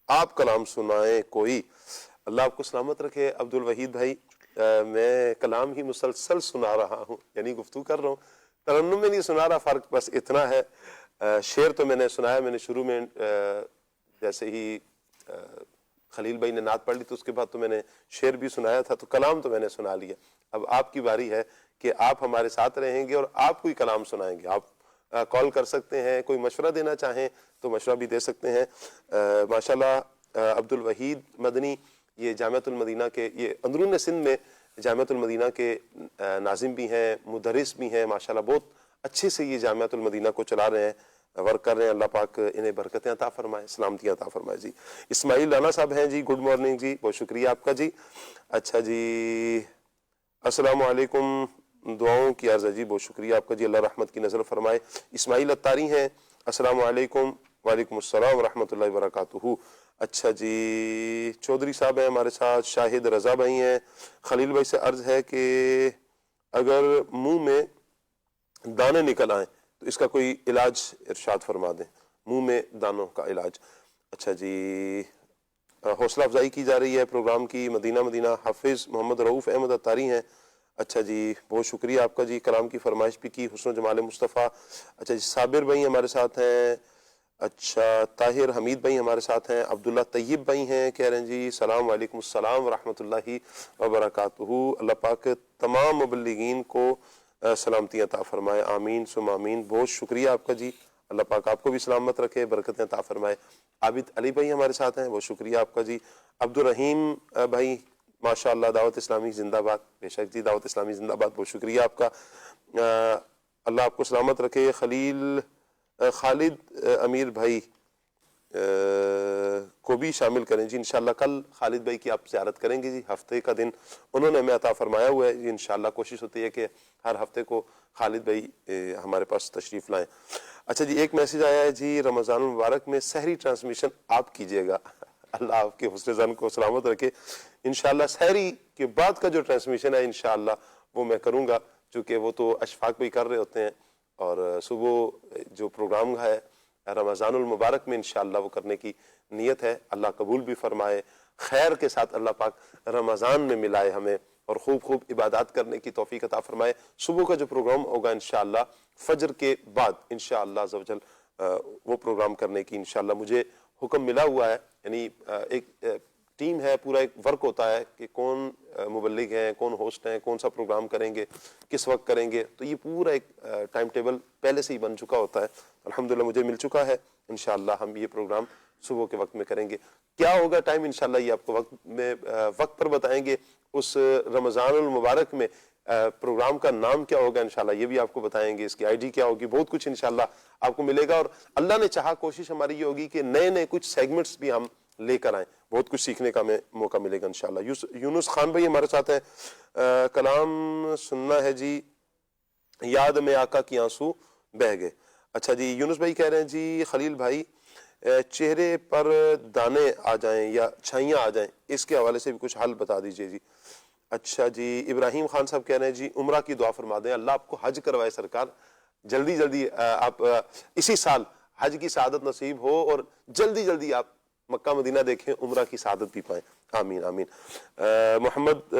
آپ کلام سنائیں کوئی، اللہ آپ کو سلامت رکھے عبد الوحید بھائی، میں کلام ہی مسلسل سنا رہا ہوں، یعنی گفتگو کر رہا ہوں، ترنم میں نہیں سنا رہا، فرق بس اتنا ہے۔ شعر تو میں نے سنایا، میں نے شروع میں جیسے ہی خلیل بھائی نے نعت پڑھ لی تو اس کے بعد تو میں نے شعر بھی سنایا تھا، تو کلام تو میں نے سنا لیا، اب آپ کی باری ہے کہ آپ ہمارے ساتھ رہیں گے اور آپ کوئی کلام سنائیں گے۔ آپ کال کر سکتے ہیں، کوئی مشورہ دینا چاہیں تو مشورہ بھی دے سکتے ہیں۔ ماشاءاللہ عبد الوحید مدنی یہ جامعۃ المدینہ کے، یہ اندرون سندھ میں جامعۃ المدینہ کے ناظم بھی ہیں، مدرس بھی ہیں، ماشاءاللہ بہت اچھے سے یہ جامعۃ المدینہ کو چلا رہے ہیں، ورک کر رہے ہیں، اللہ پاک انہیں برکتیں عطا فرمائے، سلامتیاں عطا فرمائے جی۔ اسماعیل رانا صاحب ہیں جی، گڈ مارننگ جی، بہت شکریہ آپ کا جی۔ اچھا جی، السلام علیکم، دعاؤں کی عرض ہے جی، بہت شکریہ آپ کا جی، اللہ رحمت کی نظر فرمائے۔ اسماعیل اتاری ہیں، السلام علیکم، وعلیکم السلام ورحمۃ اللہ وبرکاتہ۔ اچھا جی، چودھری صاحب ہیں ہمارے ساتھ، شاہد رضا بھائی ہیں، خلیل بھائی سے عرض ہے کہ اگر منہ میں دانے نکل آئیں تو اس کا کوئی علاج ارشاد فرما دیں، منہ میں دانوں کا علاج۔ اچھا جی، حوصلہ افزائی کی جا رہی ہے پروگرام کی، مدینہ حافظ محمد رعوف احمد اتاری ہیں۔ اچھا جی، بہت شکریہ آپ کا جی، کلام کی فرمائش بھی کی، حسن و جمال مصطفیٰ۔ اچھا جی، صابر بھائی ہمارے ساتھ ہیں، اچھا طاہر حمید بھائی ہمارے ساتھ ہیں. عبداللہ طیب بھائی ہیں, کہہ رہے ہیں جی سلام وعلیکم السلام ورحمۃ اللہ وبرکاتہ. اللہ پاک تمام مبلغین کو سلامتی عطا فرمائے, آمین ثم آمین. بہت شکریہ آپ کا جی, اللہ پاک آپ کو بھی سلامت رکھے, برکتیں عطا فرمائے. عابد علی بھائی ہمارے ساتھ ہیں, بہت شکریہ آپ کا جی. عبدالرحیم بھائی ماشاء اللہ دعوت اسلامی زندہ باد. بے شک جی دعوت اسلامی زندہ باد, بہت شکریہ آپ کا, اللہ آپ کو سلامت رکھے. خالد امیر بھائی کو بھی شامل کریں جی انشاءاللہ. کل خالد بھائی کی آپ زیارت کریں گے جی, ہفتے کا دن انہوں نے ہمیں عطا فرمایا ہوا ہے جی. انشاءاللہ کوشش ہوتی ہے کہ ہر ہفتے کو خالد بھائی ہمارے پاس تشریف لائیں. اچھا جی ایک میسیج آیا ہے جی, رمضان المبارک میں سحری ٹرانسمیشن آپ کیجئے گا. اللہ آپ کے حسن ظن کو سلامت رکھے. انشاءاللہ سحری کے بعد کا جو ٹرانسمیشن ہے انشاءاللہ وہ میں کروں گا, چونکہ وہ تو اشفاق بھی کر رہے ہوتے ہیں, اور صبح جو پروگرام ہے رمضان المبارک میں انشاءاللہ وہ کرنے کی نیت ہے. اللہ قبول بھی فرمائے, خیر کے ساتھ اللہ پاک رمضان میں ملائے ہمیں, اور خوب خوب عبادات کرنے کی توفیق عطا فرمائے. صبح کا جو پروگرام ہوگا انشاءاللہ فجر کے بعد انشاءاللہ عز و جل وہ پروگرام کرنے کی انشاءاللہ مجھے حکم ملا ہوا ہے. یعنی ایک ٹیم ہے, پورا ایک ورک ہوتا ہے کہ کون مبلغ ہیں, کون ہوسٹ ہیں, کون سا پروگرام کریں گے, کس وقت کریں گے. تو یہ پورا ایک ٹائم ٹیبل پہلے سے ہی بن چکا ہوتا ہے. الحمدللہ مجھے مل چکا ہے. انشاءاللہ ہم یہ پروگرام صبح کے وقت میں کریں گے. کیا ہوگا ٹائم انشاءاللہ یہ آپ کو وقت پر بتائیں گے. اس رمضان المبارک میں پروگرام کا نام کیا ہوگا انشاءاللہ یہ بھی آپ کو بتائیں گے, اس کی آئی ڈی کیا ہوگی, بہت کچھ انشاءاللہ آپ کو ملے گا. اور اللہ نے چاہا کوشش ہماری یہ ہوگی کہ نئے نئے کچھ سیگمنٹس بھی ہم لے کر آئیں, بہت کچھ سیکھنے کا ہمیں موقع ملے گا انشاءاللہ. یونس خان بھائی ہمارے ساتھ ہیں, کلام سننا ہے جی, یاد میں آقا کی آنسو بہہ گئے. اچھا جی یونس بھائی کہہ رہے ہیں جی خلیل بھائی چہرے پر دانے آ جائیں یا چھائیاں آ جائیں, اس کے حوالے سے بھی کچھ حل بتا دیجئے جی. اچھا جی ابراہیم خان صاحب کہہ رہے ہیں جی عمرہ کی دعا فرما دیں, اللہ آپ کو حج کروائے سرکار, جلدی جلدی آپ اسی سال حج کی سعادت نصیب ہو, اور جلدی جلدی آپ مکہ مدینہ دیکھیں, عمرہ کی سعادت بھی پائیں. آمین آمین. محمد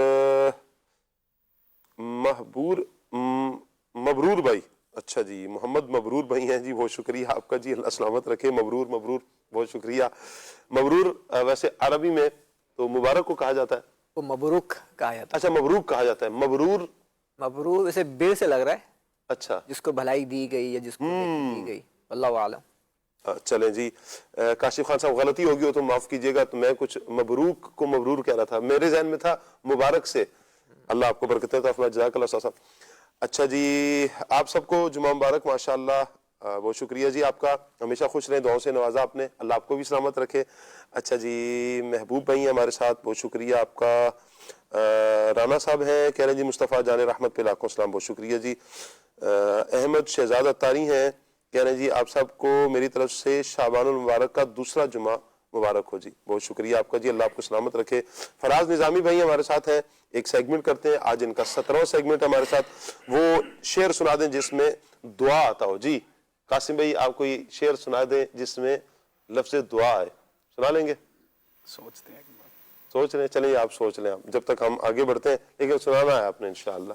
مبرور بھائی, اچھا جی محمد مبرور بھائی ہیں جی, بہت شکریہ آپ کا جی, اللہ سلامت رکھے. مبرور مبرور بہت شکریہ. مبرور ویسے عربی میں تو مبارک کو کہا جاتا ہے, وہ مبروک کہا جاتا ہے. اچھا مبروک کہا جاتا ہے. مبرور ویسے بے سے لگ رہا ہے, اچھا جس کو بھلائی دی گئی یا جس کو دی گئی, واللہ اعلم. چلیں جی کاشف خان صاحب غلطی ہوگی ہو تو معاف کیجئے گا, تو میں کچھ مبروک کو مبرور کہہ رہا تھا, میرے ذہن میں تھا مبارک سے. اللہ آپ کو برکتیں عطا فرمائے, جزاک اللہ صاحب. اچھا جی آپ سب کو جمعہ مبارک ماشاءاللہ, بہت شکریہ جی آپ کا, ہمیشہ خوش رہیں, دعاؤں سے نوازا آپ نے, اللہ آپ کو بھی سلامت رکھے. اچھا جی محبوب بھائی ہیں ہمارے ساتھ, بہت شکریہ آپ کا. رانا صاحب ہیں, کہہ رہے ہیں جی مصطفیٰ جان رحمت پہ لاکھوں سلام, بہت شکریہ جی. احمد شہزاد اتاری ہیں, کہہ رہے ہیں جی آپ سب کو میری طرف سے شعبان المبارک کا دوسرا جمعہ مبارک ہو جی, بہت شکریہ آپ کا جی, اللہ آپ کو سلامت رکھے. فراز نظامی بھائی ہمارے ساتھ ہیں, ایک سیگمنٹ کرتے ہیں آج, ان کا 17واں سیگمنٹ ہمارے ساتھ, وہ شعر سنا دیں جس میں دعا آتا ہو. جی قاسم بھائی آپ کوئی شعر سنا دیں جس میں لفظ دعا ہے, سنا لیں گے؟ سوچتے ہیں, سوچ رہے ہیں, چلیں آپ سوچ لیں, آپ جب تک ہم آگے بڑھتے ہیں, لیکن سنانا ہے آپ نے انشاءاللہ.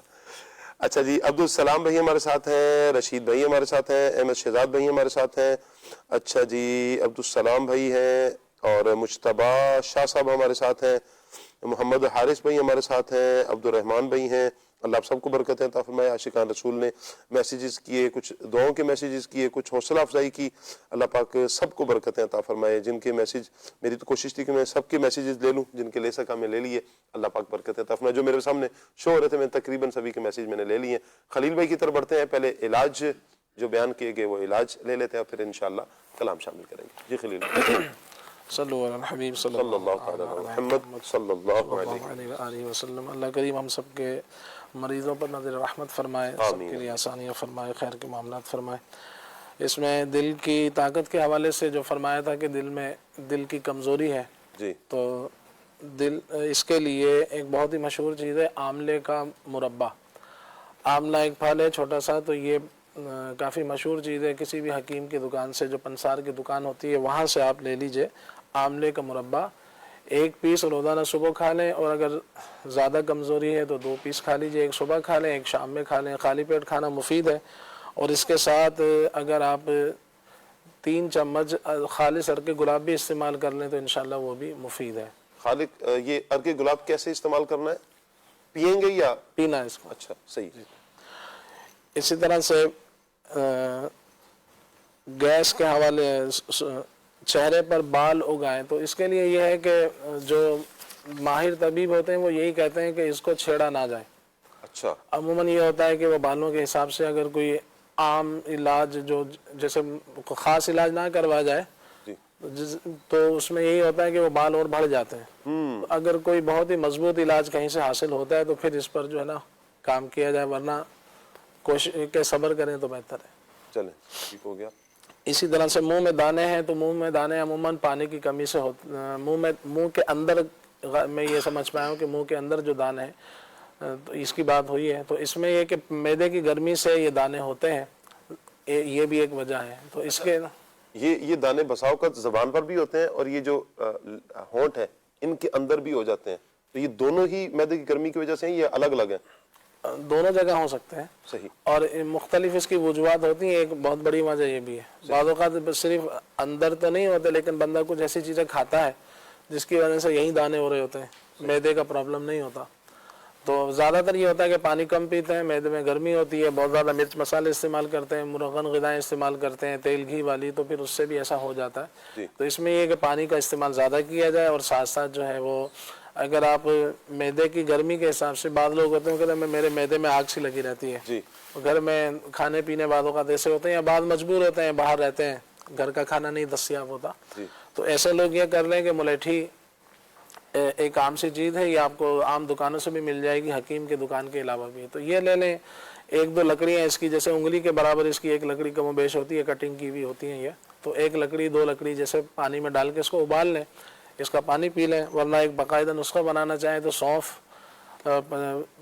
اچھا جی عبدالسلام بھائی ہمارے ساتھ ہیں, رشید بھائی ہمارے ساتھ ہیں, احمد شہزاد بھائی ہمارے ساتھ ہیں. اچھا جی عبدالسلام بھائی ہیں, اور مجتبہ شاہ صاحب ہمارے ساتھ ہیں, محمد حارث بھائی ہمارے ساتھ ہیں, عبدالرحمن بھائی ہیں, اللہ آپ سب کو برکتیں عطا فرمائے. عاشقان رسول نے میسیجز کیے, کچھ دعاؤں کے میسیجز کیے, کچھ حوصلہ افزائی کی, اللہ پاک سب کو برکتیں عطا فرمائے. جن کے میسیج, میری تو کوشش تھی کہ میں سب کے میسیجز لے لوں, جن کے لے سکا میں لے لیے, اللہ پاک برکتیں عطا فرمائے. جو میرے سامنے شو ہو رہے تھے میں تقریباً سبھی کے میسیج میں نے لے لیے. خلیل بھائی کی طرف بڑھتے ہیں, پہلے علاج جو بیان کیے گئے وہ علاج لے لیتے ہیں, پھر انشاءاللہ کلام شامل کریں گے. جی خلیل صلو علی الحبیب صلی اللہ علیہ محمد صلی اللہ علیہ وسلم. اللہ کریم ہم سب کے مریضوں پر نظر رحمت فرمائے, سب کے لیے آسانیاں فرمائے, خیر کے معاملات فرمائے. اس میں دل کی طاقت کے حوالے سے جو فرمایا تھا کہ دل میں دل کی کمزوری ہے, جی تو دل اس کے لیے ایک بہت ہی مشہور چیز ہے آملے کا مربع. آملہ ایک پھل ہے چھوٹا سا, تو یہ کافی مشہور چیز ہے. کسی بھی حکیم کی دکان سے, جو پنسار کی دکان ہوتی ہے, وہاں سے آپ لے لیجئے آملے کا مربع. 1 پیس روزانہ صبح کھا لیں, اور اگر زیادہ کمزوری ہے تو 2 پیس کھا لیجئے, 1 صبح کھا لیں 1 شام میں کھا لیں. خالی پیٹ کھانا مفید ہے. اور اس کے ساتھ اگر آپ 3 چمچ خالص عرق گلاب بھی استعمال کر لیں تو انشاءاللہ وہ بھی مفید ہے. خالق یہ عرق گلاب کیسے استعمال کرنا ہے؟ پئیں گے یا پینا ہے اس کو؟ اچھا صحیح. اسی طرح سے گیس کے حوالے چہرے پر بال اگائیں تو اس کے لیے یہ ہے کہ جو ماہر طبیب ہوتے ہیں وہ یہی کہتے ہیں کہ اس کو چھیڑا نہ جائے. اچھا. عموماً یہ ہوتا ہے کہ وہ بالوں کے حساب سے اگر کوئی عام علاج جو جیسے خاص علاج نہ کروا جائے تو اس میں یہی ہوتا ہے کہ وہ بال اور بڑھ جاتے ہیں. اگر کوئی بہت ہی مضبوط علاج کہیں سے حاصل ہوتا ہے تو پھر اس پر جو ہے نا کام کیا جائے، ورنہ کوشش کے صبر کریں تو بہتر ہے. چلیں ٹھیک ہو گیا. اسی طرح سے منہ میں دانے ہیں تو منہ میں دانے عموماً پانی کی کمی سے منہ کے اندر، میں یہ سمجھ پایا ہوں کہ منہ کے اندر جو دانے ہیں تو اس کی بات ہوئی ہے، تو اس میں یہ کہ معدے کی گرمی سے یہ دانے ہوتے ہیں، یہ بھی ایک وجہ ہے. تو اس کے یہ دانے بساؤ کا زبان پر بھی ہوتے ہیں اور یہ جو ہونٹ ہے ان کے اندر بھی ہو جاتے ہیں، تو یہ دونوں ہی معدے کی گرمی کی وجہ سے ہیں، یہ الگ الگ ہیں؟ دونوں جگہ ہو سکتے ہیں. صحیح. اور مختلف اس کی وجوہات ہوتی ہیں. ایک بہت بڑی وجہ یہ بھی ہے بعض اوقات صرف اندر تو نہیں ہوتے لیکن بندہ کچھ ایسی چیزیں کھاتا ہے جس کی وجہ سے یہی دانے ہو رہے ہوتے ہیں، معدے کا پرابلم نہیں ہوتا. تو زیادہ تر یہ ہوتا ہے کہ پانی کم پیتے ہیں، معدے میں گرمی ہوتی ہے، بہت زیادہ مرچ مسالے استعمال کرتے ہیں، مرغن غذائیں استعمال کرتے ہیں، تیل گھی والی، تو پھر اس سے بھی ایسا ہو جاتا ہے. تو اس میں یہ کہ پانی کا استعمال زیادہ کیا جائے اور ساتھ ساتھ جو ہے وہ اگر آپ معدے کی گرمی کے حساب سے، بعض لوگ ہوتے ہیں کہ میرے معدے میں آگ سی لگی رہتی ہے، گھر میں کھانے پینے بعض اوقات ایسے ہوتے ہیں یا بعض مجبور ہوتے ہیں، باہر رہتے ہیں، گھر کا کھانا نہیں دستیاب ہوتا، تو ایسے لوگ یہ کر لیں کہ ملیٹھی ایک عام سی چیز ہے، یہ آپ کو عام دکانوں سے بھی مل جائے گی، حکیم کے دکان کے علاوہ بھی. تو یہ لے لیں. 1-2 لکڑیاں اس کی، جیسے انگلی کے برابر اس کی ایک لکڑی کم و بیش ہوتی ہے، کٹنگ کی بھی ہوتی ہیں یہ، تو 1 لکڑی 2 لکڑی جیسے پانی میں ڈال کے اس کو ابال لیں، اس کا پانی پی لیں. ورنہ ایک باقاعدہ نسخہ بنانا چاہیں تو سونف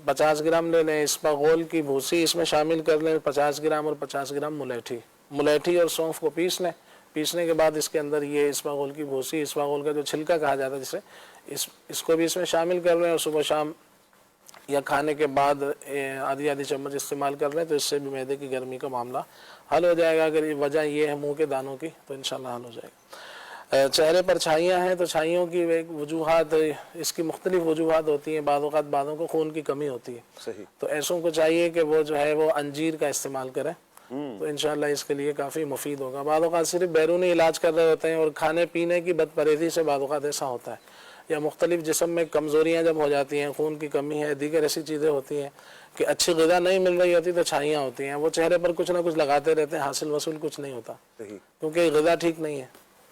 50 گرام لے لیں، اسپاغول کی بھوسی اس میں شامل کر لیں 50 گرام اور 50 گرام ملیٹھی اور سونف کو پیس لیں. پیسنے کے بعد اس کے اندر یہ اسپاغول کی بھوسی، اسپاغول کا جو چھلکا کہا جاتا ہے جسے، اس کو بھی اس میں شامل کر لیں اور صبح شام یا کھانے کے بعد آدھی چمچ استعمال کر لیں تو اس سے بھی معدے کی گرمی کا معاملہ حل ہو جائے گا. اگر وجہ یہ ہے منہ کے دانوں کی تو انشاءاللہ حل ہو جائے گا. چہرے پر چھائیاں ہیں تو چھائیوں کی ایک وجوہات، اس کی مختلف وجوہات ہوتی ہیں. بعض اوقات بعضوں کو خون کی کمی ہوتی ہے. صحیح. تو ایسوں کو چاہیے کہ وہ جو ہے وہ انجیر کا استعمال کریں تو انشاءاللہ اس کے لیے کافی مفید ہوگا. بعض اوقات صرف بیرونی علاج کر رہے ہوتے ہیں اور کھانے پینے کی بد پرہیزی سے بعض اوقات ایسا ہوتا ہے، یا مختلف جسم میں کمزوریاں جب ہو جاتی ہیں، خون کی کمی ہے، دیگر ایسی چیزیں ہوتی ہیں کہ اچھی غذا نہیں مل رہی ہوتی تو چھائیاں ہوتی ہیں. وہ چہرے پر کچھ نہ کچھ لگاتے رہتے ہیں، حاصل وصول کچھ نہیں ہوتا کیونکہ غذا ٹھیک نہیں ہے.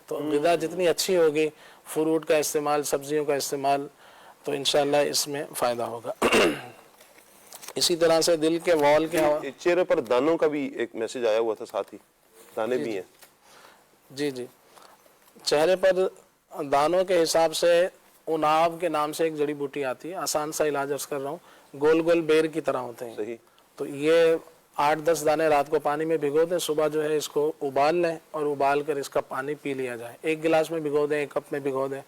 تو غذا جتنی اچھی ہوگی، فروٹ کا استعمال، سبزیوں کا استعمال، تو انشاءاللہ اس میں فائدہ ہوگا. اسی طرح سے دل کے وال کے چہرے پر دانوں کا بھی ایک میسج آیا ہوا تھا، ساتھ ہی دانے بھی ہیں. جی چہرے پر دانوں کے حساب سے اناو کے نام سے ایک جڑی بوٹی آتی ہے، آسان سا علاج عرض کر رہا ہوں، گول گول بیر کی طرح ہوتے ہیں. صحیح. تو یہ 8-10 دانے رات کو پانی میں بھگو دیں، صبح جو ہے اس کو ابال لیں اور ابال کر اس کا پانی پی لیا جائے. 1 گلاس میں بھگو دیں، 1 کپ میں بھگو دیں.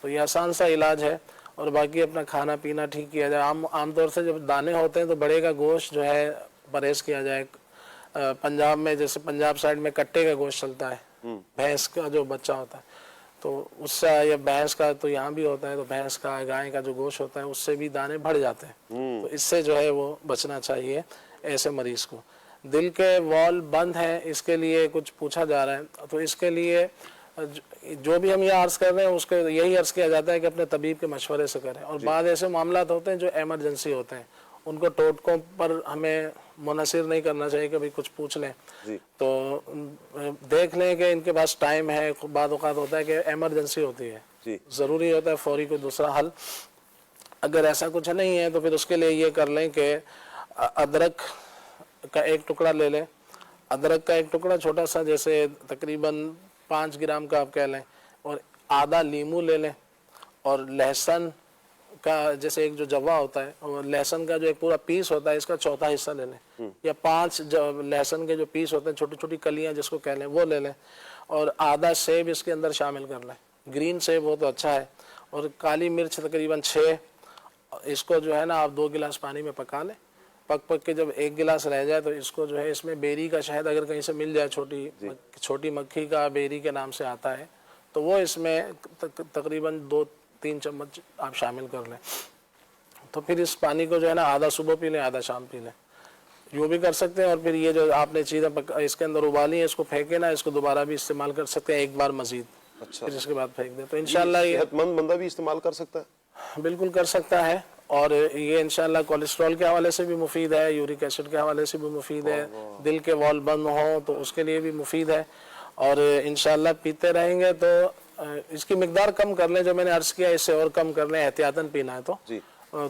تو یہ آسان سا علاج ہے اور باقی اپنا کھانا پینا ٹھیک کیا جائے. عام طور سے جب دانے ہوتے ہیں تو بڑے کا گوشت جو ہے پرہیز کیا جائے. پنجاب میں جیسے پنجاب سائڈ میں کٹے کا گوشت چلتا ہے، بھینس کا جو بچہ ہوتا ہے، تو اس سے، یا بھینس کا تو یہاں بھی ہوتا ہے، تو بھینس کا گائے کا جو گوشت ہوتا ہے اس سے بھی دانے بڑھ جاتے ہیں. تو اس سے جو ہے وہ بچنا چاہیے ایسے مریض کو. دل کے وال بند ہیں، اس کے لیے کچھ پوچھا جا رہا ہے، تو اس کے لیے جو بھی ہم یہ عرض کر رہے ہیں اس کو یہی عرض کیا جاتا ہے کہ اپنے طبیب کے مشورے سے کریں. اور بعض ایسے معاملات ہوتے ہیں جو ایمرجنسی ہوتے ہیں، ان کو ٹوٹکوں پر ہمیں منحصر نہیں کرنا چاہیے کہ کچھ پوچھ لیں. تو دیکھ لیں کہ ان کے پاس ٹائم ہے. بعض اوقات ہوتا ہے کہ ایمرجنسی ہوتی ہے، ضروری ہوتا ہے فوری کوئی دوسرا حل. اگر ایسا کچھ نہیں ہے تو پھر اس کے لیے یہ کر لیں کہ ادرک کا 1 ٹکڑا لے لیں. ادرک کا 1 ٹکڑا چھوٹا سا، جیسے تقریباً 5 گرام کا آپ کہہ لیں، اور آدھا لیمو لے لیں. اور لہسن کا جیسے ایک جو جوا ہوتا ہے، اور لہسن کا جو ایک پورا پیس ہوتا ہے، اس کا 1/4 حصہ لے لیں، یا 5 لہسن کے جو پیس ہوتے ہیں، چھوٹی چھوٹی کلیاں جس کو کہہ لیں، وہ لے لیں. اور آدھا سیب اس کے اندر شامل کر لیں. گرین سیب ہو تو اچھا ہے. اور کالی مرچ تقریباً 6. اس کو جو ہے نا آپ 2 گلاس پانی میں پکا لیں. پک پک کے جب ایک گلاس رہ جائے تو اس کو جو ہے اس میں بیری کا شہد اگر کہیں سے مل جائے، چھوٹی مکھی کا بیری کے نام سے آتا ہے، تو وہ اس میں تقریباً 2-3 چمچ آپ شامل کر لیں. تو پھر اس پانی کو جو ہے نا آدھا صبح پی لیں آدھا شام پی لیں، یوں بھی کر سکتے ہیں. اور پھر یہ جو آپ نے چیزیں اس کے اندر ابالی ہیں اس کو پھینکے نا، اس کو دوبارہ بھی استعمال کر سکتے ہیں ایک بار مزید. اچھا، پھر اس کے بعد پھینک دیں. تو انشاءاللہ یہ صحت مند بندہ بھی استعمال کر سکتا ہے؟ بالکل کر سکتا ہے. اور یہ انشاءاللہ کولیسٹرول کے حوالے سے بھی مفید ہے، یورک ایسڈ کے حوالے سے بھی مفید ہے، دل کے وال بند ہوں تو اس کے لیے بھی مفید ہے. اور انشاءاللہ پیتے رہیں گے تو اس کی مقدار کم کر لیں، جو میں نے عرض کیا اس سے اور کم کر لیں، احتیاطاً پینا ہے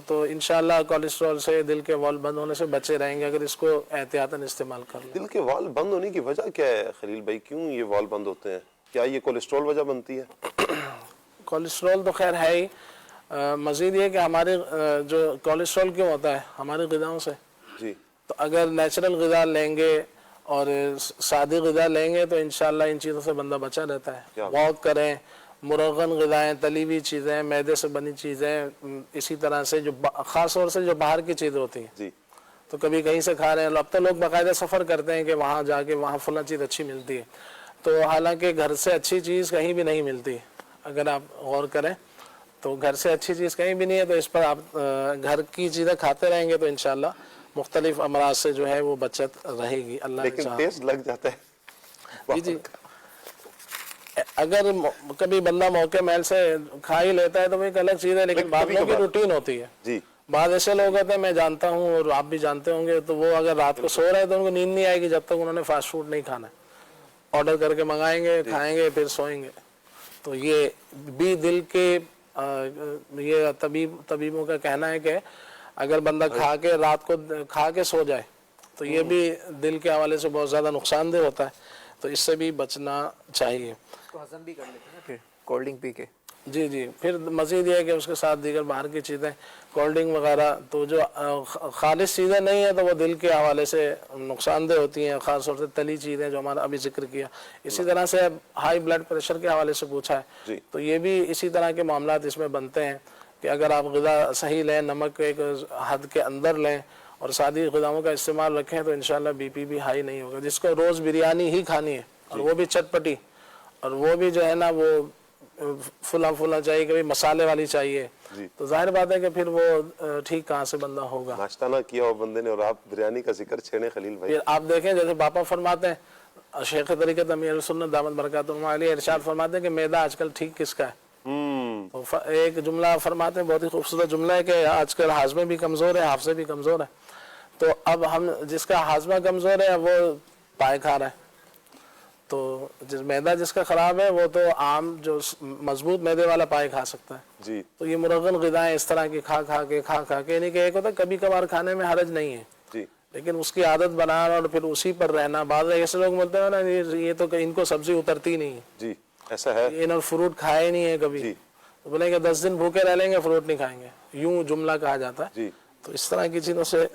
تو انشاءاللہ کولیسٹرول سے، دل کے وال بند ہونے سے بچے رہیں گے اگر اس کو احتیاطاً استعمال کر لیں. دل کے وال بند ہونے کی وجہ کیا ہے خلیل بھائی؟ کیوں یہ وال بند ہوتے ہیں؟ کیا یہ کولیسٹرول وجہ بنتی ہے؟ کولیسٹرول تو خیر ہے ہی. مزید یہ کہ ہمارے جو کولیسٹرول کیوں ہوتا ہے ہماری غذاؤں سے. تو اگر نیچرل غذا لیں گے اور سادی غذا لیں گے تو انشاءاللہ ان چیزوں سے بندہ بچا رہتا ہے. واک کریں، مرغن غذائیں، تلی ہوئی چیزیں، میدے سے بنی چیزیں، اسی طرح سے جو خاص طور سے جو باہر کی چیزیں ہوتی ہیں تو کبھی کہیں سے کھا رہے ہیں. اب تو لوگ باقاعدہ سفر کرتے ہیں کہ وہاں جا کے وہاں فلاں چیز اچھی ملتی ہے، تو حالانکہ گھر سے اچھی چیز کہیں بھی نہیں ملتی. اگر آپ غور کریں تو گھر سے اچھی چیز کہیں بھی نہیں ہے. تو اس پر آپ گھر کی چیزیں کھاتے رہیں گے تو انشاءاللہ مختلف امراض سے جو ہے وہ بچت رہے گی. اللہ لیکن ٹیسٹ لگ جاتا ہے. جی اگر کبھی بندہ موقع محل سے کھا ہی لیتا ہے تو وہ ایک الگ چیز ہے، لیکن بعض لوگوں کی روٹین ہوتی ہے. بعض ایسے لوگ ہوتے ہیں، میں جانتا ہوں اور آپ بھی جانتے ہوں گے، تو وہ اگر رات کو سو رہے ہیں تو ان کو نیند نہیں آئے گی جب تک انہوں نے فاسٹ فوڈ نہیں کھانا ہے. آرڈر کر کے منگائیں گے، کھائیں گے، پھر سوئیں گے. تو یہ بھی دل کے یہ طبیبوں کا کہنا ہے کہ اگر بندہ کھا کے رات کو کھا کے سو جائے تو یہ بھی دل کے حوالے سے بہت زیادہ نقصان دہ ہوتا ہے. تو اس سے بھی بچنا چاہیے. ہضم بھی کر لیتے ہیں پھر کولڈ ڈرنک پی کے. جی پھر مزید یہ ہے کہ اس کے ساتھ دیگر باہر کی چیزیں، کولڈ ڈرنک وغیرہ، تو جو خالص چیزیں نہیں ہیں تو وہ دل کے حوالے سے نقصان دہ ہوتی ہیں، خاص طور سے تلی چیزیں جو ہمارا ابھی ذکر کیا. اسی طرح سے ہائی بلڈ پریشر کے حوالے سے پوچھا ہے تو یہ بھی اسی طرح کے معاملات اس میں بنتے ہیں کہ اگر آپ غذا صحیح لیں، نمک ایک حد کے اندر لیں اور سادی غذاؤں کا استعمال رکھیں تو انشاءاللہ بی پی بھی ہائی نہیں ہوگا. جس کو روز بریانی ہی کھانی ہے اور وہ بھی چٹپٹی، اور وہ بھی جو ہے نا وہ فلاں چاہیے، کبھی مسالے والی چاہیے، تو ظاہر بات ہے کہ پھر وہ ٹھیک کہاں سے بندہ ہوگا. ناشتہ نہ کیا ہو بندے نے اور آپ بریانی کا ذکر چھیڑیں خلیل بھائی. پھر آپ دیکھیں جیسے باپا فرماتے ہیں، شیخ طریقت امیر سنت دامت برکاتہ علیہ ارشاد فرماتے ہیں کہ میدا آج کل ٹھیک کس کا ہے. ایک جملہ فرماتے ہیں، بہت ہی خوبصورت جملہ ہے کہ آج کل ہاضمے بھی کمزور ہے، حافظے بھی کمزور ہے. تو اب ہم جس کا ہاضمہ کمزور ہے وہ پائے کھا رہا ہے، تو میدا جس کا خراب ہے وہ تو عام جو مضبوط میدے والا پائے کھا سکتا ہے. تو یہ مرغن غذائیں اس طرح کی کھا کے نہیں کہ ایک ہوتا ہے کبھی کبھار کھانے میں حرج نہیں ہے، لیکن اس کی عادت بنانا اور پھر اسی پر رہنا. بعض ایسے لوگ بولتے ہیں نا یہ تو ان کو سبزی اترتی نہیں ہے، ایسا ہے، انہوں نے فروٹ کھائے نہیں ہے کبھی، تو بولیں کہ 10 دن بھوکے رہ لیں گے فروٹ نہیں کھائیں گے، یوں جملہ کہا جاتا ہے. تو اس طرح کی چیزوں سے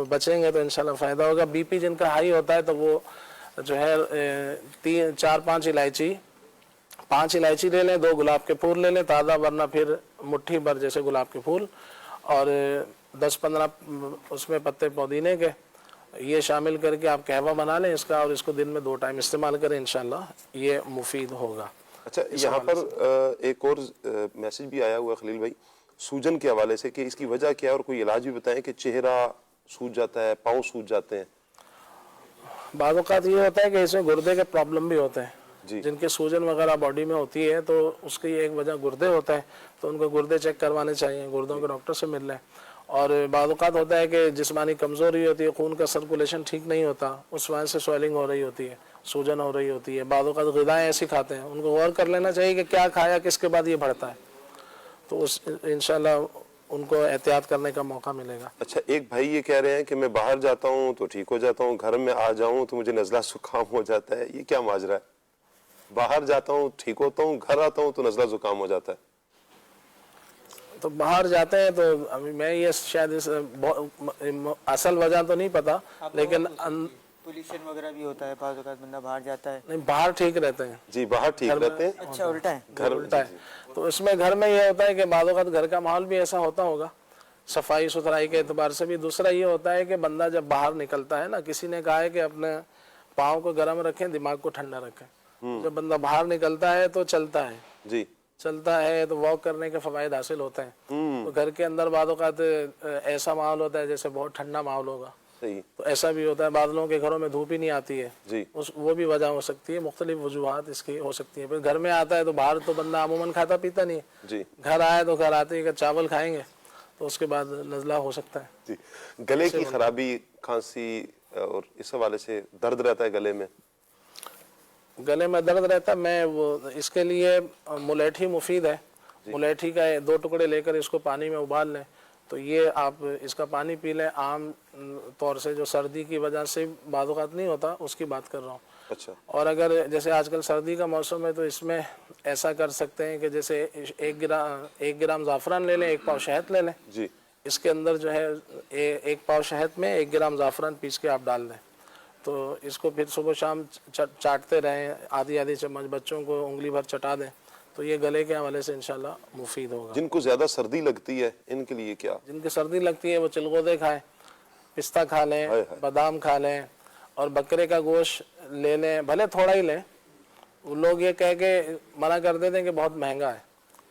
بچیں گے تو انشاءاللہ فائدہ ہوگا. بی پی جن کا ہائی ہوتا ہے تو وہ جو ہے 4-5 الائچی، 5 الائچی لے لیں، 2 گلاب کے پھول لے لیں تازہ، ورنہ پھر مٹھی بھر جیسے گلاب کے پھول، اور 10-15 اس میں پتے پودینے کے، یہ شامل کر کے آپ قہوہ بنا لیں اس کا، اور اس کو دن میں 2 ٹائم استعمال کریں، انشاءاللہ یہ مفید ہوگا. اچھا، یہاں پر ایک اور میسج بھی آیا ہوا ہے خلیل بھائی سوجن کے حوالے سے کہ اس کی وجہ کیا ہے، اور کوئی علاج بھی بتائیں کہ چہرہ سوج جاتا ہے، پاؤں سوج جاتے ہیں. بعض اوقات یہ ہوتا ہے کہ اس میں گردے کے پرابلم بھی ہوتے ہیں، جن کے سوجن وغیرہ باڈی میں ہوتی ہے تو اس کی ایک وجہ گردے ہوتا ہے، تو ان کو گردے چیک کروانے چاہیے، گردوں کے ڈاکٹر سے مل لیں. اور بعض اوقات ہوتا ہے کہ جسمانی کمزوری ہوتی ہے، خون کا سرکولیشن ٹھیک نہیں ہوتا، اس وجہ سے سویلنگ ہو رہی ہوتی ہے، سوجن ہو رہی ہوتی ہے. بعض اوقات غذائیں ایسی کھاتے ہیں، ان کو غور کر لینا چاہیے کہ کیا کھایا کس کے بعد یہ بڑھتا ہے، تو انشاءاللہ ان کو احتیاط کرنے کا موقع ملے گا. اچھا، ایک بھائی یہ کہہ رہے ہیں کہ میں باہر جاتا ہوں تو ٹھیک ہو جاتا ہوں، گھر میں آ جاؤں تو مجھے نزلہ زکام ہو جاتا ہے، یہ کیا ماجرا ہے؟ باہر جاتا ہوں ٹھیک ہوتا ہوں، گھر آتا ہوں تو نزلہ زکام ہو جاتا ہے. تو باہر جاتے ہیں تو ابھی میں یہ شاید اصل وجہ تو نہیں پتا، لیکن پولیشن وغیرہ بھی ہوتا ہے، بعض اوقات بندہ باہر جاتا ہے. نہیں، باہر ٹھیک رہتے ہیں. جی، باہر ٹھیک رہتے ہیں. اچھا، الٹا ہے. گھر الٹا ہے. تو اس میں گھر میں یہ ہوتا ہے کہ بعض اوقات گھر کا ماحول بھی ایسا ہوتا ہوگا صفائی ستھرائی کے اعتبار سے بھی. دوسرا یہ ہوتا ہے کہ بندہ جب باہر نکلتا ہے نا، کسی نے کہا ہے کہ اپنے پاؤں کو گرم رکھیں، دماغ کو ٹھنڈا رکھیں. جب بندہ باہر نکلتا ہے تو چلتا ہے، جی چلتا ہے تو واک کرنے کے فوائد حاصل ہوتے ہیں. تو گھر کے اندر بعض اوقات ایسا ماحول ہوتا ہے جیسے بہت ٹھنڈا ماحول ہوگا، صحیح. تو ایسا بھی ہوتا ہے. بعض لوگوں کے گھروں میں دھوپ ہی نہیں آتی ہے، جی وہ بھی وجہ ہو سکتی ہے. مختلف وجوہات اس کی ہو سکتی ہیں. پھر گھر میں آتا ہے تو باہر تو بندہ عموماً کھاتا پیتا نہیں ہے. جی گھر آئے تو گھر آتے ہی اگر چاول کھائیں گے تو اس کے بعد نزلہ ہو سکتا ہے. جی. گلے کی خرابی، کھانسی اور اس حوالے سے درد رہتا ہے گلے میں، گلے میں درد رہتا ہے، میں وہ اس کے لیے ملیٹھی مفید ہے. ملیٹھی کا 2 ٹکڑے لے کر اس کو پانی میں ابال لیں تو یہ آپ اس کا پانی پی لیں. عام طور سے جو سردی کی وجہ سے بعض اوقات نہیں ہوتا اس کی بات کر رہا ہوں. اچھا. اور اگر جیسے آج کل سردی کا موسم ہے تو اس میں ایسا کر سکتے ہیں کہ جیسے 1 گرام زعفران لے لیں، 1 پاؤ شہد لے لیں. جی. اس کے اندر جو ہے 1 پاؤ شہد میں 1 گرام زعفران پیس کے آپ ڈال دیں. تو اس کو پھر صبح شام چاٹتے رہیں، آدھی چمچ بچوں کو انگلی بھر چٹا دیں تو یہ گلے کے حوالے سے انشاءاللہ مفید ہوگا. جن کو زیادہ سردی لگتی ہے ان کے لیے کیا؟ جن کی سردی لگتی ہے وہ چلغوزے کھائیں، پستہ کھا لیں، بادام کھا لیں اور بکرے کا گوشت لے لیں، بھلے تھوڑا ہی لیں. وہ لوگ یہ کہہ کے منع کر دیتے ہیں کہ بہت مہنگا ہے،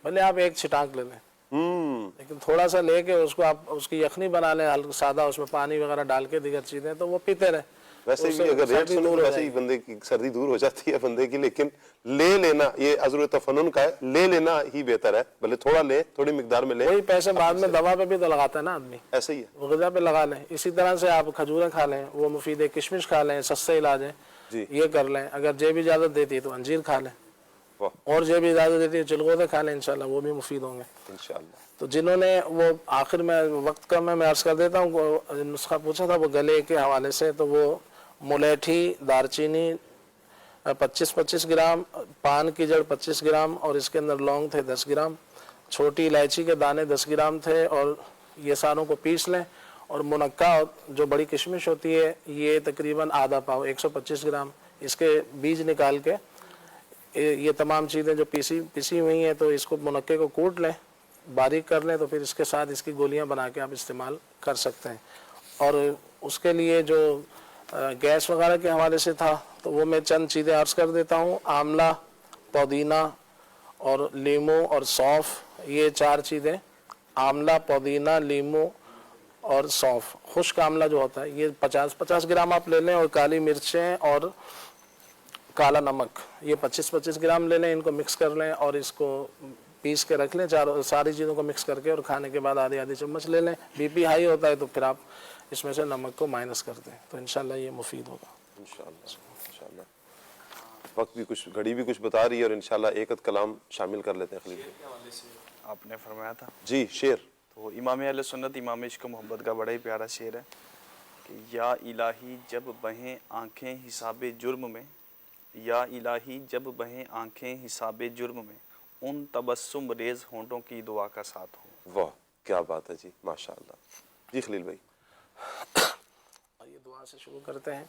بھلے آپ 1 چھٹانک لے لیں لیکن تھوڑا سا لے کے اس کو آپ اس کی یخنی بنا لیں سادہ، اس میں پانی وغیرہ ڈال کے دیگر چیزیں تو وہ پیتے رہیں. ویسے بھی اگر ریٹ سنو تو ویسے ہی بندے کی سردی دور ہو جاتی ہے بندے کی، لیکن لے لینا یہ عذر تفنن کا ہے، لے لینا ہی بہتر ہے. بھلے تھوڑا لے، تھوڑی مقدار میں لے. وہی پیسے بعد میں دوا پہ بھی تو لگاتا ہے نا آدمی، ایسے ہی ہے، وہ غذا پہ لگا لیں. اسی طرح سے آپ کھجوریں کھا لیں، وہ مفید ہے. کشمش کھا لیں، سستے علاج ہیں. جی. یہ کر لیں. اگر جیب اجازت دیتی ہے تو انجیر کھا لیں، اور جیب اجازت دیتی ہے چلغوزے کھا لیں، انشاءاللہ وہ بھی مفید ہوں گے انشاءاللہ. تو جنہوں نے وہ آخر میں وقت کم ہے میں عرض کر دیتا ہوں، نسخہ پوچھا تھا وہ گلے کے حوالے سے، تو وہ ملیٹھی، دارچینی 25 گرام، پان کی جڑ 25 گرام اور اس کے اندر لونگ تھے 10 گرام، چھوٹی الائچی کے دانے 10 گرام تھے، اور یہ ساروں کو پیس لیں. اور منقع جو بڑی کشمش ہوتی ہے یہ تقریباً آدھا پاؤ 125 گرام، اس کے بیج نکال کے یہ تمام چیزیں جو پیسی ہوئی ہیں تو اس کو منقع کو کوٹ لیں، باریک کر لیں، تو پھر اس کے ساتھ اس کی گولیاں بنا کے آپ استعمال کر سکتے ہیں. اور اس کے لیے جو گیس وغیرہ کے حوالے سے تھا تو وہ میں چند چیزیں عرض کر دیتا ہوں. آملہ، پودینہ اور لیمو اور سونف، یہ 4 چیزیں. آملہ، پودینہ، لیمو اور سونف. خشک آملہ جو ہوتا ہے یہ 50 گرام آپ لے لیں، اور کالی مرچیں اور کالا نمک یہ 25 گرام لے لیں. ان کو مکس کر لیں اور اس کو پیس کے رکھ لیں، ساری چیزوں کو مکس کر کے، اور کھانے کے بعد آدھی چمچ لے لیں. بی پی ہائی ہوتا ہے تو پھر آپ اس میں سے نمک کو مائنس کر دیں تو انشاءاللہ یہ مفید ہوگا. انشاءاللہ. وقت بھی کچھ، گھڑی بھی کچھ بتا رہی ہے، اور انشاءاللہ ایک کلام شامل کر لیتے ہیں. خلیل آپ نے فرمایا تھا جی شعر، تو امام اہل سنت امام عشق محبت کا بڑا ہی پیارا شعر ہے کہ یا الہی جب بہیں آنکھیں حساب جرم میں، یا الہی جب بہیں آنکھیں حساب جرم میں، ان تبسم ریز ہونٹوں کی دعا کا ساتھ ہو. واہ کیا بات ہے جی، ماشاءاللہ. جی خلیل بھائی. یہ دعا سے شروع کرتے ہیں.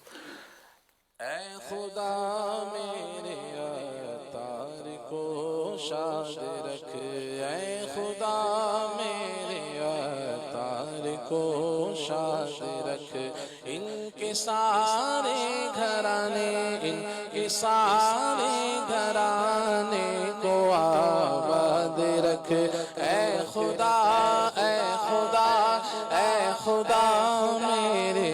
اے خدا میرے اتار کو شاد رکھ، اے خدا میرے اتار کو شاد رکھ. ان کے سارے گھرانے، ان کے سارے گھرانے کو آباد رکھ. اے خدا، اے خدا، اے خدا میرے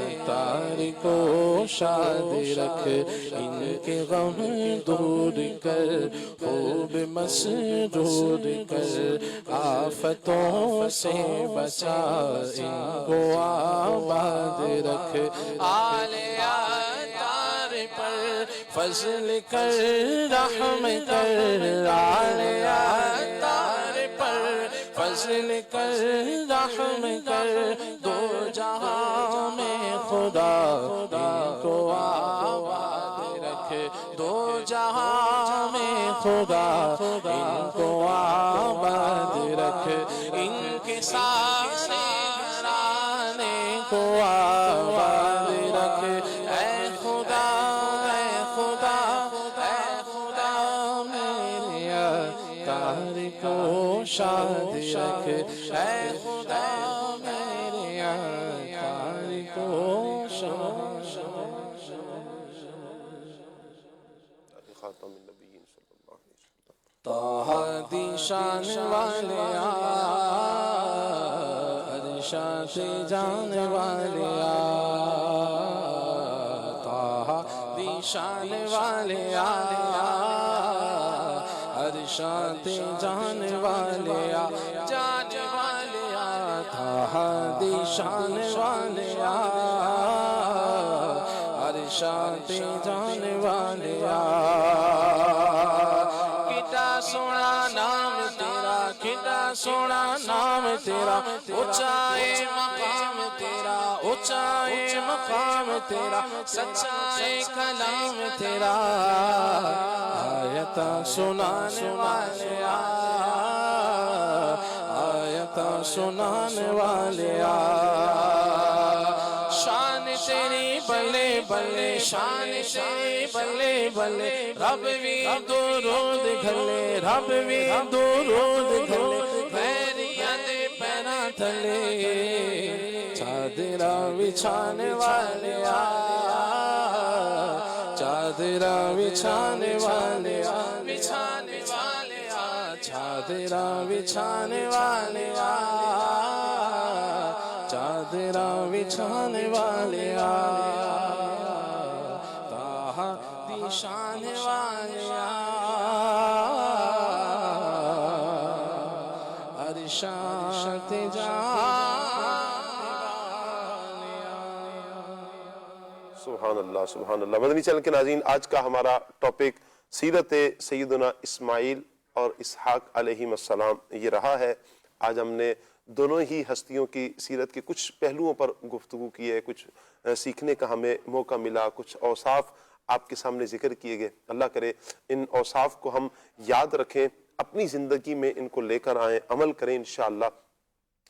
اتار کو شاد رکھ. ان کے غم دور کر، خوب مسرور کر، آفتوں سے بچا، ان کو آباد رکھ. آل اتار پر فضل کر، رحم کر، آل اتار پر فضل کر، رحم کر. دو جہاں میں خدا ان کو آباد رکھ، دو جہاں میں خدا ان کو آباد رکھ. ان کے سارے گھرانے کو آباد رکھ. اے خدا، اے خدا، اے خدا میرے اتار کو شاد رکھ. اے خدا خاتم النبیین صلی اللہ علیہ وسلم. طه دی شان والیا ارشاد جان والیا طه دی شان والیا ارشاد جان والیا جان والیا طه دی شان والیا ارشاد جان والیا. کتا سونا نام تیرا کتا سونا نام تیرا اونچائے مقام تیرا اونچائے مقام تیرا سچائے کلام تیرا آیت سنانے والیا آیت سنانے والیا. شان تیری بلے بلے شان تیری بلے بلے رب بھی درود گھلے رب بھی درود گھلے پیریاں دے پیراں تھلے چادرا بچھانے والیا چادرا بچھانے والیا بچھانے والیا چادرا بچھانے والیا چادرا بچھانے والیا طه دی شان والیا ارشاد سبحان اللہ سبحان اللہ. مدنی چینل کے ناظرین، آج کا ہمارا ٹاپک سیرت سیدنا اسماعیل اور اسحاق علیہم السلام یہ رہا ہے. آج ہم نے دونوں ہی ہستیوں کی سیرت کے کچھ پہلوؤں پر گفتگو کی ہے، کچھ سیکھنے کا ہمیں موقع ملا، کچھ اوصاف آپ کے سامنے ذکر کیے گئے. اللہ کرے ان اوصاف کو ہم یاد رکھیں، اپنی زندگی میں ان کو لے کر آئیں، عمل کریں. انشاءاللہ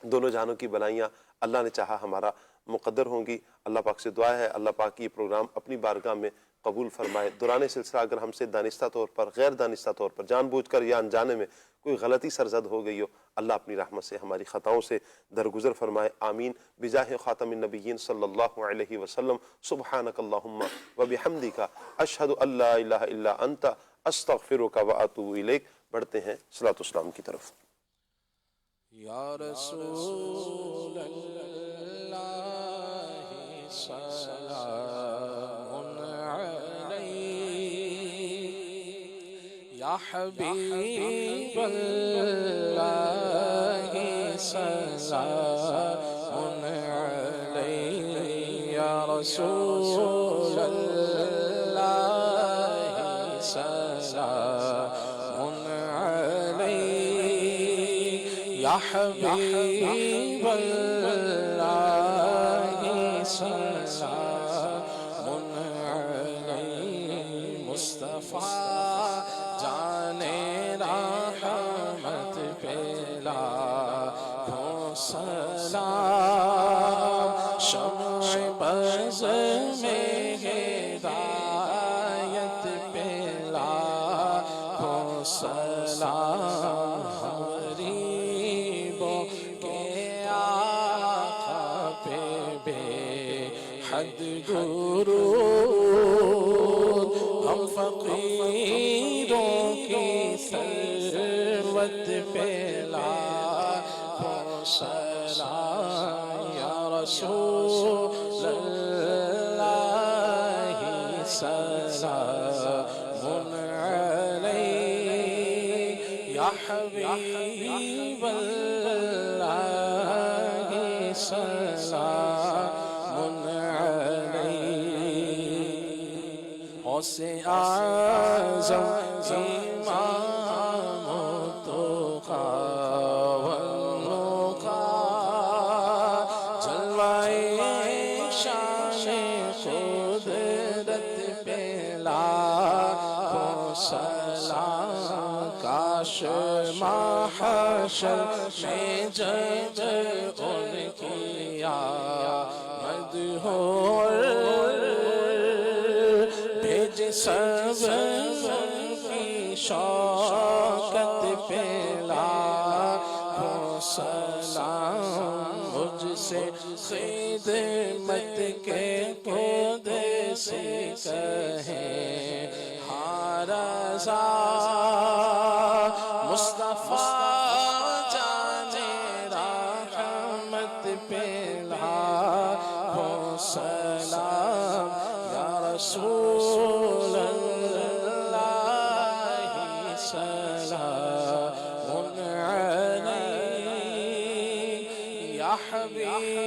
دونوں جہانوں کی بھلائیاں اللہ نے چاہا ہمارا مقدر ہوں گی. اللہ پاک سے دعا ہے اللہ پاک یہ پروگرام اپنی بارگاہ میں قبول فرمائے. دوران سلسلہ اگر ہم سے دانستہ طور پر، غیر دانستہ طور پر، جان بوجھ کر یا انجانے میں کوئی غلطی سرزد ہو گئی ہو، اللہ اپنی رحمت سے ہماری خطاؤں سے درگزر فرمائے. آمین بجاہ خاتم النبیین صلی اللہ علیہ وسلم. سبحانک اللہم وبحمدک اشہد ان لا الہ الا انت استغفرک واتوب الیک. بڑھتے ہیں صلاۃ والسلام کی طرف. یا رسول اللہ سلام علیک یا حبیب اللہ سلام علیک یا رسول اللہ سلام علیک یا حبیب اللہ سلام علیک. مصطفیٰ جانے رحمت پیلا ہو سلام شمع بز میں ہدایت پیلا ہو سلام غریبوں کے آقا پہ بے حد درود ہم فقیروں کی ثروت پہ لاکھوں سلام یا رسول اللہ سلام علیک یا حبیب اللہ سلام علیک. غوث اعظم امام التقی والنقی جلوہ شان قدرت پہ لاکھوں سلام. کاش محشر میں جب ان کی آمد ہو بھیج سب کی شوکت پہ لاکھوں سلام. مجھ سے خدمت کے خود سے کہیں ہارا رضا مصطفیٰ جانے رحمت پہ لاکھوں سلام یا رسول اللہ سلام علیک یا حبیب